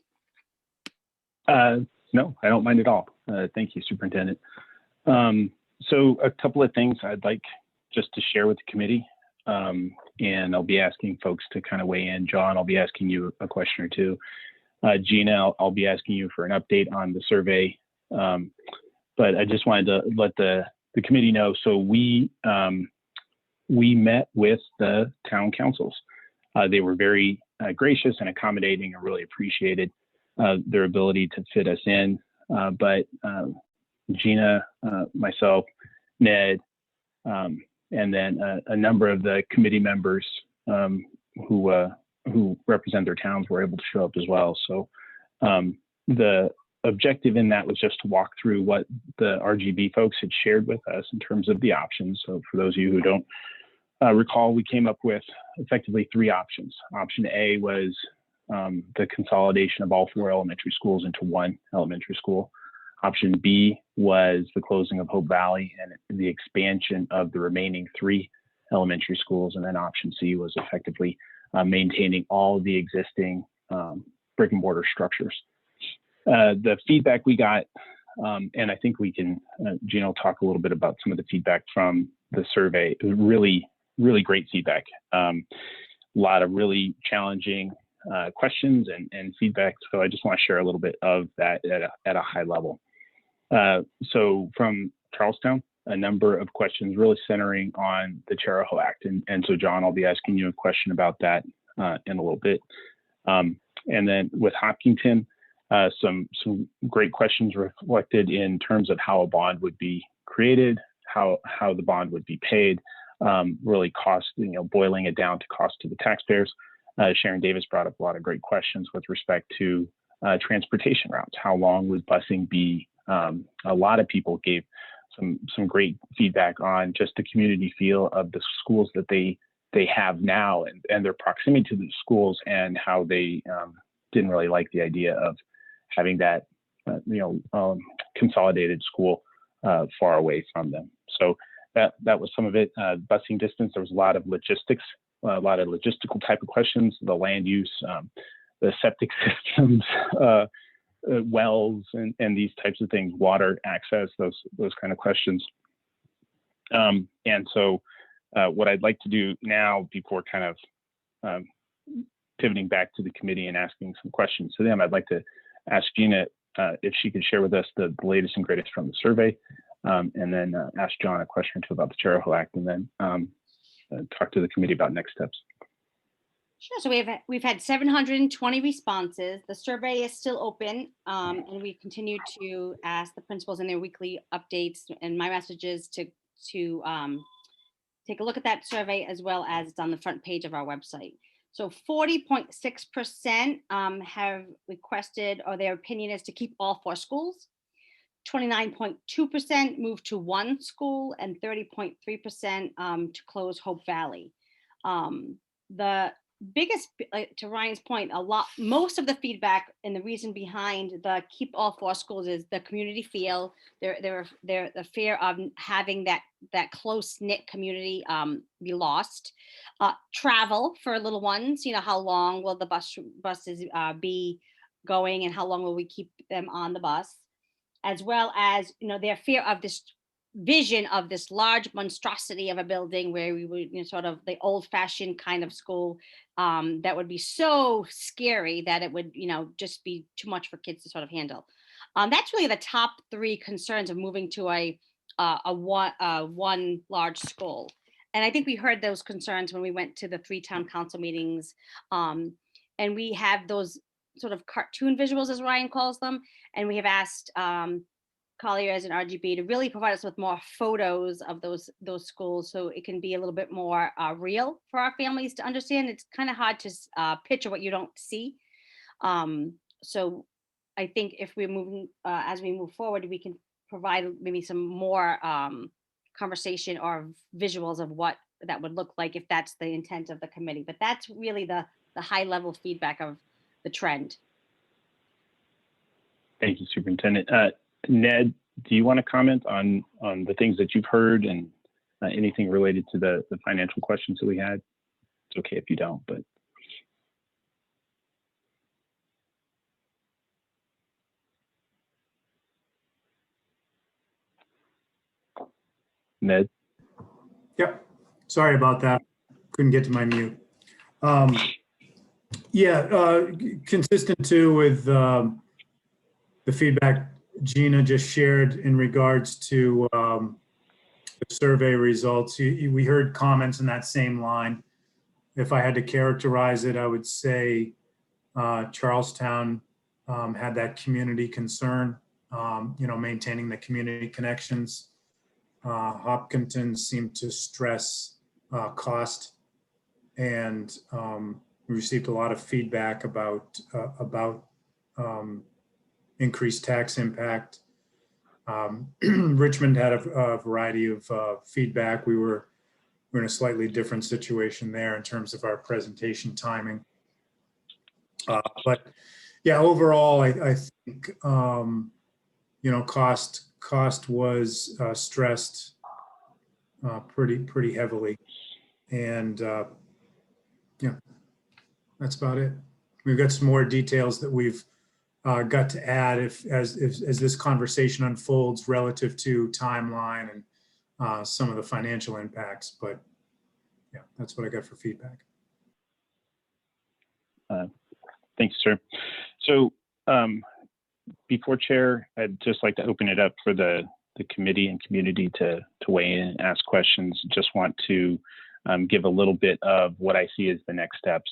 No, I don't mind at all. Thank you, Superintendent. So a couple of things I'd like just to share with the committee, and I'll be asking folks to kind of weigh in. John, I'll be asking you a question or two. Gina, I'll be asking you for an update on the survey. But I just wanted to let the committee know. So we met with the town councils. They were very gracious and accommodating and really appreciated their ability to fit us in. But Gina, myself, Ned, and then a number of the committee members who represent their towns were able to show up as well. So the objective in that was just to walk through what the RGB folks had shared with us in terms of the options. So for those of you who don't recall, we came up with effectively 3 options. Option A was the consolidation of all 4 elementary schools into 1 elementary school. Option B was the closing of Hope Valley and the expansion of the remaining 3 elementary schools. And then option C was effectively maintaining all of the existing brick and mortar structures. The feedback we got, and I think we can, Gina will talk a little bit about some of the feedback from the survey. It was really, really great feedback. A lot of really challenging questions and feedback. So I just want to share a little bit of that at a high level. So from Charlestown, a number of questions really centering on the Charahoe Act. And so John, I'll be asking you a question about that in a little bit. And then with Hopkinton, some great questions reflected in terms of how a bond would be created, how the bond would be paid, really cost, boiling it down to cost to the taxpayers. Sharon Davis brought up a lot of great questions with respect to transportation routes. How long would busing be? A lot of people gave some great feedback on just the community feel of the schools that they have now and their proximity to the schools, and how they didn't really like the idea of having that consolidated school far away from them. So that was some of it. Busing distance, there was a lot of logistics, a lot of logistical type of questions, the land use, the septic systems, wells, and these types of things, water access, those kind of questions. And so what I'd like to do now, before kind of pivoting back to the committee and asking some questions to them, I'd like to ask Gina if she could share with us the latest and greatest from the survey, and then ask John a question or two about the Charahoe Act, and then talk to the committee about next steps. Sure. So we've had 720 responses. The survey is still open, and we continue to ask the principals in their weekly updates and my messages to take a look at that survey, as well as it's on the front page of our website. So 40.6% have requested, or their opinion is to keep all 4 schools. 29.2% move to 1 school, and 30.3% to close Hope Valley. The biggest, to Ryan's point, most of the feedback and the reason behind the keep all 4 schools is the community feel, the fear of having that close knit community be lost. Travel for little ones, how long will the buses be going, and how long will we keep them on the bus, as well as their fear of this vision of this large monstrosity of a building where we would sort of the old-fashioned kind of school that would be so scary that it would just be too much for kids to sort of handle. That's really the top 3 concerns of moving to a one large school. And I think we heard those concerns when we went to the 3 town council meetings. And we have those sort of cartoon visuals, as Ryan calls them. And we have asked Colliers and RGB to really provide us with more photos of those schools, so it can be a little bit more real for our families to understand. It's kind of hard to picture what you don't see. So I think if we're moving, as we move forward, we can provide maybe some more conversation or visuals of what that would look like if that's the intent of the committee. But that's really the high level feedback of the trend. Thank you, Superintendent. Ned, do you want to comment on the things that you've heard and anything related to the financial questions that we had? It's okay if you don't, but. Ned? Yep, sorry about that. Couldn't get to my mute. Yeah, consistent too with the feedback Gina just shared in regards to the survey results. We heard comments in that same line. If I had to characterize it, I would say Charlestown had that community concern, maintaining the community connections. Hopkinton seemed to stress cost, and we received a lot of feedback about increased tax impact. Richmond had a variety of feedback. We're in a slightly different situation there in terms of our presentation timing. But yeah, overall, I think cost was stressed pretty heavily, and yeah, that's about it. We've got some more details that we've got to add as this conversation unfolds relative to timeline and some of the financial impacts. But yeah, that's what I got for feedback. Thanks, sir. So before Chair, I'd just like to open it up for the committee and community to weigh in and ask questions. Just want to give a little bit of what I see as the next steps.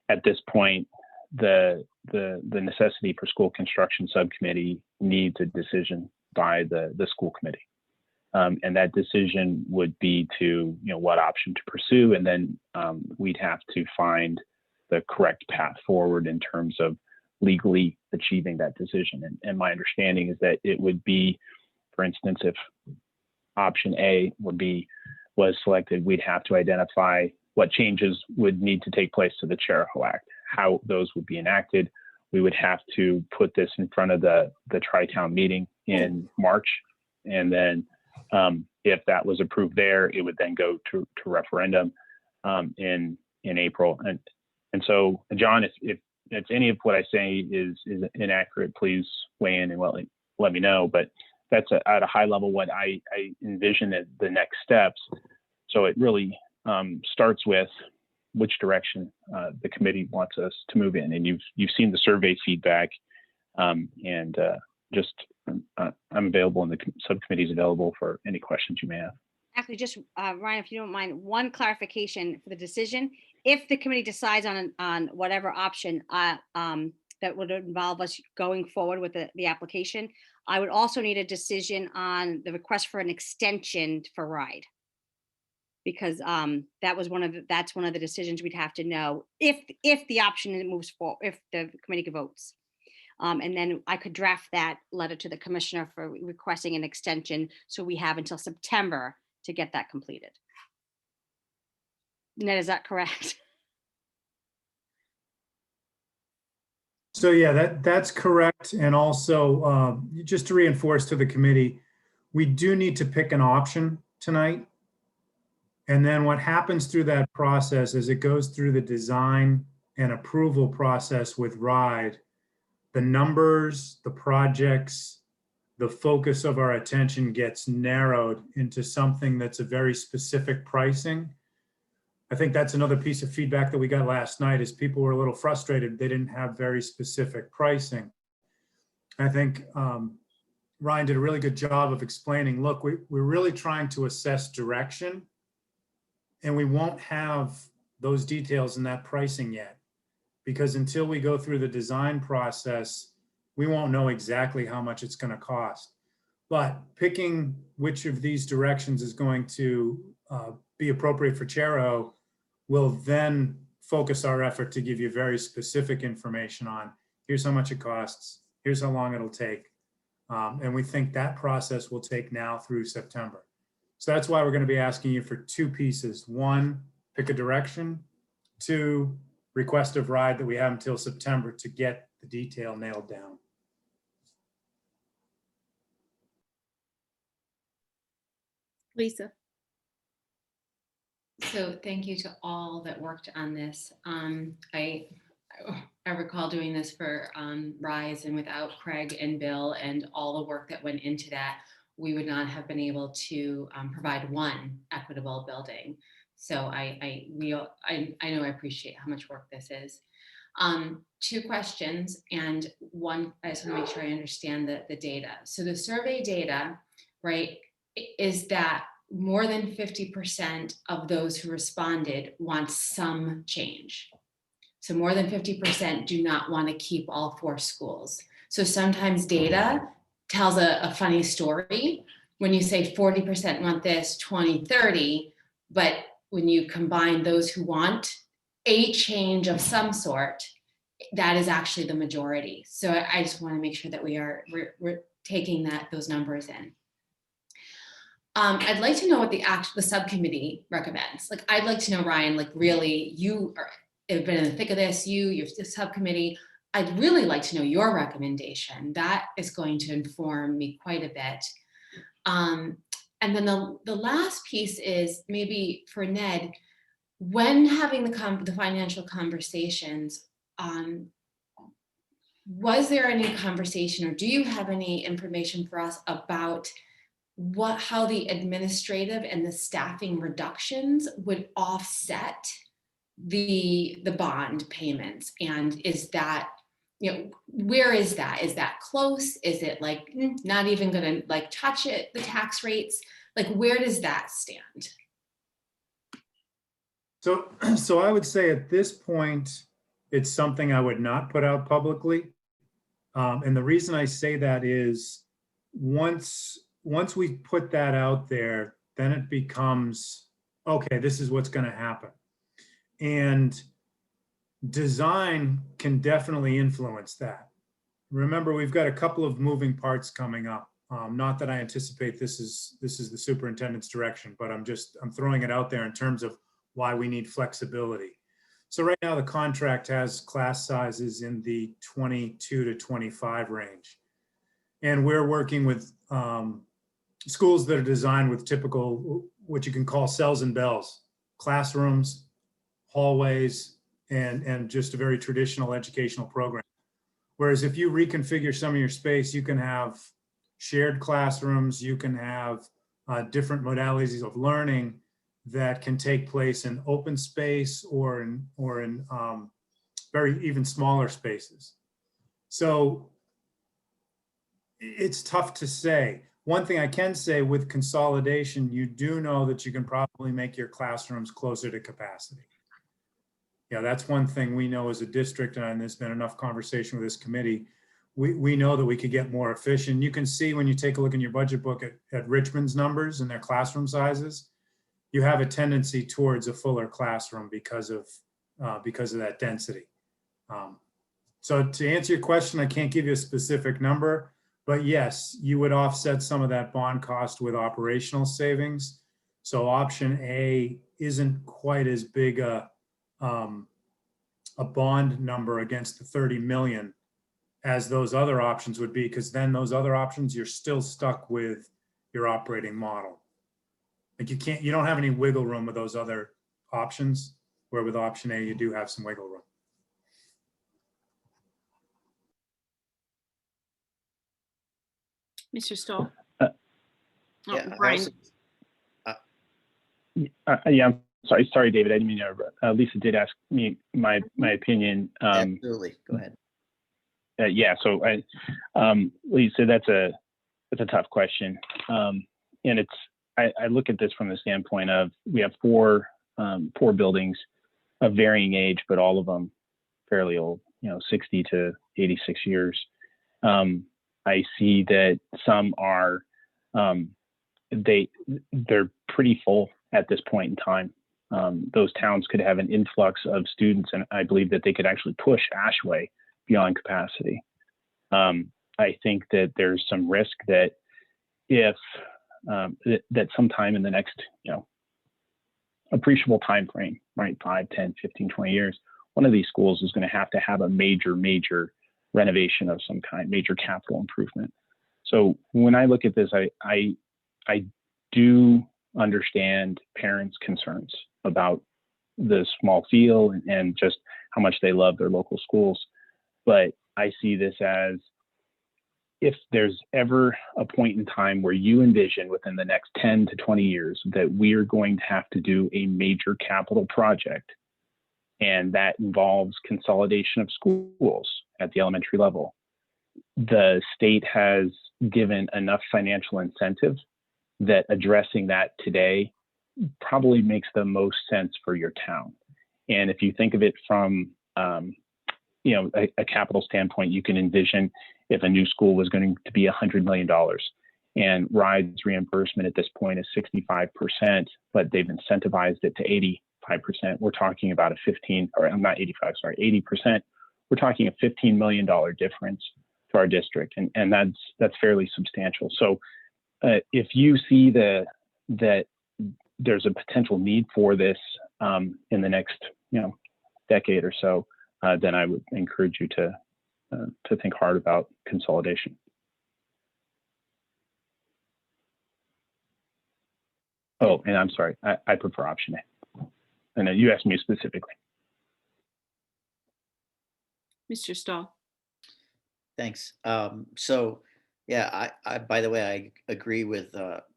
At this point, the necessity for school construction subcommittee needs a decision by the school committee. And that decision would be to, what option to pursue. And then we'd have to find the correct path forward in terms of legally achieving that decision. And my understanding is that it would be, for instance, if option A was selected, we'd have to identify what changes would need to take place to the Charahoe Act, how those would be enacted. We would have to put this in front of the Tri-Town meeting in March. And then if that was approved there, it would then go to referendum in April. And so, John, if any of what I say is inaccurate, please weigh in and let me know. But that's at a high level what I envision as the next steps. So it really starts with which direction the committee wants us to move in. And you've seen the survey feedback, and I'm available, and the subcommittee is available for any questions you may have. Actually, just Ryan, if you don't mind, one clarification for the decision. If the committee decides on whatever option that would involve us going forward with the application, I would also need a decision on the request for an extension for RIDE, because that's one of the decisions we'd have to know if the option moves forward, if the committee votes. And then I could draft that letter to the commissioner for requesting an extension, so we have until September to get that completed. Ned, is that correct? So yeah, that's correct. And also, just to reinforce to the committee, we do need to pick an option tonight. And then what happens through that process is it goes through the design and approval process with RIDE. The numbers, the projects, the focus of our attention gets narrowed into something that's a very specific pricing. I think that's another piece of feedback that we got last night, is people were a little frustrated they didn't have very specific pricing. I think Ryan did a really good job of explaining, look, we're really trying to assess direction And we won't have those details in that pricing yet, because until we go through the design process, we won't know exactly how much it's going to cost. But picking which of these directions is going to be appropriate for Charo will then focus our effort to give you very specific information on here's how much it costs, here's how long it'll take. And we think that process will take now through September. So that's why we're going to be asking you for two pieces. One, pick a direction. Two, request of ride that we have until September to get the detail nailed down. Lisa. So thank you to all that worked on this. I recall doing this for RISE, and without Craig and Bill and all the work that went into that, we would not have been able to provide one equitable building. So I know I appreciate how much work this is. Two questions, and one, I just want to make sure I understand the data. So the survey data, right, is that more than 50% of those who responded want some change. So more than 50% do not want to keep all 4 schools. So sometimes data tells a funny story when you say 40% want this, 20, 30, but when you combine those who want a change of some sort, that is actually the majority. So I just want to make sure that we're taking those numbers in. I'd like to know what the subcommittee recommends. Like, I'd like to know, Ryan, like, really, you have been in the thick of this, your subcommittee. I'd really like to know your recommendation. That is going to inform me quite a bit. And then the last piece is maybe for Ned, when having the financial conversations, was there any conversation, or do you have any information for us about how the administrative and the staffing reductions would offset the bond payments? And is that, where is that? Is that close? Is it like not even gonna like touch it, the tax rates? Like, where does that stand? So I would say at this point, it's something I would not put out publicly. And the reason I say that is once we put that out there, then it becomes, okay, this is what's going to happen. And design can definitely influence that. Remember, we've got a couple of moving parts coming up. Not that I anticipate this is the superintendent's direction, but I'm throwing it out there in terms of why we need flexibility. So right now the contract has class sizes in the 22 to 25 range. And we're working with schools that are designed with typical, what you can call cells and bells, classrooms, hallways, and just a very traditional educational program. Whereas if you reconfigure some of your space, you can have shared classrooms, you can have different modalities of learning that can take place in open space or in very even smaller spaces. So it's tough to say. One thing I can say with consolidation, you do know that you can probably make your classrooms closer to capacity. Yeah, that's one thing we know as a district, and there's been enough conversation with this committee. We know that we could get more efficient. You can see when you take a look in your budget book at Richmond's numbers and their classroom sizes, you have a tendency towards a fuller classroom because of that density. So to answer your question, I can't give you a specific number, but yes, you would offset some of that bond cost with operational savings. So option A isn't quite as big a bond number against the 30 million as those other options would be, because then those other options, you're still stuck with your operating model. Like you don't have any wiggle room with those other options, where with option A, you do have some wiggle room. Mr. Stoll. Yeah, Brian. Yeah, I'm sorry, David. I didn't mean to. Lisa did ask me my opinion. Absolutely. Go ahead. Yeah. So, Lisa, that's a tough question, and I look at this from the standpoint of we have 4 4 buildings of varying age, but all of them fairly old, 60 to 86 years. I see that some are, they're pretty full at this point in time. Those towns could have an influx of students, and I believe that they could actually push Ashway beyond capacity. I think that there's some risk that if that sometime in the next, appreciable time frame, right, 5, 10, 15, 20 years, one of these schools is going to have a major renovation of some kind, major capital improvement. So when I look at this, I do understand parents' concerns about the small feel and just how much they love their local schools. But I see this as, if there's ever a point in time where you envision within the next 10 to 20 years that we're going to have to do a major capital project, and that involves consolidation of schools at the elementary level, the state has given enough financial incentive that addressing that today probably makes the most sense for your town. And if you think of it from a capital standpoint, you can envision if a new school was going to be $100 million and RIDE's reimbursement at this point is 65%, but they've incentivized it to 85%. We're talking about a 15, or I'm not 85, sorry, 80%. We're talking a $15 million difference to our district. And that's fairly substantial. So if you see that there's a potential need for this in the next, decade or so, then I would encourage you to think hard about consolidation. Oh, and I'm sorry, I prefer option A. And you asked me specifically. Mr. Stahl. Thanks. So yeah, I by the way, I agree with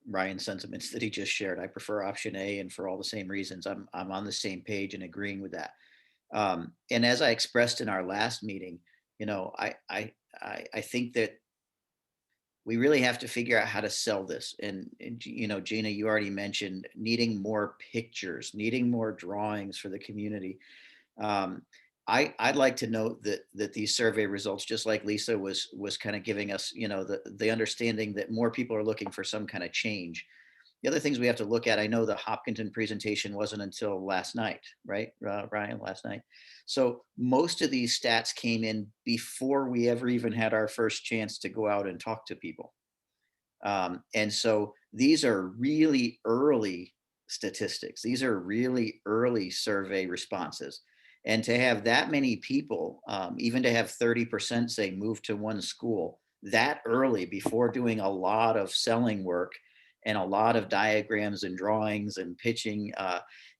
Ryan's sentiments that he just shared. I prefer option A, and for all the same reasons. I'm on the same page and agreeing with that. And as I expressed in our last meeting, I think that we really have to figure out how to sell this. And Gina, you already mentioned needing more pictures, needing more drawings for the community. I'd like to note that these survey results, just like Lisa was kind of giving us, the understanding that more people are looking for some kind of change. The other things we have to look at, I know the Hopkinton presentation wasn't until last night, right, Ryan, last night. So most of these stats came in before we ever even had our first chance to go out and talk to people. And so these are really early statistics. These are really early survey responses. And to have that many people, even to have 30% say move to one school that early before doing a lot of selling work and a lot of diagrams and drawings and pitching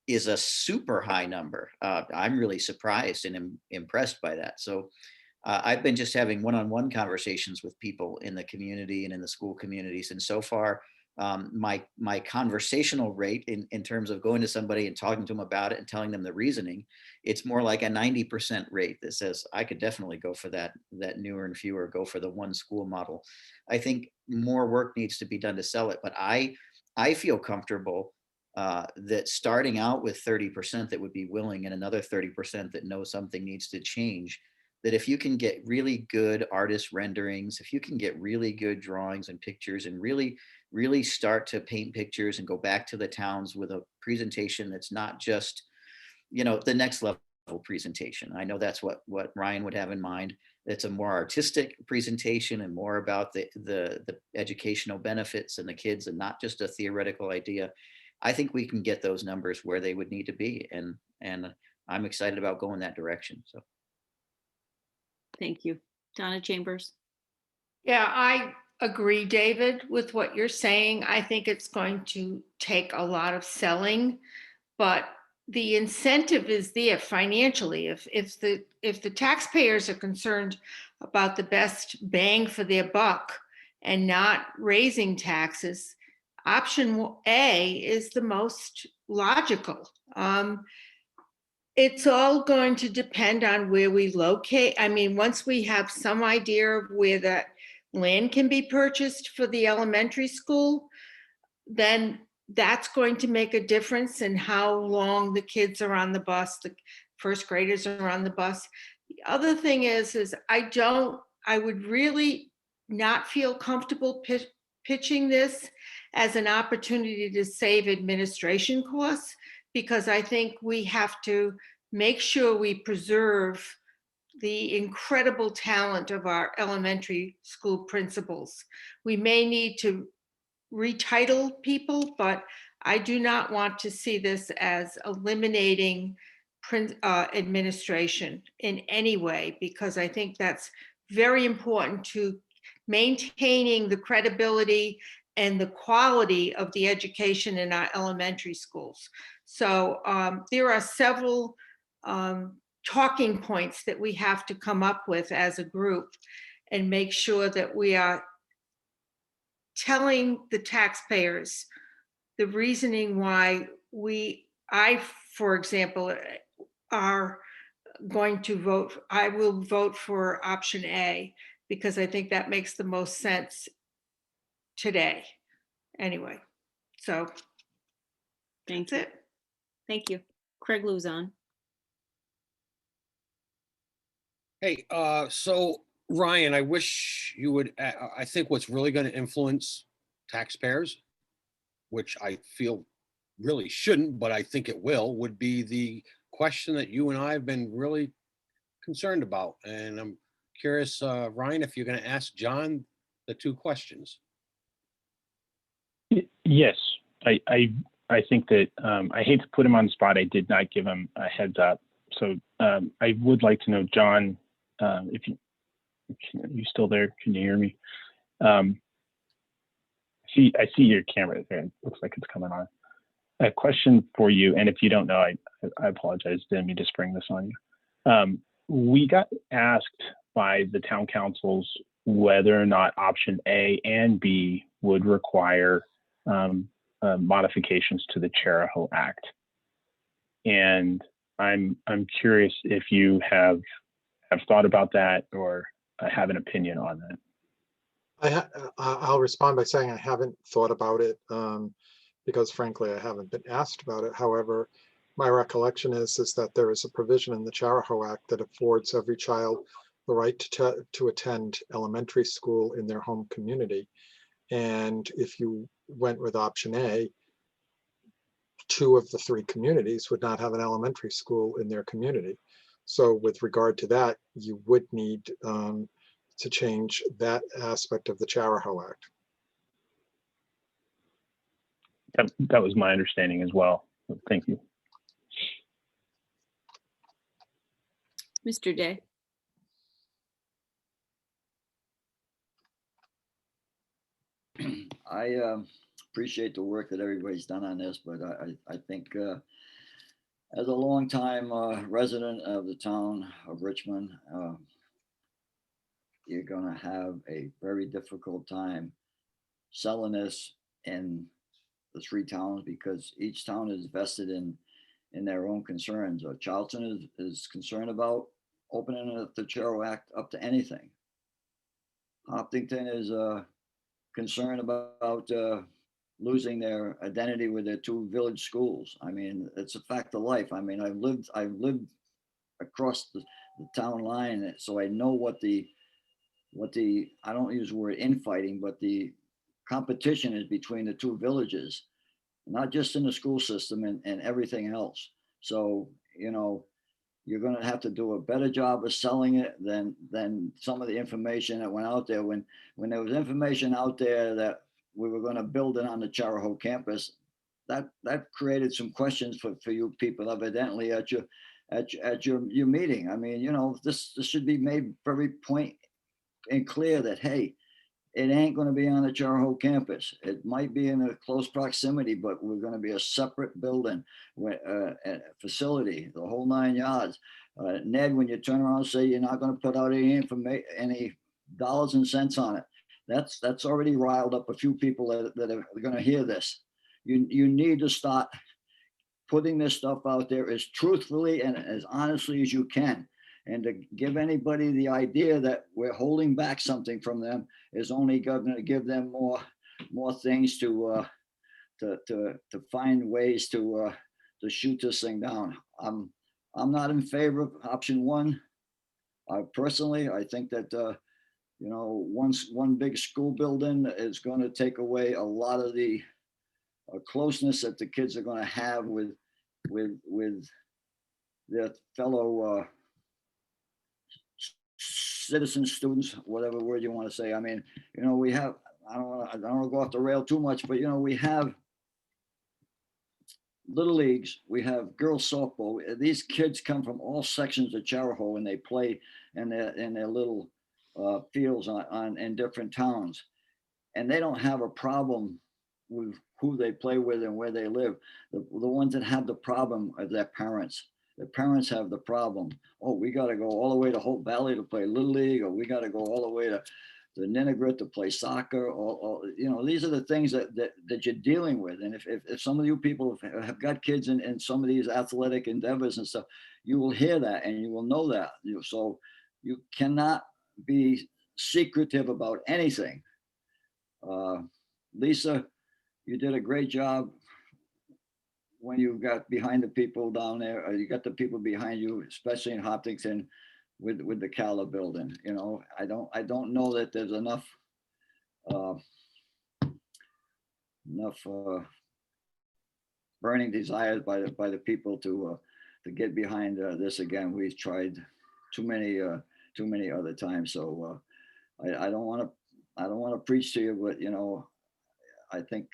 is a super high number. I'm really surprised and impressed by that. So I've been just having one-on-one conversations with people in the community and in the school communities. And so far, my conversational rate in terms of going to somebody and talking to them about it and telling them the reasoning, it's more like a 90% rate that says, I could definitely go for that newer and fewer, go for the one school model. I think more work needs to be done to sell it, but I feel comfortable that starting out with 30% that would be willing and another 30% that know something needs to change, that if you can get really good artist renderings, if you can get really good drawings and pictures and really start to paint pictures and go back to the towns with a presentation that's not just, the next level presentation. I know that's what Ryan would have in mind. It's a more artistic presentation and more about the educational benefits and the kids and not just a theoretical idea. I think we can get those numbers where they would need to be. And I'm excited about going that direction. So. Thank you. Donna Chambers. Yeah, I agree, David, with what you're saying. I think it's going to take a lot of selling, but the incentive is there financially. If the taxpayers are concerned about the best bang for their buck and not raising taxes, option A is the most logical. It's all going to depend on where we locate. I mean, once we have some idea of where that land can be purchased for the elementary school, then that's going to make a difference in how long the kids are on the bus, the first graders are on the bus. The other thing is I would really not feel comfortable pitching this as an opportunity to save administration costs, because I think we have to make sure we preserve the incredible talent of our elementary school principals. We may need to retitle people, but I do not want to see this as eliminating administration in any way, because I think that's very important to maintaining the credibility and the quality of the education in our elementary schools. So there are several talking points that we have to come up with as a group and make sure that we are telling the taxpayers the reasoning why I, for example, are going to vote, I will vote for option A, because I think that makes the most sense today. Anyway, so that's it. Thank you. Craig Luzon. Hey, so Ryan, I wish you would, I think what's really going to influence taxpayers, which I feel really shouldn't, but I think it will, would be the question that you and I have been really concerned about. And I'm curious, Ryan, if you're going to ask John the two questions. Yes, I think that I hate to put him on the spot. I did not give him a heads up. So I would like to know, John, if you still there, can you hear me? I see your camera there. It looks like it's coming on. A question for you, and if you don't know, I apologize. Didn't mean to spring this on you. We got asked by the town councils whether or not option A and B would require modifications to the Charahoe Act, and I'm curious if you have thought about that or have an opinion on that. I'll respond by saying I haven't thought about it because frankly, I haven't been asked about it. However, my recollection is that there is a provision in the Charahoe Act that affords every child the right to attend elementary school in their home community. And if you went with option A, 2 of the 3 communities would not have an elementary school in their community. So with regard to that, you would need to change that aspect of the Charahoe Act. That was my understanding as well. Thank you. Mr. Day. I appreciate the work that everybody's done on this, but I think as a longtime resident of the town of Richmond, you're going to have a very difficult time selling this in the 3 towns, because each town is vested in their own concerns. Charlton is concerned about opening the Charahoe Act up to anything. Hopkinton is concerned about losing their identity with their 2 village schools. I mean, it's a fact of life. I mean, I've lived across the town line, so I know what the I don't use the word infighting, but the competition is between the 2 villages, not just in the school system and everything else. So, you know, you're going to have to do a better job of selling it than some of the information that went out there. When there was information out there that we were going to build it on the Charahoe campus, that created some questions for you people evidently at your meeting. I mean, you know, this should be made very point and clear that, hey, it ain't going to be on the Charahoe campus. It might be in a close proximity, but we're going to be a separate building, facility, the whole 9 yards. Ned, when you turn around and say you're not going to put out any dollars and cents on it, that's already riled up a few people that are going to hear this. You need to start putting this stuff out there as truthfully and as honestly as you can. And to give anybody the idea that we're holding back something from them is only going to give them more things to to find ways to shoot this thing down. I'm not in favor of option one. Personally, I think that, you know, one big school building is going to take away a lot of the closeness that the kids are going to have with their fellow citizen students, whatever word you want to say. I mean, you know, we have, I don't want to go off the rail too much, but you know, we have little leagues, we have girls softball. These kids come from all sections of Charahoe and they play in their little fields in different towns, and they don't have a problem with who they play with and where they live. The ones that have the problem are their parents. The parents have the problem. Oh, we got to go all the way to Hope Valley to play Little League, or we got to go all the way to Ninigret to play soccer, or you know, these are the things that you're dealing with. And if some of you people have got kids in some of these athletic endeavors and stuff, you will hear that and you will know that. So you cannot be secretive about anything. Lisa, you did a great job when you got behind the people down there, or you got the people behind you, especially in Hopkinton, with the Cala building. You know, I don't know that there's enough burning desires by the people to get behind this again. We've tried too many other times. So I don't want to preach to you, but you know, I think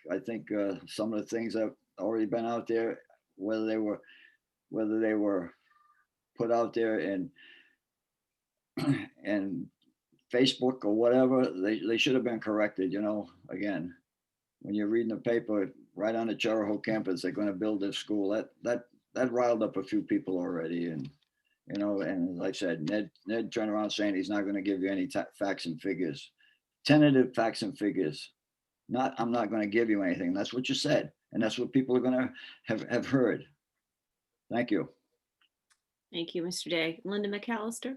some of the things that have already been out there, whether they were put out there and Facebook or whatever, they should have been corrected. You know, again, when you're reading the paper right on the Charahoe campus, they're going to build this school. That riled up a few people already, and you know, and like I said, Ned turned around saying he's not going to give you any facts and figures, tentative facts and figures. I'm not going to give you anything. That's what you said, and that's what people are going to have heard. Thank you. Thank you, Mr. Day. Linda McAllister.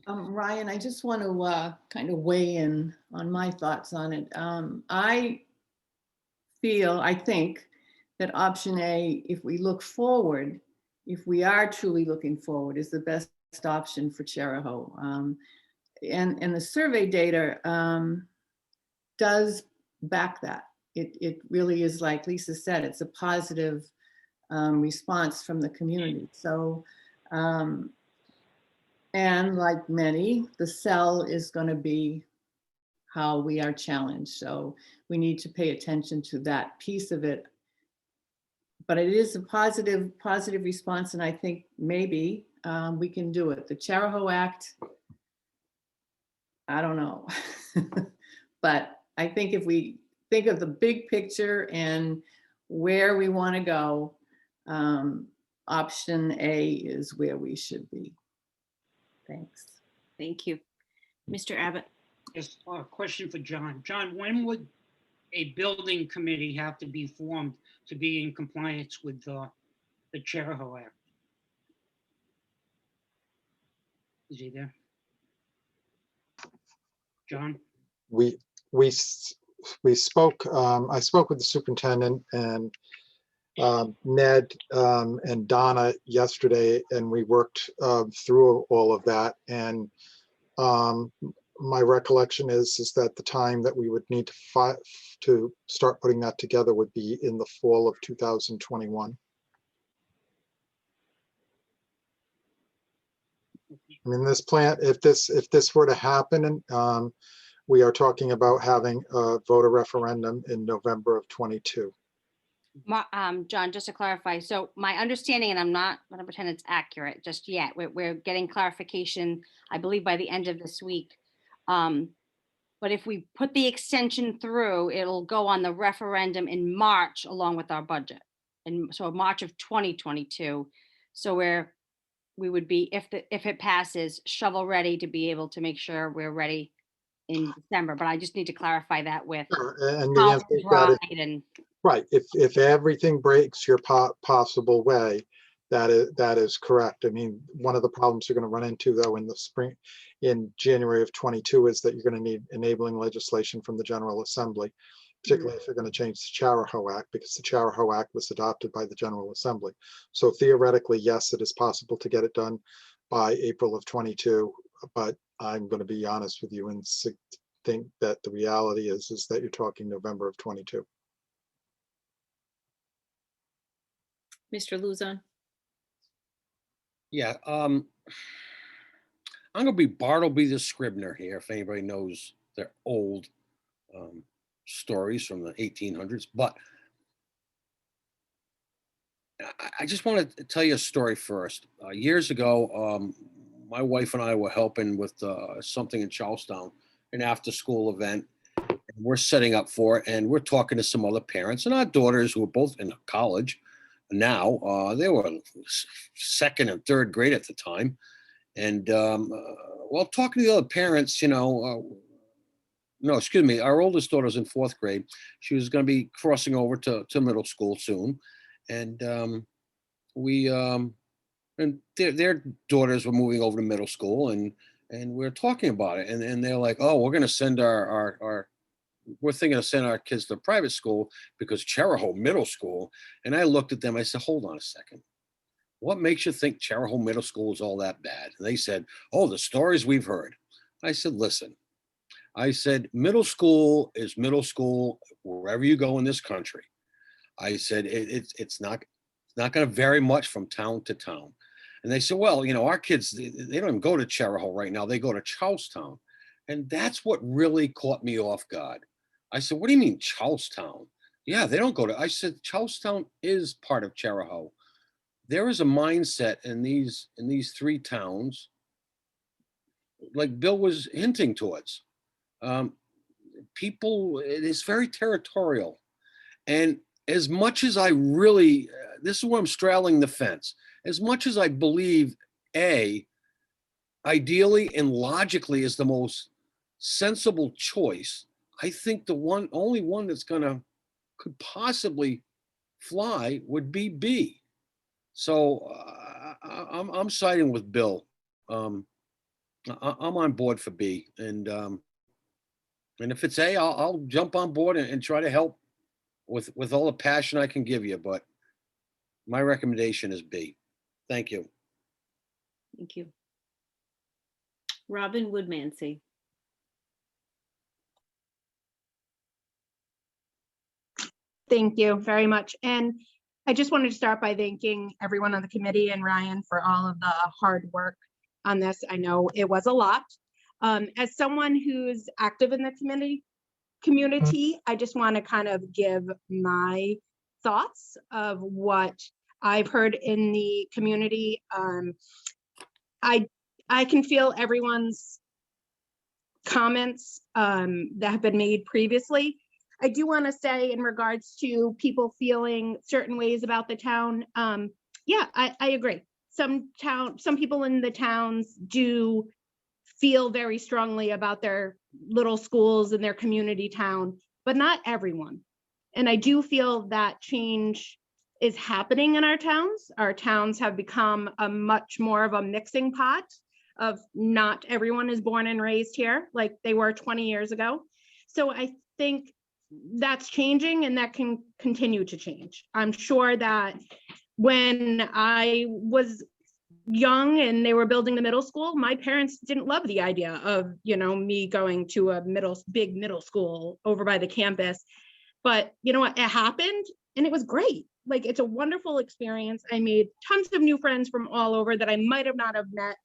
Ryan, I just want to kind of weigh in on my thoughts on it. I think that option A, if we look forward, if we are truly looking forward, is the best option for Charahoe. And the survey data does back that. It really is, like Lisa said, it's a positive response from the community. So, and like many, the cell is going to be how we are challenged. So we need to pay attention to that piece of it. But it is a positive response, and I think maybe we can do it. The Charahoe Act, I don't know. But I think if we think of the big picture and where we want to go, option A is where we should be. Thanks. Thank you. Mr. Abbott. Yes, a question for John. John, when would a building committee have to be formed to be in compliance with the Charahoe Act? Is he there? John? We spoke, I spoke with the superintendent and Ned and Donna yesterday, and we worked through all of that. And my recollection is that the time that we would need to start putting that together would be in the fall of 2021. I mean, this plan, if this were to happen, we are talking about having a voter referendum in November of 22. John, just to clarify, so my understanding, and I'm not going to pretend it's accurate just yet, we're getting clarification, I believe, by the end of this week. But if we put the extension through, it'll go on the referendum in March along with our budget. And so March of 2022. So we would be, if it passes, shovel ready to be able to make sure we're ready in December. But I just need to clarify that with and the answer is that right. If everything breaks your possible way, that is correct. I mean, one of the problems you're going to run into though in the spring, in January of 22, is that you're going to need enabling legislation from the General Assembly. particularly if you're going to change the Charahoe Act, because the Charahoe Act was adopted by the General Assembly. So theoretically, yes, it is possible to get it done by April of 22, but I'm going to be honest with you and think that the reality is that you're talking November of 22. Mr. Luzon. Yeah, I'm gonna be Bartleby the Scribner here, if anybody knows their old stories from the 1800s. But I just want to tell you a story first. Years ago, my wife and I were helping with something in Charlestown, an after-school event. And we're setting up for it, and we're talking to some other parents, and our daughters, who are both in college now, they were second and third grade at the time. And while talking to the other parents, no, excuse me, our oldest daughter's in fourth grade. She was going to be crossing over to middle school soon. And and their daughters were moving over to middle school, and we're talking about it. And they're like, oh, we're going to send we're thinking of sending our kids to private school because Charahoe Middle School. And I looked at them, I said, hold on a second. What makes you think Charahoe Middle School is all that bad? And they said, oh, the stories we've heard. I said, listen, I said, middle school is middle school wherever you go in this country. I said, it's not going to vary much from town to town. And they said, well, our kids, they don't even go to Charahoe right now. They go to Charlestown. And that's what really caught me off guard. I said, what do you mean Charlestown? Yeah, they don't go to, I said, Charlestown is part of Charahoe. There is a mindset in these three towns, like Bill was hinting towards. People, it is very territorial. And as much as I really, this is where I'm straddling the fence, as much as I believe ideally and logically is the most sensible choice, I think the only one that's could possibly fly would be B. So I'm siding with Bill. I'm on board for B, and if it's A, I'll jump on board and try to help with all the passion I can give you. But my recommendation is B. Thank you. Thank you. Robin Woodmansey. Thank you very much. And I just wanted to start by thanking everyone on the committee and Ryan for all of the hard work on this. I know it was a lot. As someone who's active in the community, I just want to kind of give my thoughts of what I've heard in the community. I can feel everyone's comments that have been made previously. I do want to say in regards to people feeling certain ways about the town, yeah, I agree. Some people in the towns do feel very strongly about their little schools and their community town, but not everyone. And I do feel that change is happening in our towns. Our towns have become a much more of a mixing pot of not everyone is born and raised here like they were 20 years ago. So I think that's changing and that can continue to change. I'm sure that when I was young and they were building the middle school, my parents didn't love the idea of, me going to a big middle school over by the campus. But you know what, it happened and it was great. Like, it's a wonderful experience. I made tons of new friends from all over that I might have not have met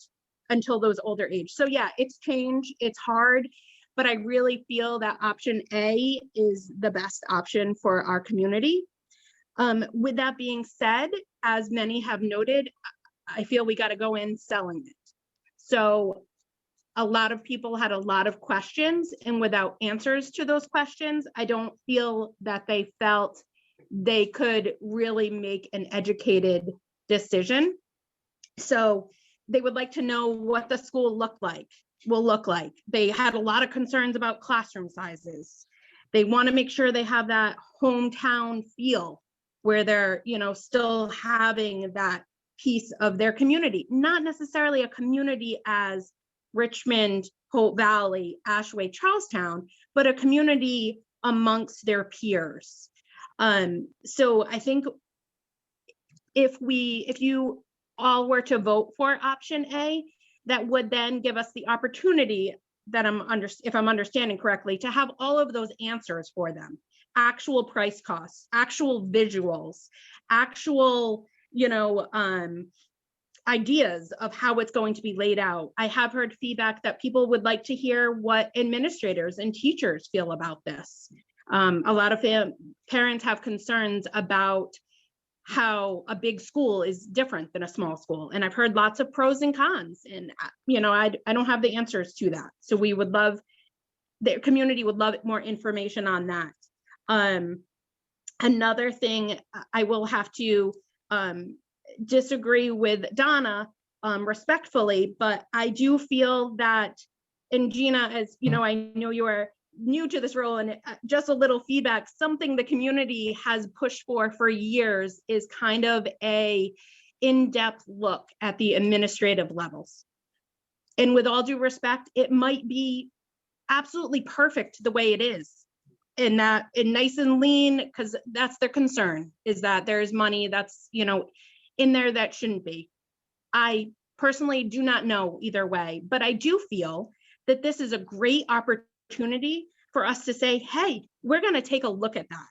until those older age. So yeah, it's changed, it's hard, but I really feel that option A is the best option for our community. With that being said, as many have noted, I feel we got to go in selling it. So a lot of people had a lot of questions, and without answers to those questions, I don't feel that they felt they could really make an educated decision. So they would like to know what the school will look like. They had a lot of concerns about classroom sizes. They want to make sure they have that hometown feel where they're, still having that piece of their community, not necessarily a community as Richmond, Hope Valley, Ashway, Charlestown, but a community amongst their peers. So I think if you all were to vote for option A, that would then give us the opportunity that if I'm understanding correctly, to have all of those answers for them. Actual price costs, actual visuals, actual, ideas of how it's going to be laid out. I have heard feedback that people would like to hear what administrators and teachers feel about this. A lot of parents have concerns about how a big school is different than a small school. And I've heard lots of pros and cons, and I don't have the answers to that. So we would love, the community would love more information on that. Another thing, I will have to disagree with Donna respectfully, but I do feel that, and Gina, as you know, I know you are new to this role, and just a little feedback, something the community has pushed for years is kind of a in-depth look at the administrative levels. And with all due respect, it might be absolutely perfect the way it is, and nice and lean, because that's their concern, is that there's money that's, in there that shouldn't be. I personally do not know either way, but I do feel that this is a great opportunity for us to say, hey, we're going to take a look at that,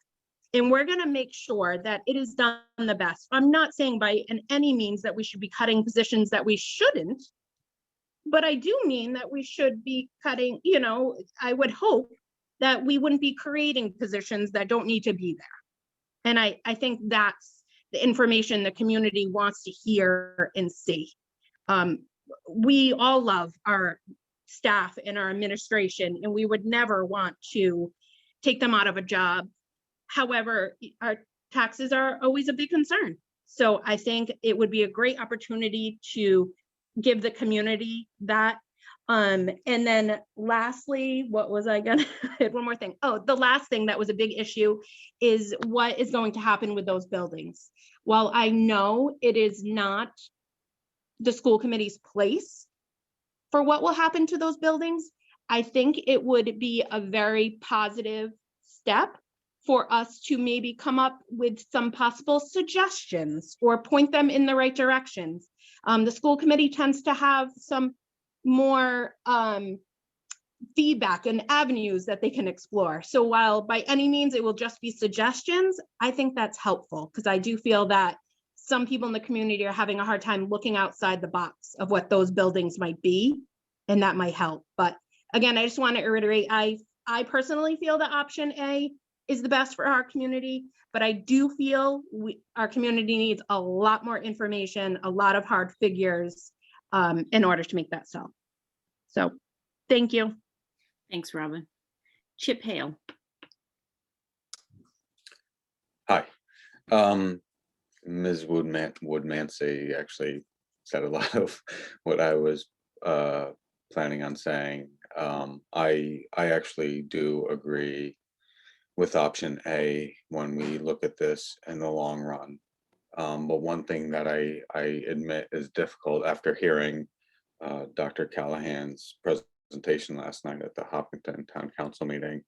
and we're going to make sure that it is done the best. I'm not saying by any means that we should be cutting positions that we shouldn't, but I do mean that we should be cutting, I would hope that we wouldn't be creating positions that don't need to be there. And I think that's the information the community wants to hear and see. We all love our staff and our administration, and we would never want to take them out of a job. However, our taxes are always a big concern. So I think it would be a great opportunity to give the community that. And then lastly, what was I gonna, I had one more thing. Oh, the last thing that was a big issue is what is going to happen with those buildings. While I know it is not the school committee's place for what will happen to those buildings, I think it would be a very positive step for us to maybe come up with some possible suggestions or point them in the right directions. The school committee tends to have some more feedback and avenues that they can explore. So while by any means it will just be suggestions, I think that's helpful, because I do feel that some people in the community are having a hard time looking outside the box of what those buildings might be, and that might help. But again, I just want to reiterate, I personally feel that option A is the best for our community, but I do feel our community needs a lot more information, a lot of hard figures, in order to make that so. Thank you. Thanks, Robin. Chip Hale. Hi. Ms. Woodmansey actually said a lot of what I was planning on saying. I actually do agree with option A when we look at this in the long run. But one thing that I admit is difficult after hearing Dr. Callahan's presentation last night at the Hopkinton Town Council meeting.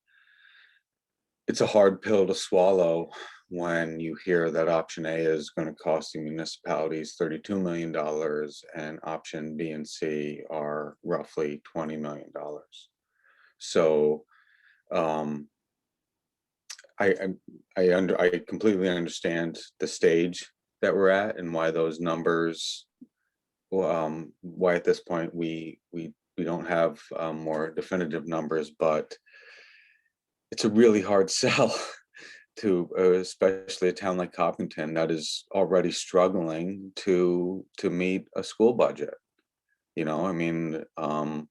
It's a hard pill to swallow when you hear that option A is going to cost the municipalities $32 million and option B and C are roughly $20 million. So I completely understand the stage that we're at and why those numbers, why at this point we don't have more definitive numbers, but it's a really hard sell to especially a town like Hopkinton that is already struggling to meet a school budget. I mean, of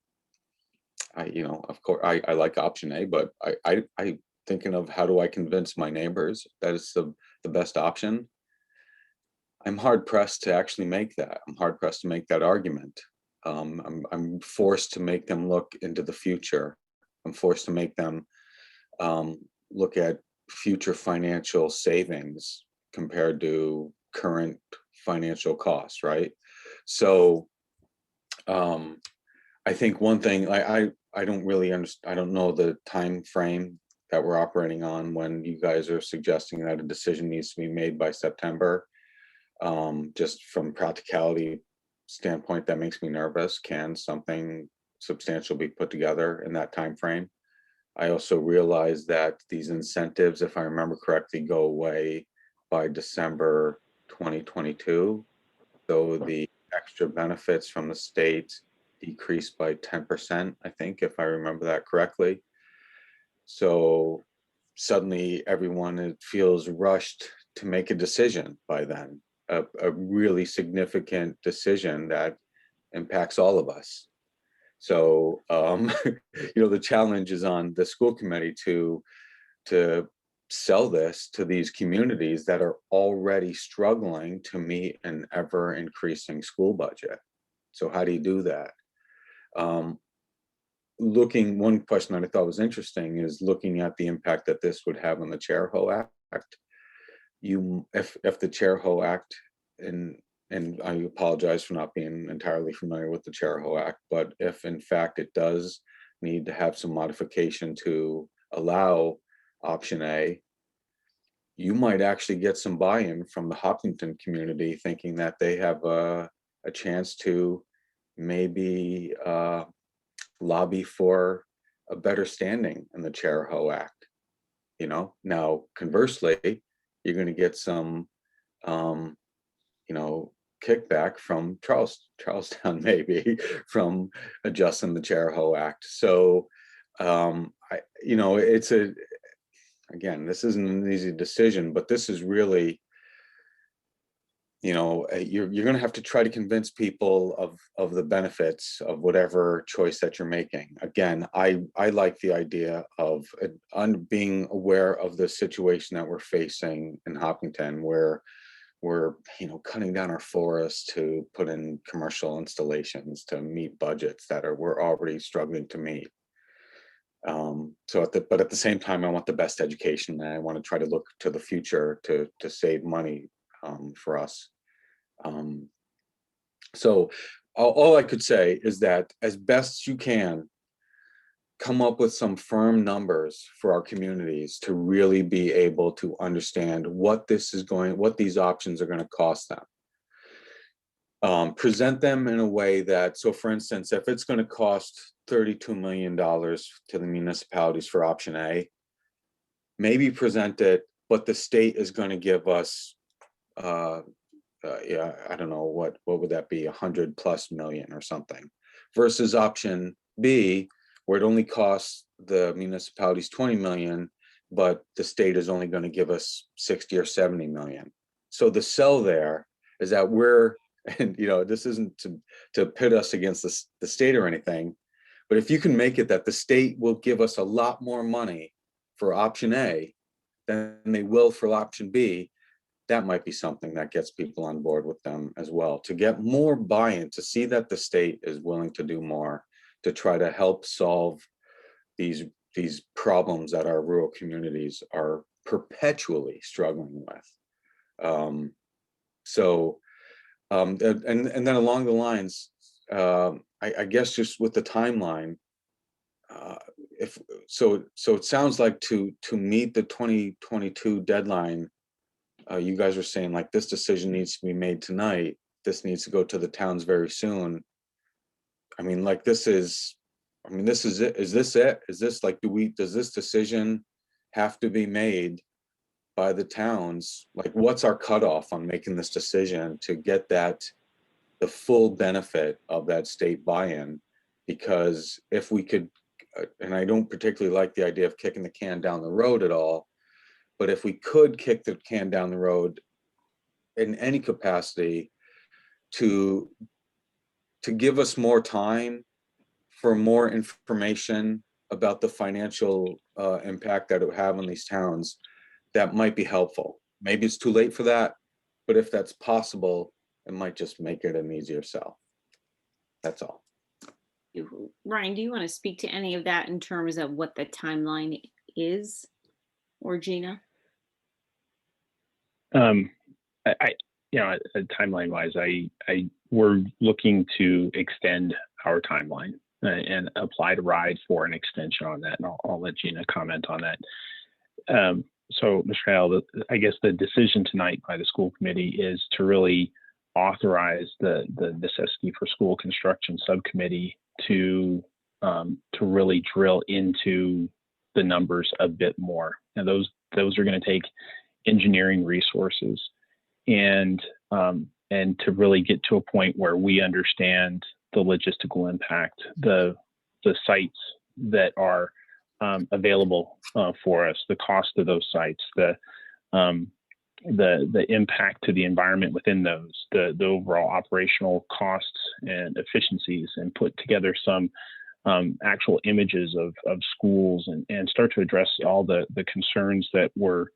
course I like option A, but I thinking of how do I convince my neighbors that it's the best option. I'm hard pressed to actually make that. I'm hard pressed to make that argument. I'm forced to make them look into the future. I'm forced to make them look at future financial savings compared to current financial costs, right? So I think one thing I don't really understand, I don't know the time frame that we're operating on when you guys are suggesting that a decision needs to be made by September. Just from practicality standpoint, that makes me nervous. Can something substantial be put together in that time frame? I also realize that these incentives, if I remember correctly, go away by December 2022. So the extra benefits from the state decrease by 10%, I think, if I remember that correctly. So suddenly everyone feels rushed to make a decision by then, a really significant decision that impacts all of us. So, the challenge is on the school committee to sell this to these communities that are already struggling to meet an ever increasing school budget. So how do you do that? One question that I thought was interesting is looking at the impact that this would have on the Charahoe Act. If the Charahoe Act, and I apologize for not being entirely familiar with the Charahoe Act, but if in fact it does need to have some modification to allow option A, you might actually get some buy-in from the Hopkinton community thinking that they have a chance to maybe lobby for a better standing in the Charahoe Act. Now conversely, you're going to get some kickback from Charlestown maybe from adjusting the Charahoe Act. So again, this isn't an easy decision, but this is really, you're going to have to try to convince people of the benefits of whatever choice that you're making. Again, I like the idea of being aware of the situation that we're facing in Hopkinton, where we're cutting down our forests to put in commercial installations to meet budgets that we're already struggling to meet. But at the same time, I want the best education, and I want to try to look to the future to save money for us. So all I could say is that as best you can, come up with some firm numbers for our communities to really be able to understand what these options are going to cost them. Present them in a way that, so for instance, if it's going to cost $32 million to the municipalities for option A, maybe present it, but the state is going to give us, I don't know, what would that be, 100+ million or something, versus option B, where it only costs the municipalities 20 million, but the state is only going to give us 60 or 70 million. So the sell there is that this isn't to pit us against the state or anything, but if you can make it that the state will give us a lot more money for option A than they will for option B, that might be something that gets people on board with them as well, to get more buy-in, to see that the state is willing to do more to try to help solve these problems that our rural communities are perpetually struggling with. And then along the lines, I guess just with the timeline, so it sounds like to meet the 2022 deadline, you guys are saying like this decision needs to be made tonight. This needs to go to the towns very soon. I mean, like this is it. Is this it? Is this like, does this decision have to be made by the towns? Like, what's our cutoff on making this decision to get the full benefit of that state buy-in? Because if we could, and I don't particularly like the idea of kicking the can down the road at all, but if we could kick the can down the road in any capacity to give us more time for more information about the financial impact that it would have on these towns, that might be helpful. Maybe it's too late for that, but if that's possible, it might just make it an easier sell. That's all. Ryan, do you want to speak to any of that in terms of what the timeline is, or Gina? Timeline wise, we're looking to extend our timeline. and apply to RIDE for an extension on that. And I'll let Gina comment on that. So, Mr. Hale, I guess the decision tonight by the school committee is to really authorize the necessity for school construction subcommittee to really drill into the numbers a bit more. And those are going to take engineering resources and to really get to a point where we understand the logistical impact, the sites that are available for us, the cost of those sites, the impact to the environment within those, the overall operational costs and efficiencies, and put together some actual images of schools and start to address all the concerns that were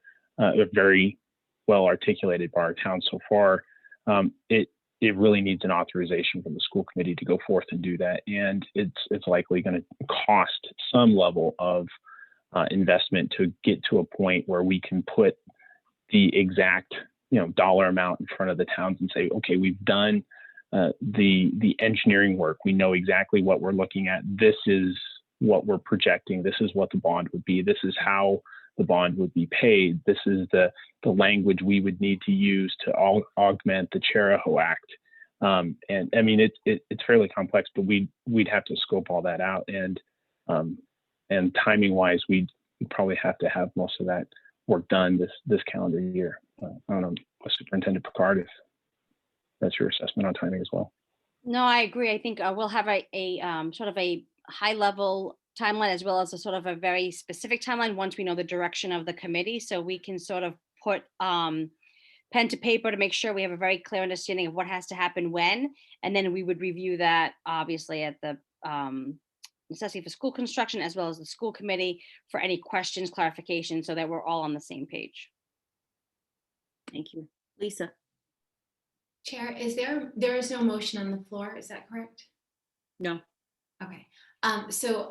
very well articulated by our town so far. It really needs an authorization from the school committee to go forth and do that. And it's likely going to cost some level of investment to get to a point where we can put the exact dollar amount in front of the towns and say, okay, we've done the engineering work. We know exactly what we're looking at. This is what we're projecting. This is what the bond would be. This is how the bond would be paid. This is the language we would need to use to augment the Charahoe Act. And I mean, it's fairly complex, but we'd have to scope all that out. And timing wise, we'd probably have to have most of that work done this calendar year. I don't know, Superintendent Picard, if that's your assessment on timing as well. No, I agree. I think we'll have a sort of a high level timeline as well as a sort of a very specific timeline once we know the direction of the committee. So we can sort of put pen to paper to make sure we have a very clear understanding of what has to happen when. And then we would review that obviously at the necessity for school construction as well as the school committee for any questions, clarification, so that we're all on the same page. Thank you. Lisa. Chair, there is no motion on the floor, is that correct? No. Okay, so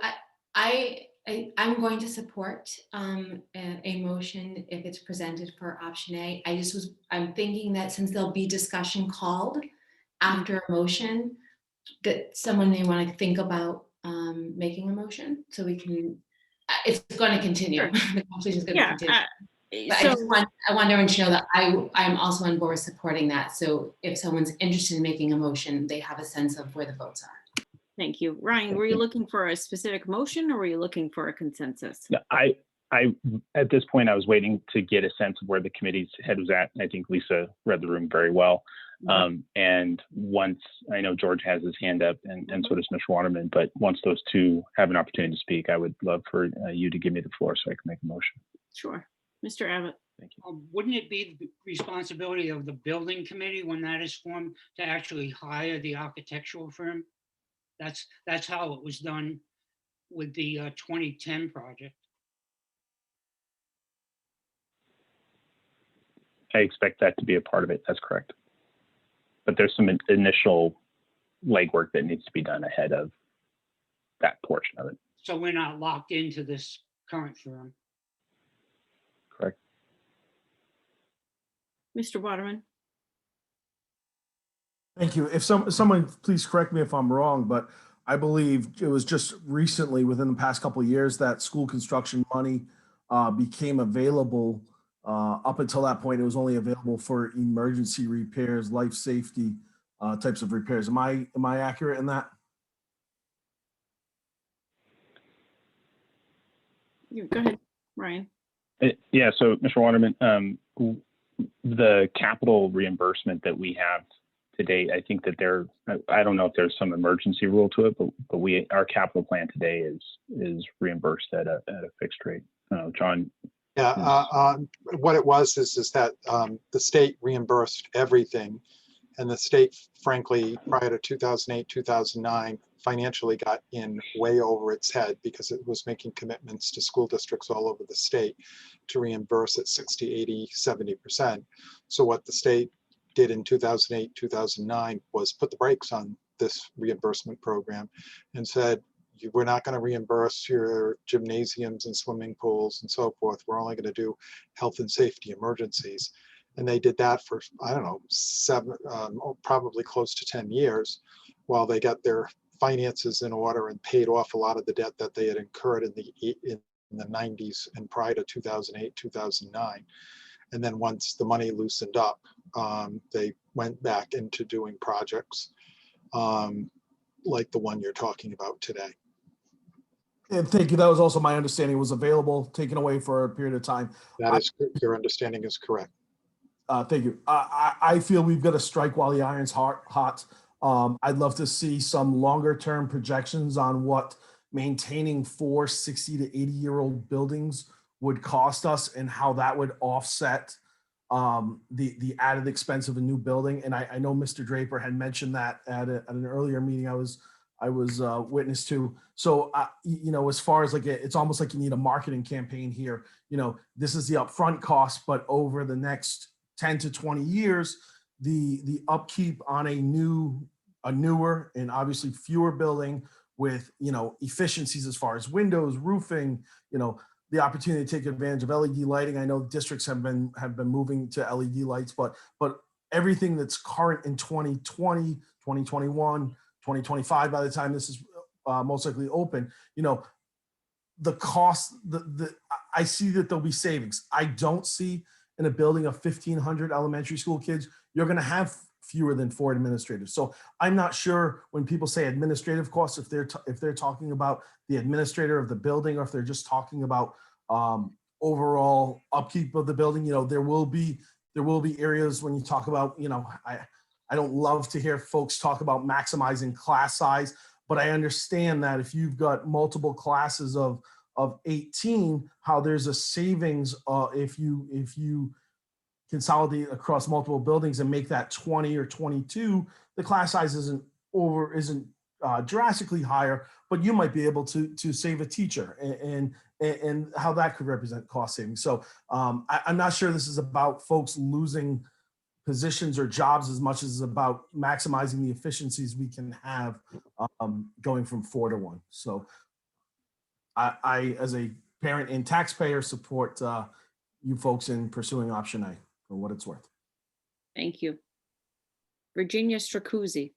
I'm going to support a motion if it's presented for option A. I'm thinking that since there'll be discussion called after a motion, that someone may want to think about making a motion so we can, it's going to continue. Sure. The conversation is going to continue. But So, I want everyone to know that I'm also on board with supporting that. So if someone's interested in making a motion, they have a sense of where the votes are. thank you. Ryan, were you looking for a specific motion or were you looking for a consensus? No, I at this point, I was waiting to get a sense of where the committee's head was at. I think Lisa read the room very well. And once, I know George has his hand up and so does Mr. Waterman, but once those two have an opportunity to speak, I would love for you to give me the floor so I can make a motion. Sure. Mr. Abbott. Thank you. Wouldn't it be the responsibility of the building committee when that is formed to actually hire the architectural firm? That's how it was done with the 2010 project. I expect that to be a part of it. That's correct. But there's some initial legwork that needs to be done ahead of that portion of it. So we're not locked into this current firm. Correct. Mr. Waterman. Thank you. If someone, please correct me if I'm wrong, but I believe it was just recently within the past couple of years that school construction money became available. Up until that point, it was only available for emergency repairs, life safety types of repairs. Am I accurate in that? Go ahead, Ryan. Yeah, so Mr. Waterman, the capital reimbursement that we have to date, I think that I don't know if there's some emergency rule to it, but our capital plan today is reimbursed at a fixed rate. John. Yeah, what it was is that the state reimbursed everything, and the state, frankly, prior to 2008, 2009, financially got in way over its head because it was making commitments to school districts all over the state to reimburse at 60, 80, 70%. So what the state did in 2008, 2009 was put the brakes on this reimbursement program and said, we're not going to reimburse your gymnasiums and swimming pools and so forth. We're only going to do health and safety emergencies. And they did that for, I don't know, probably close to 10 years while they got their finances in order and paid off a lot of the debt that they had incurred in the 90s and prior to 2008, 2009. And then once the money loosened up, they went back into doing projects like the one you're talking about today. And thank you. That was also my understanding. It was available, taken away for a period of time. That is, your understanding is correct. Thank you. I feel we've got to strike while the iron's hot. I'd love to see some longer term projections on what maintaining 4 60 to 80-year-old buildings would cost us and how that would offset the added expense of a new building. And I know Mr. Draper had mentioned that at an earlier meeting I was witness to. So, you know, as far as like, it's almost like you need a marketing campaign here. You know, this is the upfront cost, but over the next 10 to 20 years, the upkeep on a newer and obviously fewer building with, you know, efficiencies as far as windows, roofing, you know, the opportunity to take advantage of LED lighting. I know districts have been moving to LED lights, but everything that's current in 2020, 2021, 2025, by the time this is most likely open, you know, the cost, I see that there'll be savings. I don't see in a building of 1,500 elementary school kids, you're going to have fewer than 4 administrators. So I'm not sure when people say administrative costs, if they're talking about the administrator of the building, or if they're just talking about overall upkeep of the building. You know, there will be areas when you talk about, you know, I don't love to hear folks talk about maximizing class size, but I understand that if you've got multiple classes of 18, how there's a savings if you consolidate across multiple buildings and make that 20 or 22, the class size isn't drastically higher, but you might be able to save a teacher and how that could represent cost savings. So I'm not sure this is about folks losing positions or jobs as much as it's about maximizing the efficiencies we can have going from 4 to 1. So I as a parent and taxpayer, support you folks in pursuing option A for what it's worth. Thank you. Virginia Stracuzzi.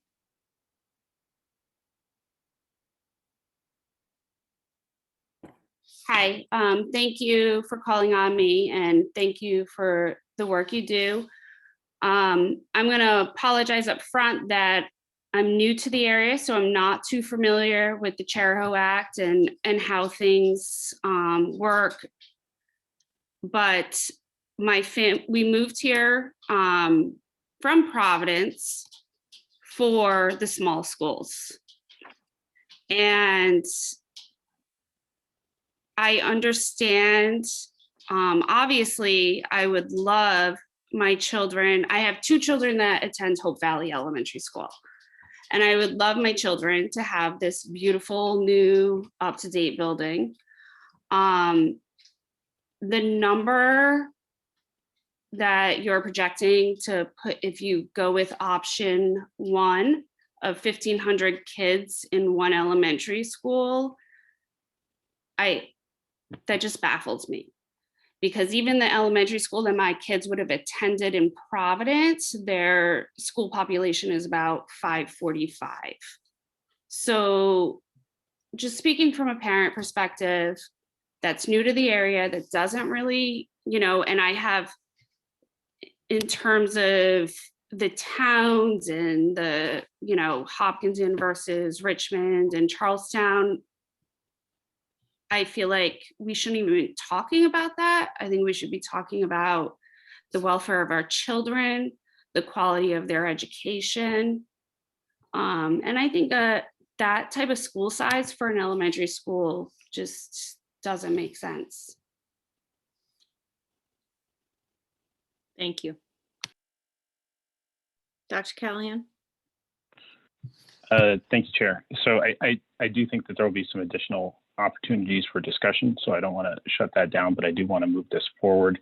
Hi, thank you for calling on me and thank you for the work you do. I'm going to apologize up front that I'm new to the area, so I'm not too familiar with the Charahoe Act and how things work. But we moved here from Providence for the small schools. And I understand, obviously, I would love my children. I have 2 children that attend Hope Valley Elementary School. And I would love my children to have this beautiful, new, up-to-date building. The number that you're projecting to put, if you go with option 1 of 1,500 kids in one elementary school, that just baffles me. Because even the elementary school that my kids would have attended in Providence, their school population is about 545. So just speaking from a parent perspective that's new to the area, that doesn't really, you know, and I have, in terms of the towns and the, you know, Hopkinton versus Richmond and Charlestown, I feel like we shouldn't even be talking about that. I think we should be talking about the welfare of our children, the quality of their education. And I think that type of school size for an elementary school just doesn't make sense. Thank you. Dr. Callahan? Thank you, Chair. So I do think that there will be some additional opportunities for discussion, so I don't want to shut that down, but I do want to move this forward.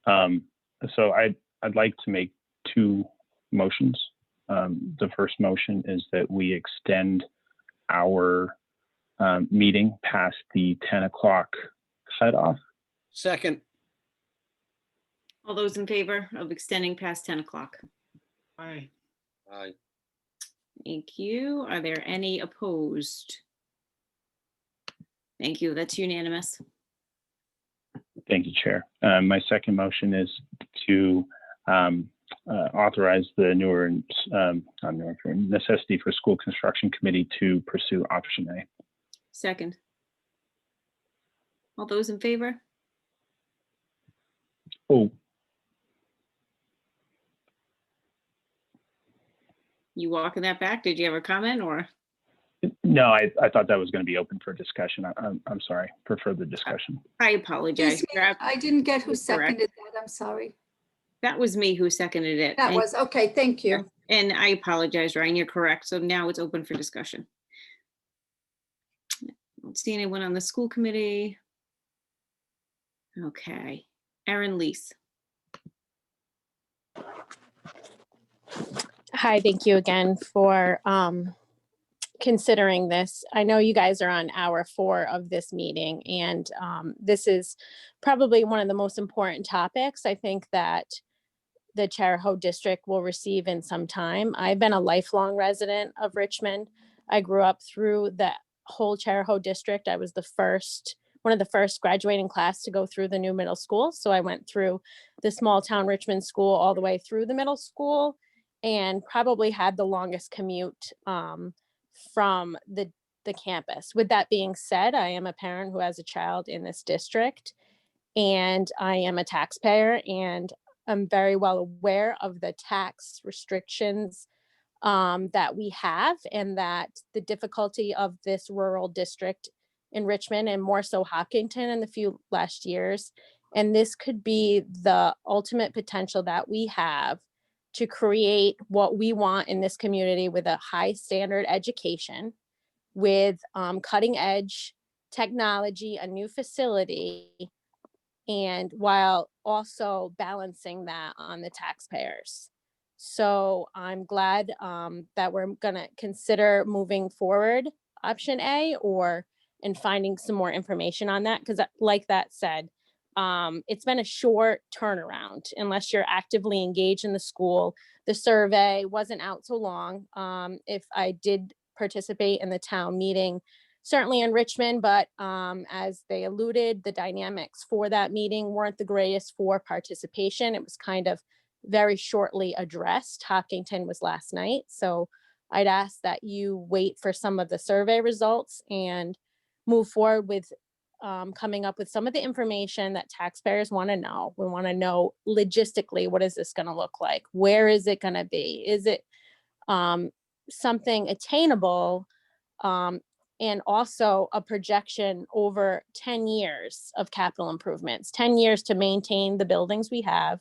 So I'd like to make 2 motions. The first motion is that we extend our meeting past the 10 o'clock cutoff. Second. All those in favor of extending past 10 o'clock? Aye. Aye. Thank you. Are there any opposed? Thank you. That's unanimous. Thank you, Chair. My second motion is to authorize the Necessity for School Construction Committee to pursue option A. Second. All those in favor? Oh, You walking that back? Did you have a comment or? no, I thought that was going to be open for discussion. I'm sorry, for further discussion. I apologize. Excuse me, I didn't get who You're correct. seconded that. I'm sorry. That was me who seconded it. That and- was, okay, thank you. And I apologize, Ryan, you're correct. So now it's open for discussion. I don't see anyone on the school committee. Okay, Erin Lees. Hi, thank you again for considering this. I know you guys are on hour 4 of this meeting, and this is probably one of the most important topics I think that the Charahoe district will receive in some time. I've been a lifelong resident of Richmond. I grew up through the whole Charahoe district. I was one of the first graduating class to go through the new middle school. So I went through the small town Richmond school all the way through the middle school, and probably had the longest commute from the campus. With that being said, I am a parent who has a child in this district, and I am a taxpayer, and I'm very well aware of the tax restrictions that we have, and that the difficulty of this rural district in Richmond, and more so Hopkinton in the few last years. And this could be the ultimate potential that we have to create what we want in this community, with a high standard education, with cutting edge technology, a new facility, and while also balancing that on the taxpayers. So I'm glad that we're gonna consider moving forward option A, and finding some more information on that, because like that said, it's been a short turnaround unless you're actively engaged in the school. The survey wasn't out so long. If I did participate in the town meeting, certainly in Richmond, but as they alluded, the dynamics for that meeting weren't the greatest for participation. It was kind of very shortly addressed. Hopkinton was last night. So I'd ask that you wait for some of the survey results and move forward with coming up with some of the information that taxpayers want to know. We want to know logistically, what is this going to look like? Where is it going to be? Is it something attainable? And also a projection over 10 years of capital improvements, 10 years to maintain the buildings we have,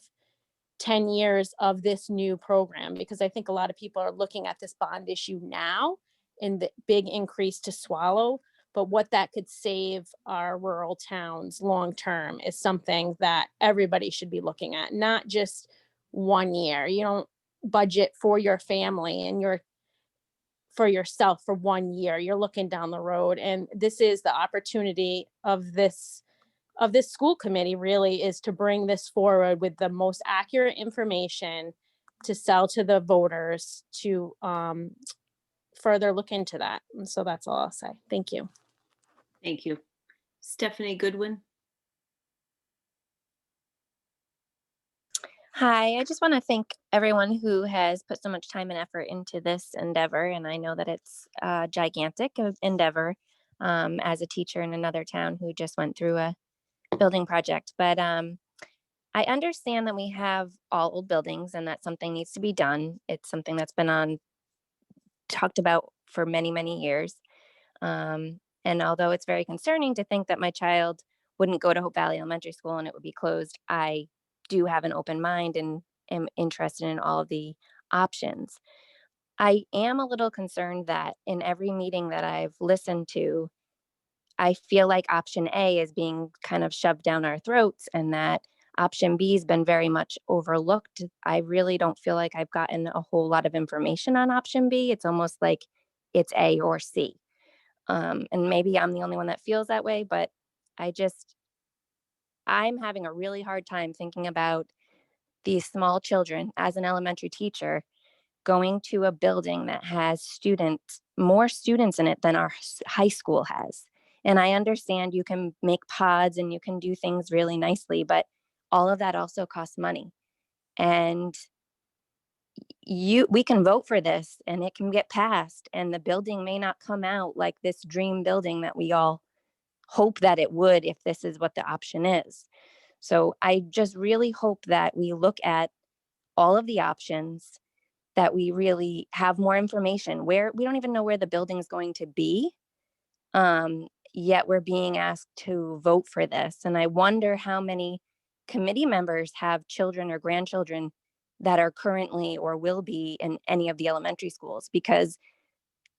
10 years of this new program, because I think a lot of people are looking at this bond issue now and the big increase to swallow. But what that could save our rural towns long-term is something that everybody should be looking at, not just 1 year. You don't budget for your family and for yourself for 1 year. You're looking down the road. And this is the opportunity of this school committee, really, is to bring this forward with the most accurate information to sell to the voters to further look into that. And so that's all I'll say. Thank you. Thank you. Stephanie Goodwin. Hi, I just want to thank everyone who has put so much time and effort into this endeavor. And I know that it's a gigantic endeavor as a teacher in another town who just went through a building project. But I understand that we have all old buildings and that something needs to be done. It's something that's been talked about for many, many years. And although it's very concerning to think that my child wouldn't go to Hope Valley Elementary School and it would be closed, I do have an open mind and am interested in all of the options. I am a little concerned that in every meeting that I've listened to, I feel like option A is being kind of shoved down our throats, and that option B has been very much overlooked. I really don't feel like I've gotten a whole lot of information on option B. It's almost like it's A or C. And maybe I'm the only one that feels that way, but I'm having a really hard time thinking about these small children as an elementary teacher going to a building that has more students in it than our high school has. And I understand you can make pods and you can do things really nicely, but all of that also costs money. And we can vote for this and it can get passed, and the building may not come out like this dream building that we all hope that it would if this is what the option is. So I just really hope that we look at all of the options, that we really have more information. Where we don't even know where the building is going to be, yet we're being asked to vote for this. And I wonder how many committee members have children or grandchildren that are currently or will be in any of the elementary schools, because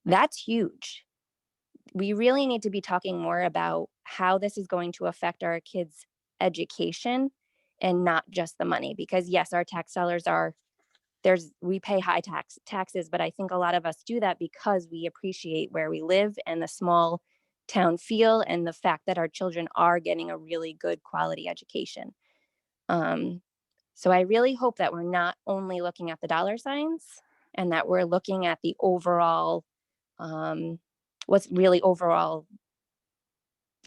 that's huge. We really need to be talking more about how this is going to affect our kids' education and not just the money. Because yes, our tax dollars we pay high taxes, but I think a lot of us do that because we appreciate where we live and the small town feel and the fact that our children are getting a really good quality education. So I really hope that we're not only looking at the dollar signs, and that we're looking at the overall, what's really overall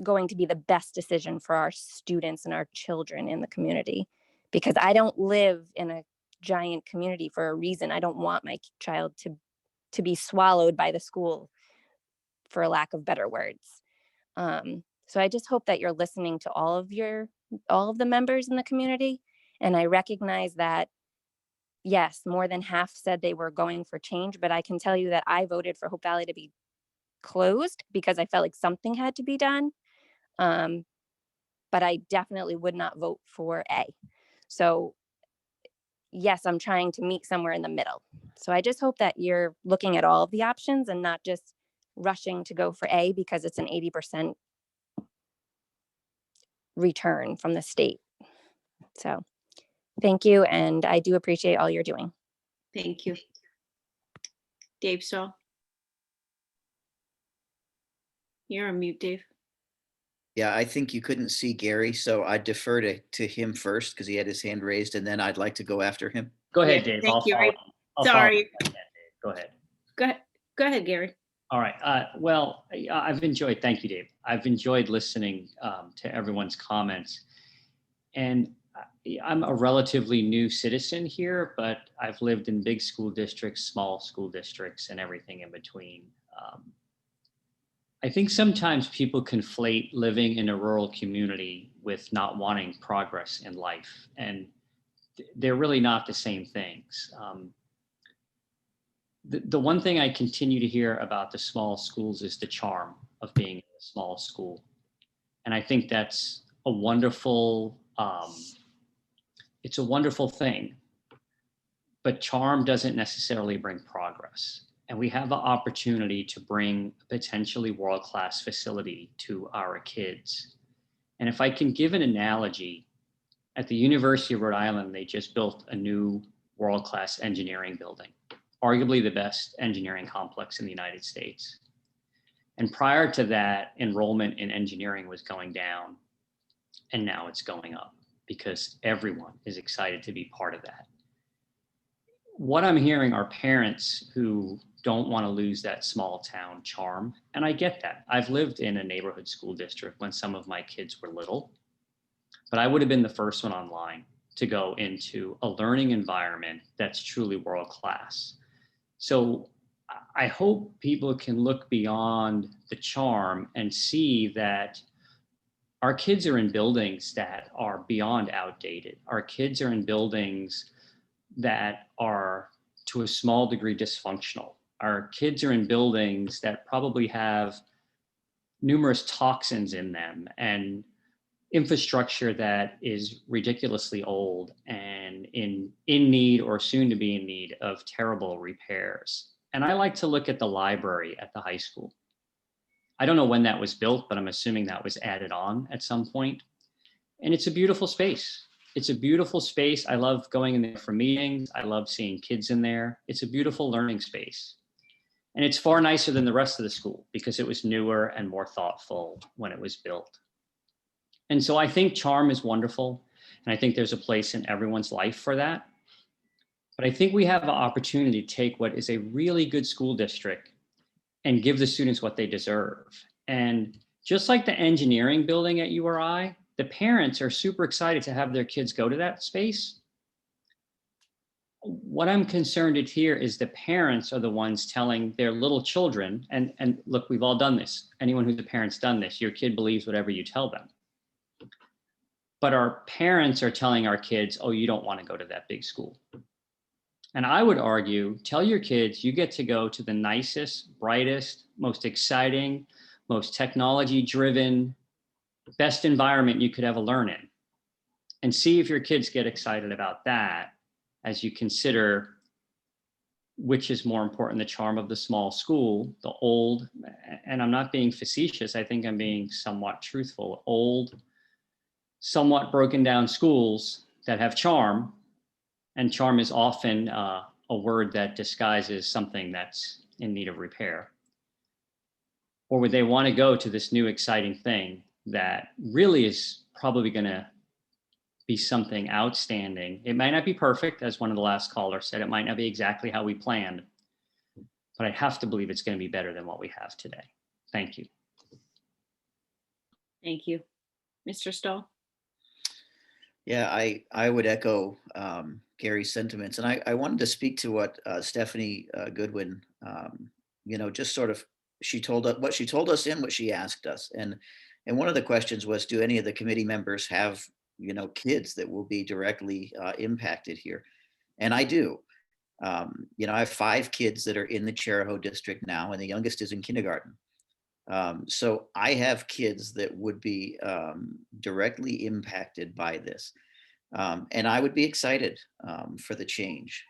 going to be the best decision for our students and our children in the community. Because I don't live in a giant community for a reason. I don't want my child to be swallowed by the school, for lack of better words. So I just hope that you're listening to all of the members in the community. And I recognize that, yes, more than half said they were going for change, but I can tell you that I voted for Hope Valley to be closed because I felt like something had to be done. But I definitely would not vote for A. So yes, I'm trying to meet somewhere in the middle. So I just hope that you're looking at all of the options and not just rushing to go for A because it's an 80% return from the state. So thank you. And I do appreciate all you're doing. Thank you. Dave Stahl. You're on mute, Dave. Yeah, I think you couldn't see Gary, so I defer to him first because he had his hand raised, and then I'd like to go after him. Go ahead, Yeah, Dave. thank I'll you. follow. I'll follow Sorry. up on that, Dave. Go ahead. Go ahead, Gary. All right. Well, thank you, Dave. I've enjoyed listening to everyone's comments. And I'm a relatively new citizen here, but I've lived in big school districts, small school districts, and everything in between. I think sometimes people conflate living in a rural community with not wanting progress in life, and they're really not the same things. The one thing I continue to hear about the small schools is the charm of being in a small school. And I think that's a wonderful, it's a wonderful thing, but charm doesn't necessarily bring progress. And we have an opportunity to bring a potentially world-class facility to our kids. And if I can give an analogy, at the University of Rhode Island, they just built a new world-class engineering building, arguably the best engineering complex in the United States. And prior to that, enrollment in engineering was going down, and now it's going up because everyone is excited to be part of that. What I'm hearing are parents who don't want to lose that small town charm. And I get that. I've lived in a neighborhood school district when some of my kids were little, but I would have been the first one online to go into a learning environment that's truly world-class. So I hope people can look beyond the charm and see that our kids are in buildings that are beyond outdated. Our kids are in buildings that are to a small degree dysfunctional. Our kids are in buildings that probably have numerous toxins in them and infrastructure that is ridiculously old and in need or soon to be in need of terrible repairs. And I like to look at the library at the high school. I don't know when that was built, but I'm assuming that was added on at some point. And it's a beautiful space. It's a beautiful space. I love going in there for meetings. I love seeing kids in there. It's a beautiful learning space. And it's far nicer than the rest of the school because it was newer and more thoughtful when it was built. And so I think charm is wonderful. And I think there's a place in everyone's life for that. But I think we have an opportunity to take what is a really good school district and give the students what they deserve. And just like the engineering building at URI, the parents are super excited to have their kids go to that space. What I'm concerned at here is the parents are the ones telling their little children, and look, we've all done this. Anyone who's a parent's done this. Your kid believes whatever you tell them. But our parents are telling our kids, oh, you don't want to go to that big school. And I would argue, tell your kids you get to go to the nicest, brightest, most exciting, most technology-driven, best environment you could ever learn in. And see if your kids get excited about that as you consider which is more important, the charm of the small school, the old, and I'm not being facetious, I think I'm being somewhat truthful, old, somewhat broken down schools that have charm, and charm is often a word that disguises something that's in need of repair. Or would they want to go to this new exciting thing that really is probably going to be something outstanding? It might not be perfect, as one of the last callers said, it might not be exactly how we planned, but I have to believe it's going to be better than what we have today. Thank you. Thank you. Mr. Stahl? Yeah, I would echo Gary's sentiments, and I wanted to speak to what Stephanie Goodwin, just sort of, she told us what she told us and what she asked us, and one of the questions was, do any of the committee members have kids that will be directly impacted here? And I do. I have 5 kids that are in the Chariho district now, and the youngest is in kindergarten. So I have kids that would be directly impacted by this. And I would be excited for the change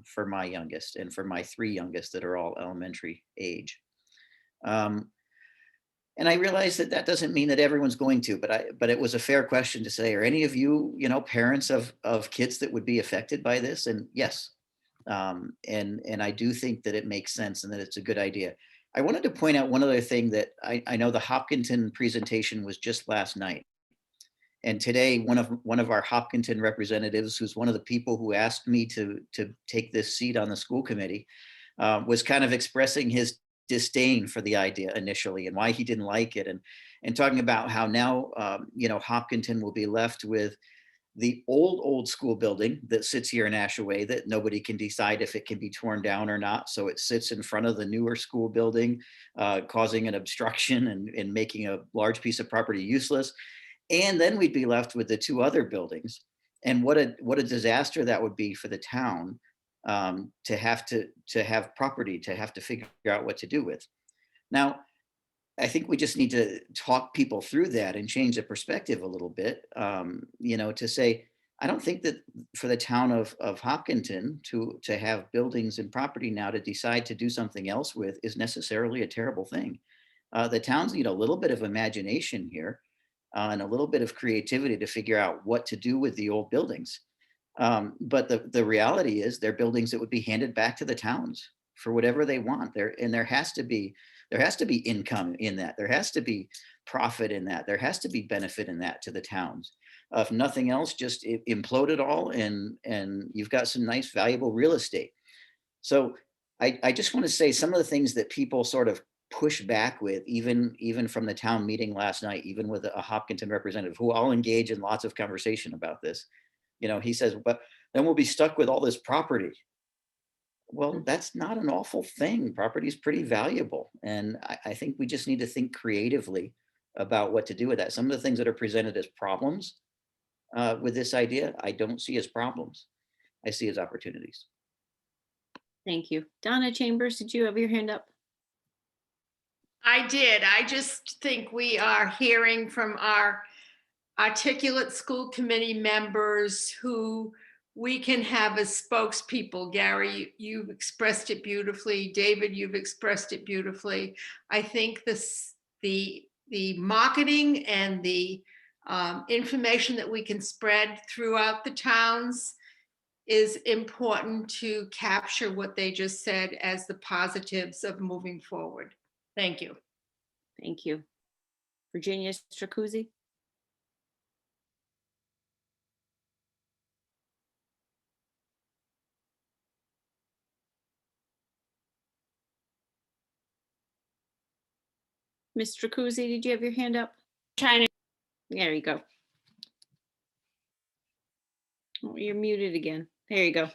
for my youngest and for my 3 youngest that are all elementary age. And I realize that that doesn't mean that everyone's going to, but it was a fair question to say, are any of you, parents of kids that would be affected by this? And yes. And I do think that it makes sense and that it's a good idea. I wanted to point out one other thing that I know the Hopkinton presentation was just last night. And today, one of our Hopkinton representatives, who's one of the people who asked me to take this seat on the school committee, was kind of expressing his disdain for the idea initially and why he didn't like it, and talking about how now Hopkinton will be left with the old school building that sits here in Ashaway that nobody can decide if it can be torn down or not. So it sits in front of the newer school building, causing an obstruction and making a large piece of property useless. And then we'd be left with the 2 other buildings. And what a disaster that would be for the town to have property, to have to figure out what to do with. Now, I think we just need to talk people through that and change the perspective a little bit, to say, I don't think that for the town of Hopkinton to have buildings and property now to decide to do something else with is necessarily a terrible thing. The towns need a little bit of imagination here and a little bit of creativity to figure out what to do with the old buildings. But the reality is they're buildings that would be handed back to the towns for whatever they want there. And there has to be income in that. There has to be profit in that. There has to be benefit in that to the towns. If nothing else, just implode it all and you've got some nice, valuable real estate. So I just want to say some of the things that people sort of push back with, even from the town meeting last night, even with a Hopkinton representative who I'll engage in lots of conversation about this. He says, but then we'll be stuck with all this property. Well, that's not an awful thing. Property is pretty valuable. And I think we just need to think creatively about what to do with that. Some of the things that are presented as problems with this idea, I don't see as problems. I see as opportunities. Thank you. Donna Chambers, did you have your hand up? I did. I just think we are hearing from our articulate school committee members who we can have as spokespeople. Gary, you've expressed it beautifully. David, you've expressed it beautifully. I think the marketing and the information that we can spread throughout the towns is important to capture what they just said as the positives of moving forward. Thank you. Thank you. Virginia Stracuzzi. Mr. Kuzi, did you have your hand up? Trying to. There you go. Oh, you're muted again. There you go.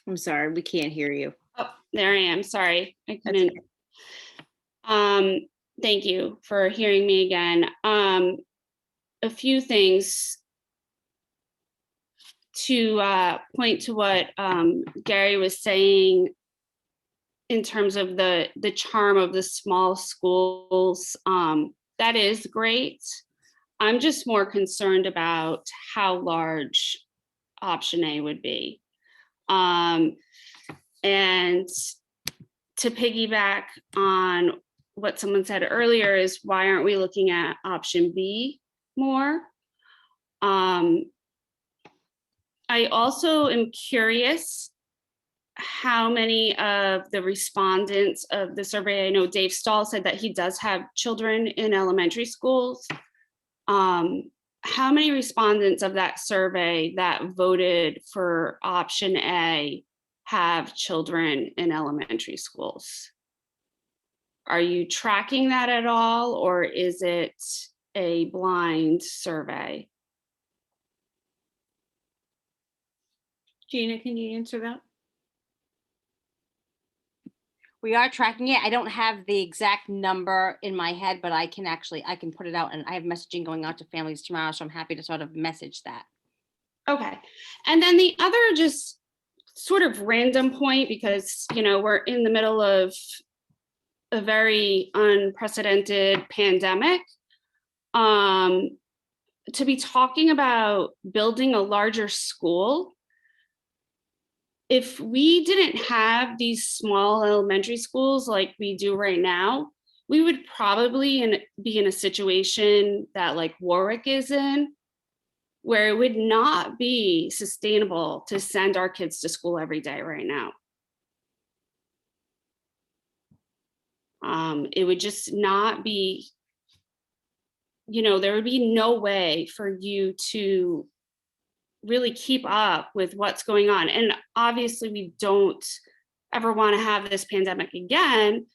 I'm sorry, we can't hear you. Oh, there I am. Sorry, I That's couldn't. Thank you for hearing me again. A few things to point to what Gary was saying in terms of the charm of the small schools. That is great. I'm just more concerned about how large option A would be. And to piggyback on what someone said earlier is, why aren't we looking at option B more? I also am curious how many of the respondents of the survey, I know Dave Stahl said that he does have children in elementary schools. How many respondents of that survey that voted for option A have children in elementary schools? Are you tracking that at all, or is it a blind survey? Gina, can you answer that? We are tracking it. I don't have the exact number in my head, but I can put it out, and I have messaging going out to families tomorrow, so I'm happy to sort of message that. Okay. And then the other just sort of random point, because, you know, we're in the middle of a very unprecedented pandemic. To be talking about building a larger school, if we didn't have these small elementary schools like we do right now, we would probably be in a situation that like Warwick is in, where it would not be sustainable to send our kids to school every day right now. It would just not be, you know, there would be no way for you to really keep up with what's going on. And obviously we don't ever want to have this pandemic again,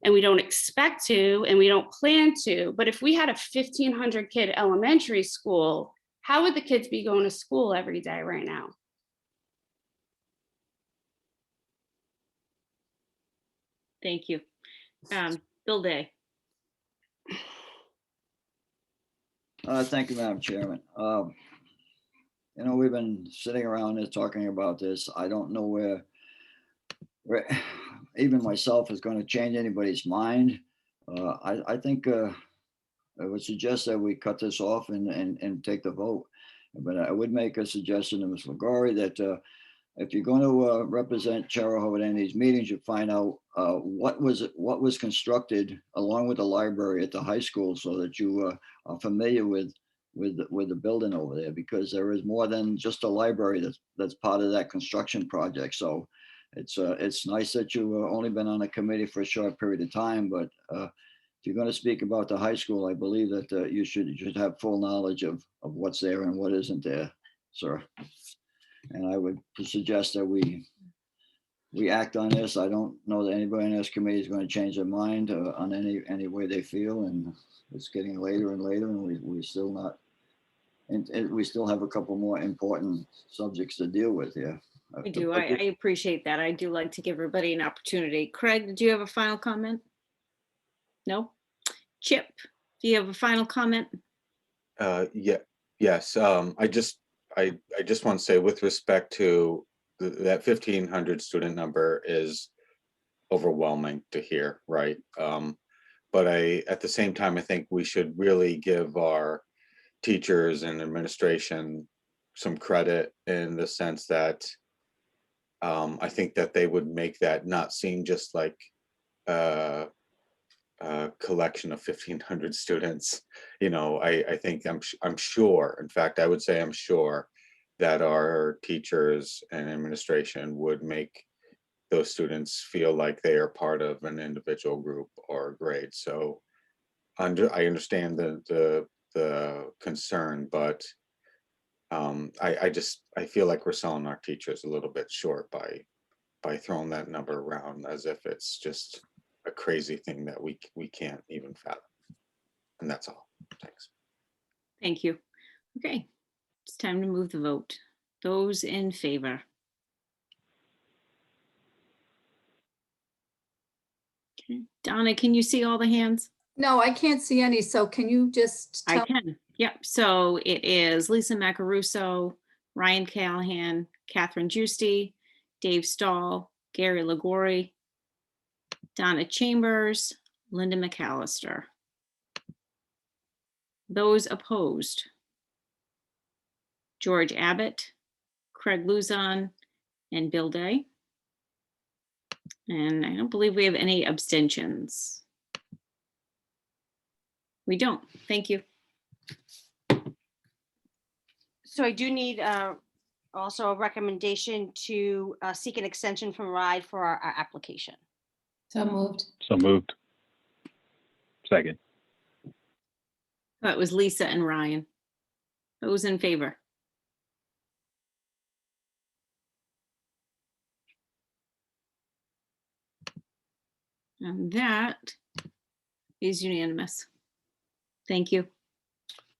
and we don't expect to, and we don't plan to. But if we had a 1,500 kid elementary school, how would the kids be going to school every day right now? Thank you. Bill Day. Thank you, Madam Chairman. You know, we've been sitting around here talking about this. I don't know where even myself is going to change anybody's mind. I think I would suggest that we cut this off and take the vote. But I would make a suggestion to Ms. Legori that if you're going to represent Charahoe at any of these meetings, you find out what was constructed along with the library at the high school, so that you are familiar with the building over there, because there is more than just a library that's part of that construction project. So it's nice that you've only been on a committee for a short period of time, but if you're going to speak about the high school, I believe that you should have full knowledge of what's there and what isn't there, sir. And I would suggest that we act on this. I don't know that anybody in this committee is going to change their mind on any way they feel, and it's getting later and later, and we still not, and we still have a couple more important subjects to deal with here. I do. I appreciate that. I do like to give everybody an opportunity. Craig, did you have a final comment? No? Chip, do you have a final comment? Yes. I just want to say, with respect to that 1,500 student number is overwhelming to hear, right? But at the same time, I think we should really give our teachers and administration some credit, in the sense that I think that they would make that not seem just like a collection of 1,500 students. You know, I think I'm sure, in fact, I would say I'm sure that our teachers and administration would make those students feel like they are part of an individual group or grade. So I understand the concern, but I feel like we're selling our teachers a little bit short by throwing that number around as if it's just a crazy thing that we can't even fathom. And that's all. Thanks. Thank you. Okay, it's time to move the vote. Those in favor? Okay, Donna, can you see all the hands? No, I can't see any, so can you just I tell? can. Yep. So it is Lisa Macaruso, Ryan Callahan, Catherine Giusti, Dave Stahl, Gary Legori, Donna Chambers, Linda McAllister. Those opposed: George Abbott, Craig Luzon, and Bill Day. And I don't believe we have any abstentions. We don't. Thank you. So I do need also a recommendation to seek an extension from RIDE for our application. So moved. So moved. Second. That was Lisa and Ryan. Those in favor? And that is unanimous. Thank you.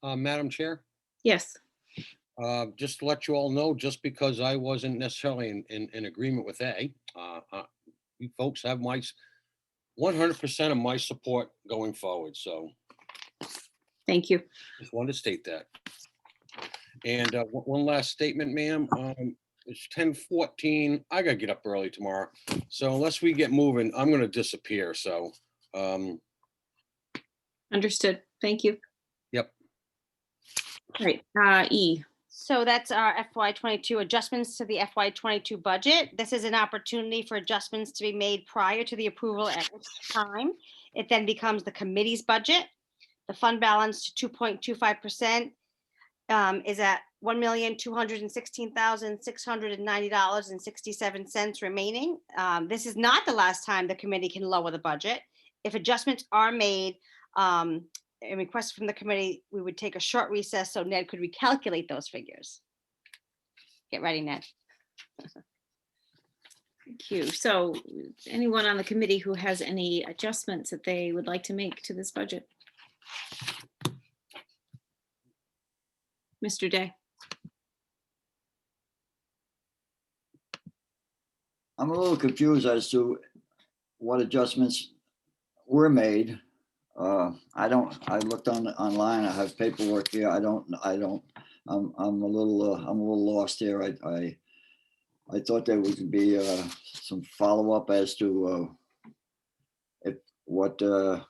Madam Chair, Yes. just to let you all know, just because I wasn't necessarily in agreement with A, you folks have my 100% of my support going forward. So Thank you. just wanted to state that. And one last statement, ma'am. It's 10:14. I gotta get up early tomorrow. So unless we get moving, I'm gonna disappear. So Understood. Thank you. yep. All right. E. So that's our FY22 adjustments to the FY22 budget. This is an opportunity for adjustments to be made prior to the approval at which time it then becomes the committee's budget. The fund balance to 2.25% is at $1,216,690.67 remaining. This is not the last time the committee can lower the budget. If adjustments are made and requests from the committee, we would take a short recess so Ned could recalculate those figures. Get ready, Ned. Thank you. So anyone on the committee who has any adjustments that they would like to make to this budget? Mr. Day. I'm a little confused as to what adjustments were made. I looked online, I have paperwork here. I'm a little lost here. I thought there would be some follow-up as to what our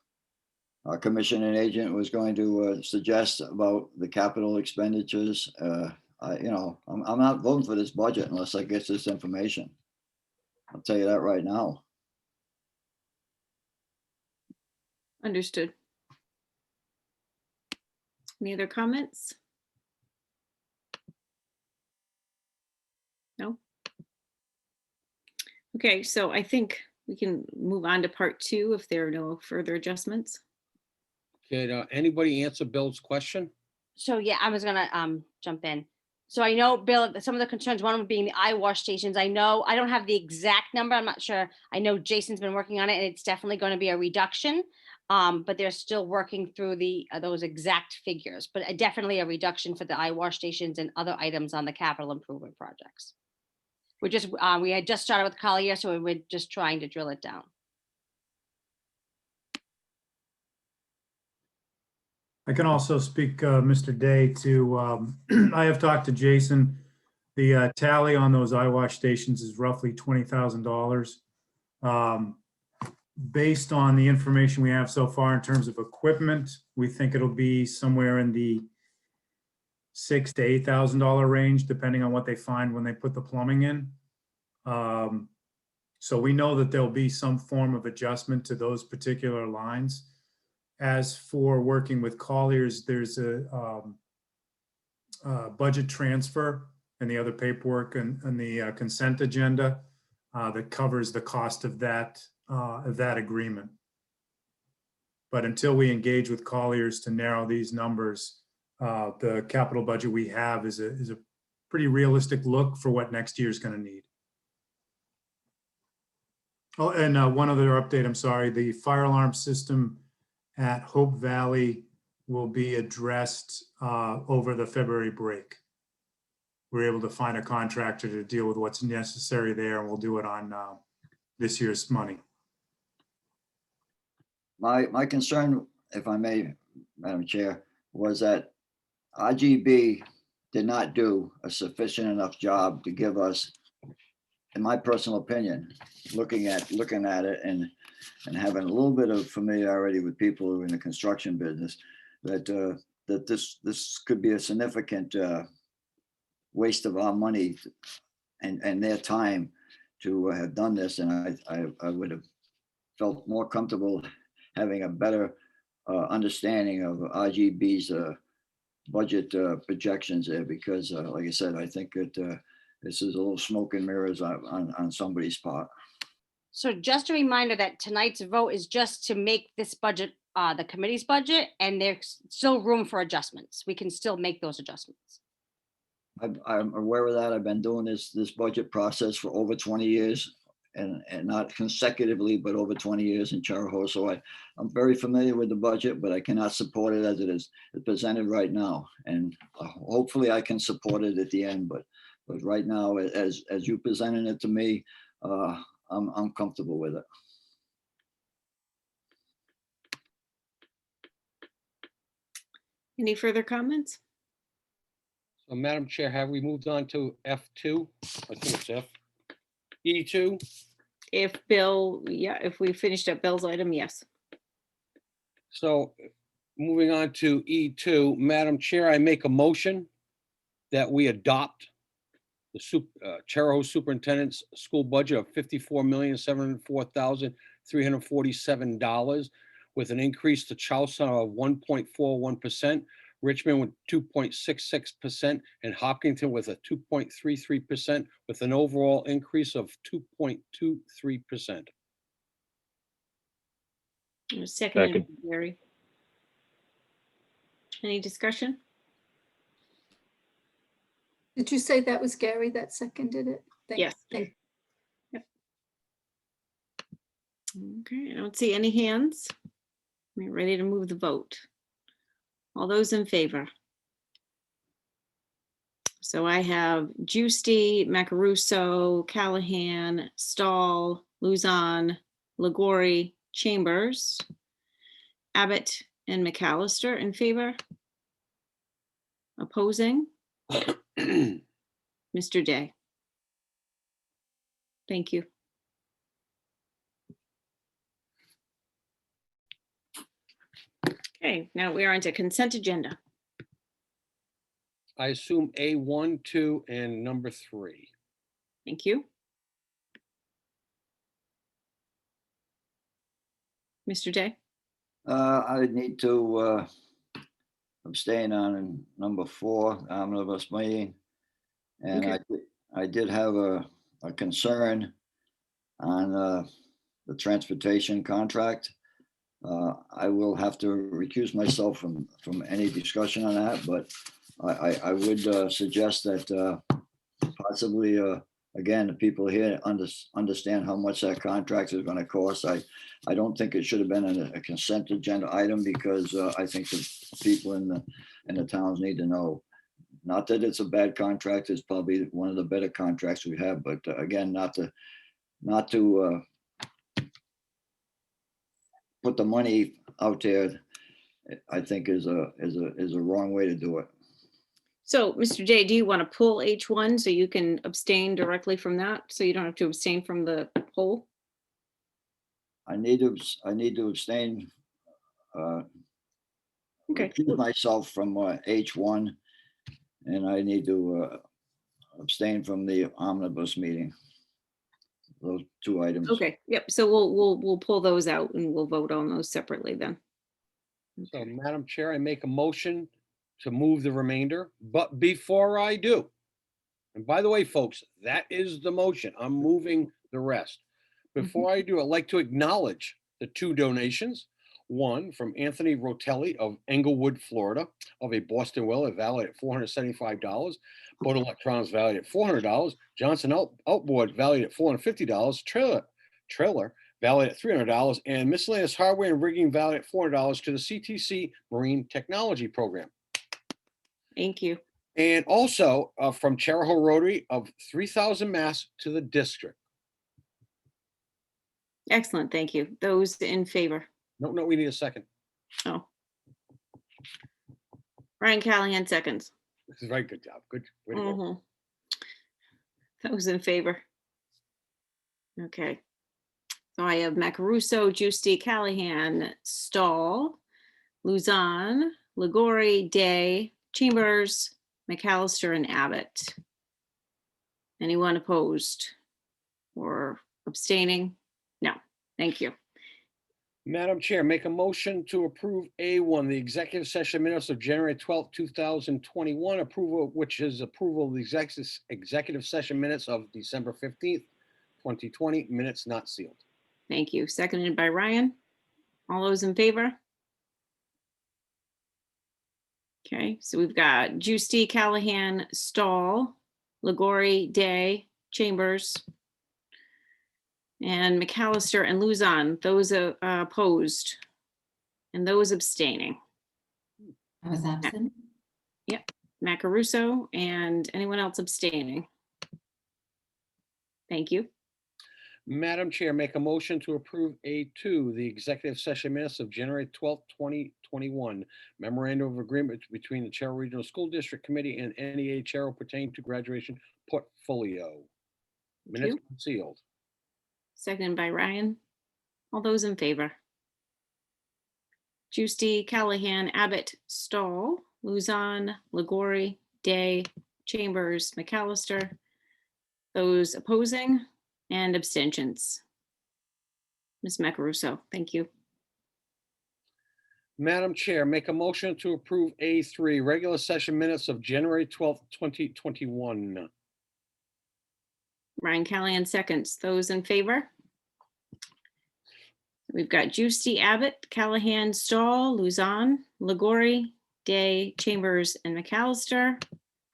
commissioning agent was going to suggest about the capital expenditures. I'm not voting for this budget unless I get this information. I'll tell you that right now. Understood. Any other comments? No? Okay, so I think we can move on to part 2 if there are no further adjustments. Could anybody answer Bill's question? So yeah, I was gonna jump in. So I know, Bill, some of the concerns, one of them being the eye wash stations. I know, I don't have the exact number. I'm not sure. I know Jason's been working on it and it's definitely going to be a reduction. But they're still working through those exact figures, but definitely a reduction for the eye wash stations and other items on the capital improvement projects. We had just started with Collier, so we're just trying to drill it down. I can also speak, Mr. Day, to, I have talked to Jason. The tally on those eye wash stations is roughly $20,000. Based on the information we have so far in terms of equipment, we think it'll be somewhere in the $6,000 to $8,000 range, depending on what they find when they put the plumbing in. So we know that there'll be some form of adjustment to those particular lines. As for working with Colliers, there's a budget transfer and the other paperwork and the consent agenda that covers the cost of that agreement. But until we engage with Colliers to narrow these numbers, the capital budget we have is a pretty realistic look for what next year's going to need. Oh, and one other update, I'm sorry, the fire alarm system at Hope Valley will be addressed over the February break. We're able to find a contractor to deal with what's necessary there, and we'll do it on this year's money. My concern, if I may, Madam Chair, was that RGB did not do a sufficient enough job to give us, in my personal opinion, looking at it and having a little bit of familiarity with people who are in the construction business, that this could be a significant waste of our money and their time to have done this. And I would have felt more comfortable having a better understanding of RGB's budget projections there, because like I said, I think that this is a little smoke and mirrors on somebody's part. So just a reminder that tonight's vote is just to make this budget the committee's budget, and there's still room for adjustments. We can still make those adjustments. I'm aware of that. I've been doing this budget process for over 20 years, and not consecutively, but over 20 years in Charahoe. So I'm very familiar with the budget, but I cannot support it as it is presented right now. And hopefully I can support it at the end, but right now, as you presented it to me, I'm comfortable with it. Any further comments? So Madam Chair, have we moved on to F2? I think it's F. E2? If Bill, yeah, if we finished up Bill's item, yes. So moving on to E2, Madam Chair, I make a motion that we adopt the Charahoe Superintendent's school budget of $54,704,347 with an increase to Charlestown of 1.41%, Richmond with 2.66%, and Hopkinton with a 2.33%, with an overall increase of 2.23%. Second, Gary. Any discussion? Did you say that was Gary that seconded it? Yes. Yep. Okay, I don't see any hands. We're ready to move the vote. All those in favor? So I have Giusti, Macaruso, Callahan, Stahl, Luzon, Liguori, Chambers, Abbott, and McAllister in favor. Opposing? Mr. Day. Thank you. Okay, now we are into consent agenda. I assume A1, 2, and number 3. Thank you. Mr. Day? I need to abstain on number 4, omnibus meeting. And Okay. I did have a concern on the transportation contract. I will have to recuse myself from any discussion on that, but I would suggest that possibly, again, the people here understand how much that contract is going to cost. I don't think it should have been a consent agenda item, because I think the people in the towns need to know. Not that it's a bad contract, it's probably one of the better contracts we have, but again, not to put the money out there, I think is a wrong way to do it. So, Mr. Day, do you want to pull H1 so you can abstain directly from that? So you don't have to abstain from the poll? I need to abstain. Okay. Recuse myself from H1, and I need to abstain from the omnibus meeting. Those 2 items. Okay, yep. So we'll pull those out and we'll vote on those separately then. So Madam Chair, I make a motion to move the remainder, but before I do, and by the way, folks, that is the motion. I'm moving the rest. Before I do, I'd like to acknowledge the 2 donations. One from Anthony Rotelli of Englewood, Florida, of a Boston Whaler valued at $475, Boat Electronics valued at $400, Johnson Outboard valued at $450, trailer valued at $300, and miscellaneous hardware and rigging valued at $400 to the CTC Marine Technology Program. Thank you. And also from Charahoe Rotary of 3,000 Mass to the district. Excellent, thank you. Those in favor? No, we need a second. Oh. Ryan Callahan seconds. This is a very good job. Good. Way to go. Mhm. Those in favor? Okay. So I have Macaruso, Giusti, Callahan, Stahl, Luzon, Liguori, Day, Chambers, McAllister, and Abbott. Anyone opposed or abstaining? No, thank you. Madam Chair, make a motion to approve A1, the executive session minutes of January 12th, 2021, approval, which is approval of the executive session minutes of December 15th, 2020, minutes not sealed. Thank you. Seconded by Ryan. All those in favor? Okay, so we've got Giusti, Callahan, Stahl, Liguori, Day, Chambers, and McAllister and Luzon. Those opposed and those abstaining. I was absent. Yep, Macaruso and anyone else abstaining. Thank you. Madam Chair, make a motion to approve A2, the executive session minutes of January 12th, 2021. Memorandum of agreement between the Charo Regional School District Committee and NEA Charo pertaining to graduation portfolio. Minutes sealed. Seconded by Ryan. All those in favor? Giusti, Callahan, Abbott, Stahl, Luzon, Liguori, Day, Chambers, McAllister. Those opposing and abstentions. Ms. Macaruso, thank you. Madam Chair, make a motion to approve A3, regular session minutes of January 12th, 2021. Ryan Callahan seconds. Those in favor? We've got Giusti, Abbott, Callahan, Stahl, Luzon, Liguori, Day, Chambers, and McAllister.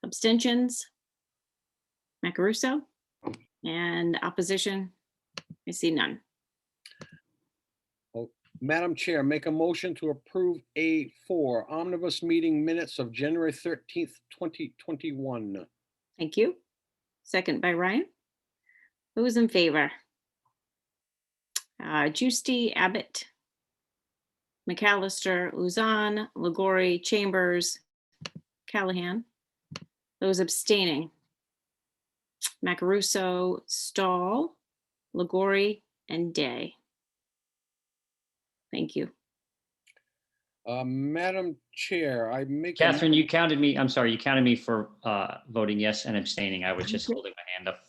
Abstentions? Macaruso? And opposition? I see none. Madam Chair, make a motion to approve A4, omnibus meeting minutes of January 13th, 2021. Thank you. Second by Ryan. Those in favor? Giusti, Abbott, McAllister, Luzon, Liguori, Chambers, Callahan. Those abstaining? Macaruso, Stahl, Liguori, and Day. Thank you. Madam Chair, I make. Catherine, you counted me, I'm sorry, you counted me for voting yes and abstaining. I was just holding my hand up.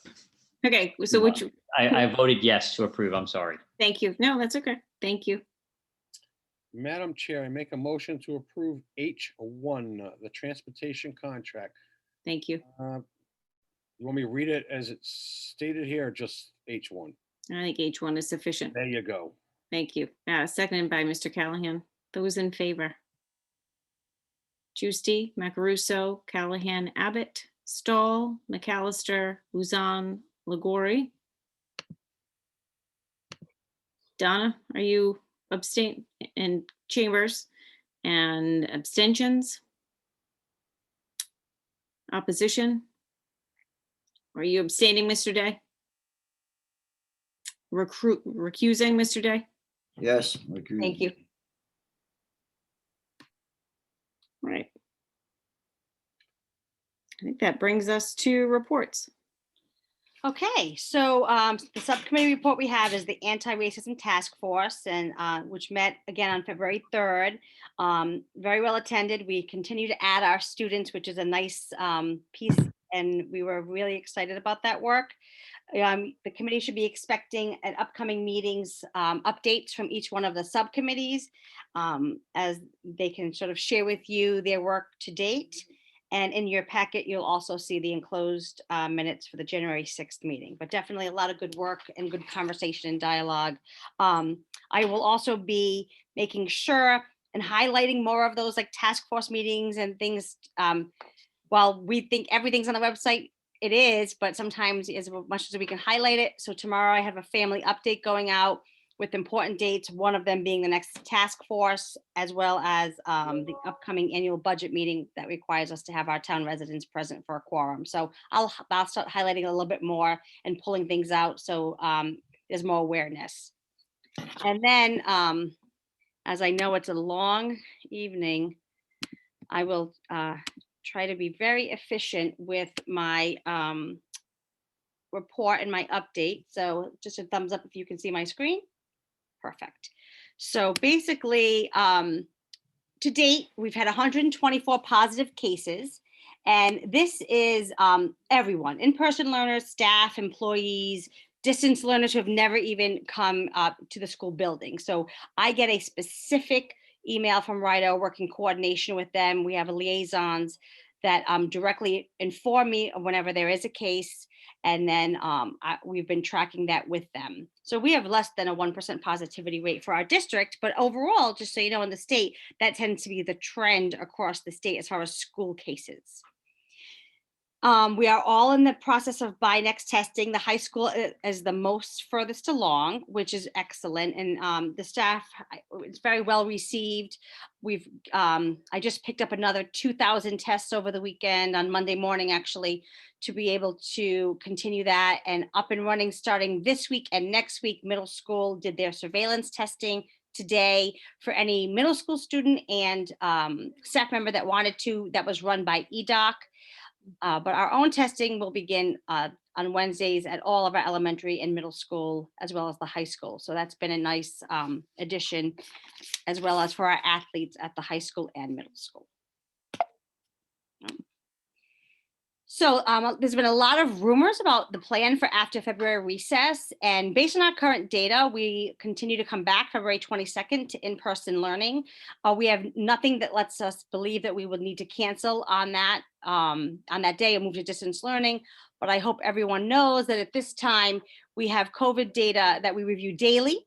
Okay, so which? I voted yes to approve, I'm sorry. Thank you. No, that's okay. Thank you. Madam Chair, I make a motion to approve H1, the transportation contract. Thank you. You want me to read it as it's stated here, or just H1? I think H1 is sufficient. There you go. Thank you. Seconded by Mr. Callahan. Those in favor? Giusti, Macaruso, Callahan, Abbott, Stahl, McAllister, Luzon, Liguori. Donna, are you abstain in Chambers and abstentions? Opposition? Are you abstaining, Mr. Day? Recusing, Mr. Day? Yes. Thank you. All right. I think that brings us to reports. Okay, so the subcommittee report we have is the Anti-Racism Task Force, and which met again on February 3rd. Very well attended. We continue to add our students, which is a nice piece, and we were really excited about that work. The committee should be expecting at upcoming meetings updates from each one of the subcommittees as they can sort of share with you their work to date. And in your packet, you'll also see the enclosed minutes for the January 6th meeting, but definitely a lot of good work and good conversation and dialogue. I will also be making sure and highlighting more of those like task force meetings and things. While we think everything's on the website, it is, but sometimes as much as we can highlight it. So tomorrow I have a family update going out with important dates, one of them being the next task force, as well as the upcoming annual budget meeting that requires us to have our town residents present for a quorum. So I'll start highlighting a little bit more and pulling things out so there's more awareness. And then, as I know it's a long evening, I will try to be very efficient with my report and my update. So just a thumbs up if you can see my screen. Perfect. So basically, to date, we've had 124 positive cases. And this is everyone, in-person learners, staff, employees, distance learners who have never even come up to the school building. So I get a specific email from Rido, working coordination with them. We have liaisons that directly inform me of whenever there is a case. And then we've been tracking that with them. So we have less than a 1% positivity rate for our district, but overall, just so you know, in the state, that tends to be the trend across the state as far as school cases. We are all in the process of BINEX testing. The high school is the most furthest along, which is excellent. And the staff, it's very well received. I just picked up another 2,000 tests over the weekend on Monday morning, actually, to be able to continue that and up and running starting this week and next week. Middle school did their surveillance testing today for any middle school student and staff member that wanted to, that was run by EDOC. But our own testing will begin on Wednesdays at all of our elementary and middle school, as well as the high school. So that's been a nice addition, as well as for our athletes at the high school and middle school. So there's been a lot of rumors about the plan for after February recess. And based on our current data, we continue to come back February 22nd to in-person learning. We have nothing that lets us believe that we would need to cancel on that day and move to distance learning. But I hope everyone knows that at this time, we have COVID data that we review daily,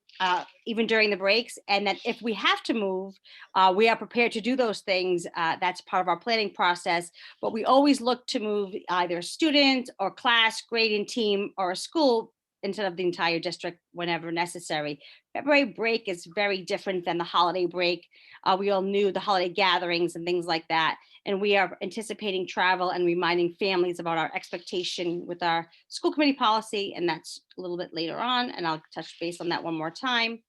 even during the breaks, and that if we have to move, we are prepared to do those things. That's part of our planning process, but we always look to move either a student or class, grade and team, or a school instead of the entire district whenever necessary. February break is very different than the holiday break. We all knew the holiday gatherings and things like that. And we are anticipating travel and reminding families about our expectation with our school committee policy. And that's a little bit later on. And I'll touch base on that one more time.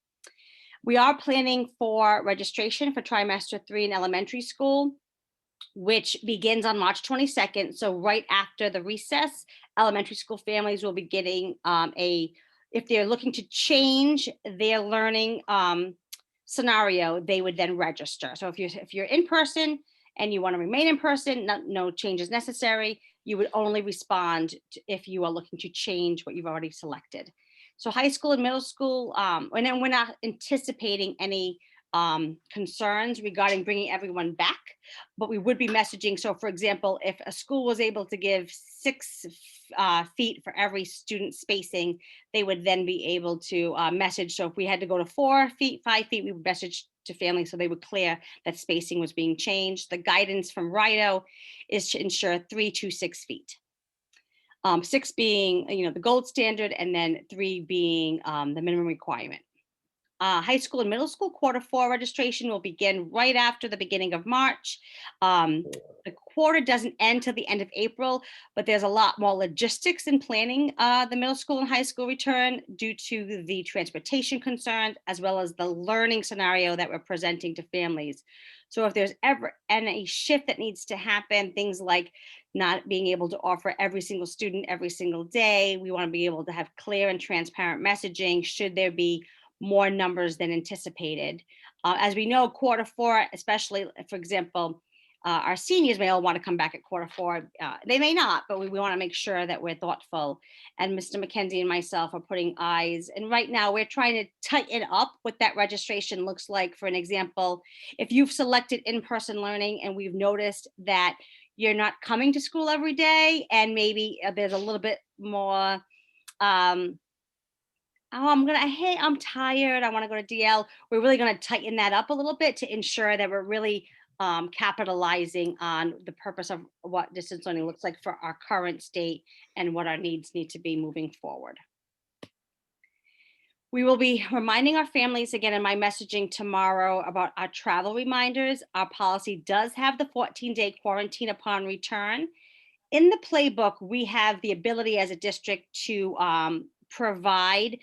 We are planning for registration for trimester 3 in elementary school, which begins on March 22nd. So right after the recess, elementary school families will be getting if they're looking to change their learning scenario, they would then register. So if you're in person and you want to remain in person, no changes necessary, you would only respond if you are looking to change what you've already selected. So high school and middle school, and then we're not anticipating any concerns regarding bringing everyone back, but we would be messaging. So for example, if a school was able to give 6 feet for every student spacing, they would then be able to message. So if we had to go to 4 feet, 5 feet, we would message to families so they were clear that spacing was being changed. The guidance from Rido is to ensure 3 to 6 feet. 6 being, the gold standard, and then 3 being the minimum requirement. High school and middle school Q4 registration will begin right after the beginning of March. The quarter doesn't end till the end of April, but there's a lot more logistics in planning the middle school and high school return due to the transportation concerns, as well as the learning scenario that we're presenting to families. So if there's ever any shift that needs to happen, things like not being able to offer every single student every single day, we want to be able to have clear and transparent messaging should there be more numbers than anticipated. As we know, Q4, especially, for example, our seniors may all want to come back at Q4. They may not, but we want to make sure that we're thoughtful. And Mr. McKenzie and myself are putting eyes. And right now we're trying to tighten up what that registration looks like. For an example, if you've selected in-person learning and we've noticed that you're not coming to school every day, and maybe there's a little bit more oh, I'm tired, I want to go to DL, we're really going to tighten that up a little bit to ensure that we're really capitalizing on the purpose of what distance learning looks like for our current state and what our needs need to be moving forward. We will be reminding our families again in my messaging tomorrow about our travel reminders. Our policy does have the 14-day quarantine upon return. In the playbook, we have the ability as a district to provide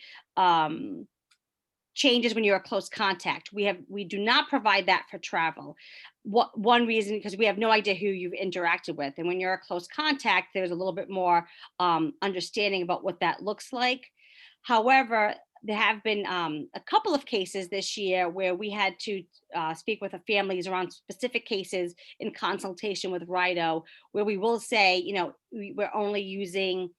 changes when you're a close contact. We do not provide that for travel. One reason, because we have no idea who you've interacted with. And when you're a close contact, there's a little bit more understanding about what that looks like. However, there have been a couple of cases this year where we had to speak with the families around specific cases in consultation with RIDO, where we will say, you know, we're only using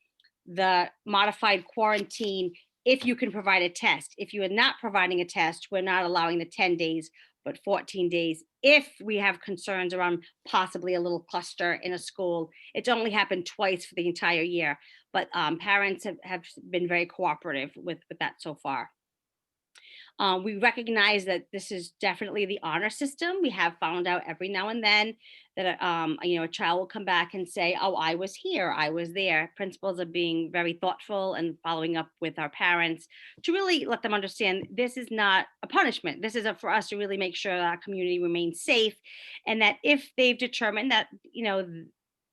the modified quarantine if you can provide a test. If you are not providing a test, we're not allowing the 10 days, but 14 days. If we have concerns around possibly a little cluster in a school, it's only happened twice for the entire year, but parents have been very cooperative with that so far. We recognize that this is definitely the honor system. We have found out every now and then that a child will come back and say, oh, I was here, I was there. Principals are being very thoughtful and following up with our parents to really let them understand this is not a punishment. This is for us to really make sure that our community remains safe, and that if they've determined that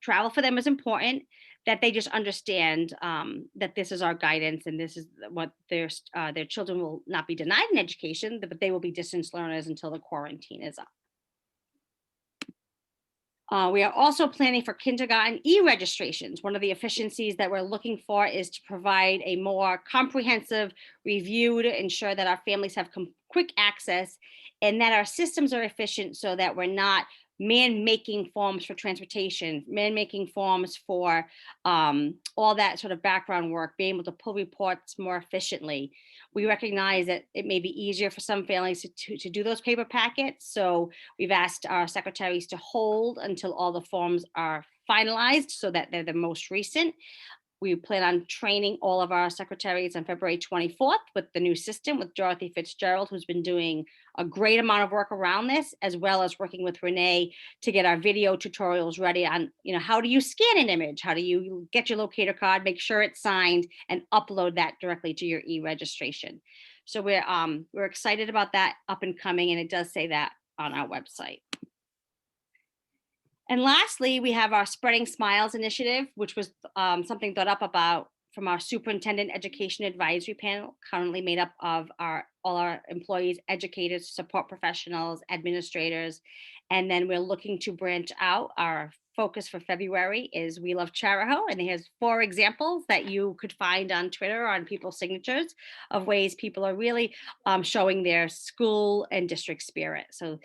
travel for them is important, that they just understand that this is our guidance and this is what their children will not be denied an education, but they will be distance learners until the quarantine is up. We are also planning for kindergarten e-registrations. One of the efficiencies that we're looking for is to provide a more comprehensive review to ensure that our families have quick access and that our systems are efficient so that we're not man-making forms for transportation, man-making forms for all that sort of background work, being able to pull reports more efficiently. We recognize that it may be easier for some families to do those paper packets. So we've asked our secretaries to hold until all the forms are finalized so that they're the most recent. We plan on training all of our secretaries on February 24th with the new system with Dorothy Fitzgerald, who's been doing a great amount of work around this, as well as working with Renee to get our video tutorials ready on, how do you scan an image? How do you get your locator card, make sure it's signed, and upload that directly to your e-registration? So we're excited about that up and coming, and it does say that on our website. And lastly, we have our Spreading Smiles initiative, which was something thought up about from our Superintendent Education Advisory Panel, currently made up of all our employees, educators, support professionals, administrators. And then we're looking to branch out. Our focus for February is We Love Charahoe, and here's 4 examples that you could find on Twitter on people's signatures of ways people are really showing their school and district spirit. So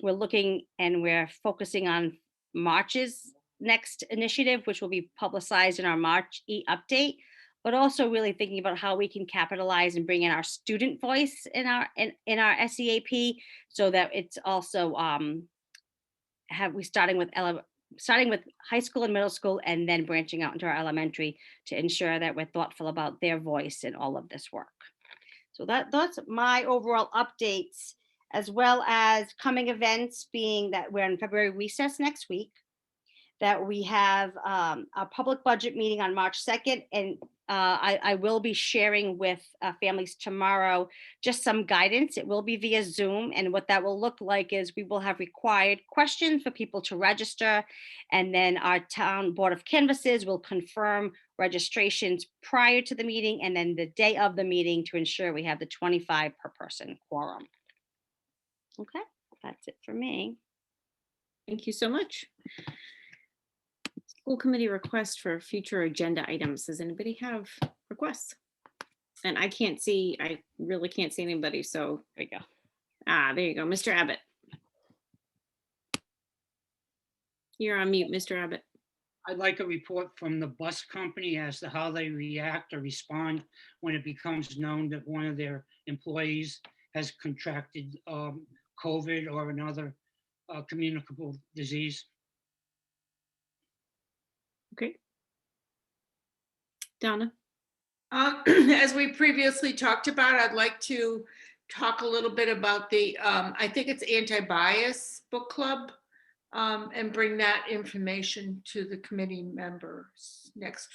we're looking and we're focusing on March's next initiative, which will be publicized in our March update, but also really thinking about how we can capitalize and bring in our student voice in our SEAP, so that it's also starting with high school and middle school, and then branching out into our elementary to ensure that we're thoughtful about their voice in all of this work. So that's my overall updates, as well as coming events, being that we're in February recess next week, that we have a public budget meeting on March 2nd, and I will be sharing with families tomorrow just some guidance. It will be via Zoom, and what that will look like is we will have required questions for people to register, and then our town board of canvassers will confirm registrations prior to the meeting and then the day of the meeting to ensure we have the 25 per person quorum. Okay, that's it for me. Thank you so much. School committee request for future agenda items. Does anybody have requests? And I really can't see anybody, so there you go. There you go, Mr. Abbott. You're on mute, Mr. Abbott. I'd like a report from the bus company as to how they react or respond when it becomes known that one of their employees has contracted COVID or another communicable disease. Okay. Donna? As we previously talked about, I'd like to talk a little bit about the, I think it's anti-bias book club, and bring that information to the committee members next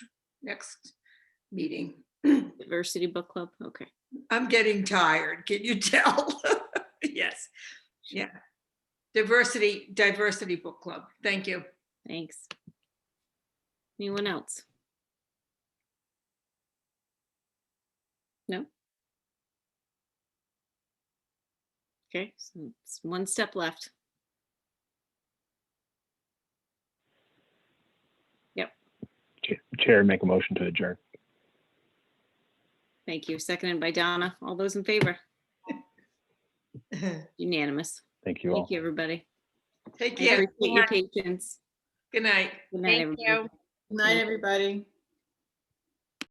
meeting. Diversity Book Club, okay. I'm getting tired, can you tell? Yes, yeah. Diversity Book Club, thank you. Thanks. Anyone else? No? Okay, so it's one step left. Yep, Chair, make a motion to adjourn. thank you. Seconded by Donna. All those in favor? Unanimous. Thank you all. Thank you, everybody. Take I care. appreciate your patience. Good night. Good night, Thank everybody. you. Good night, everybody.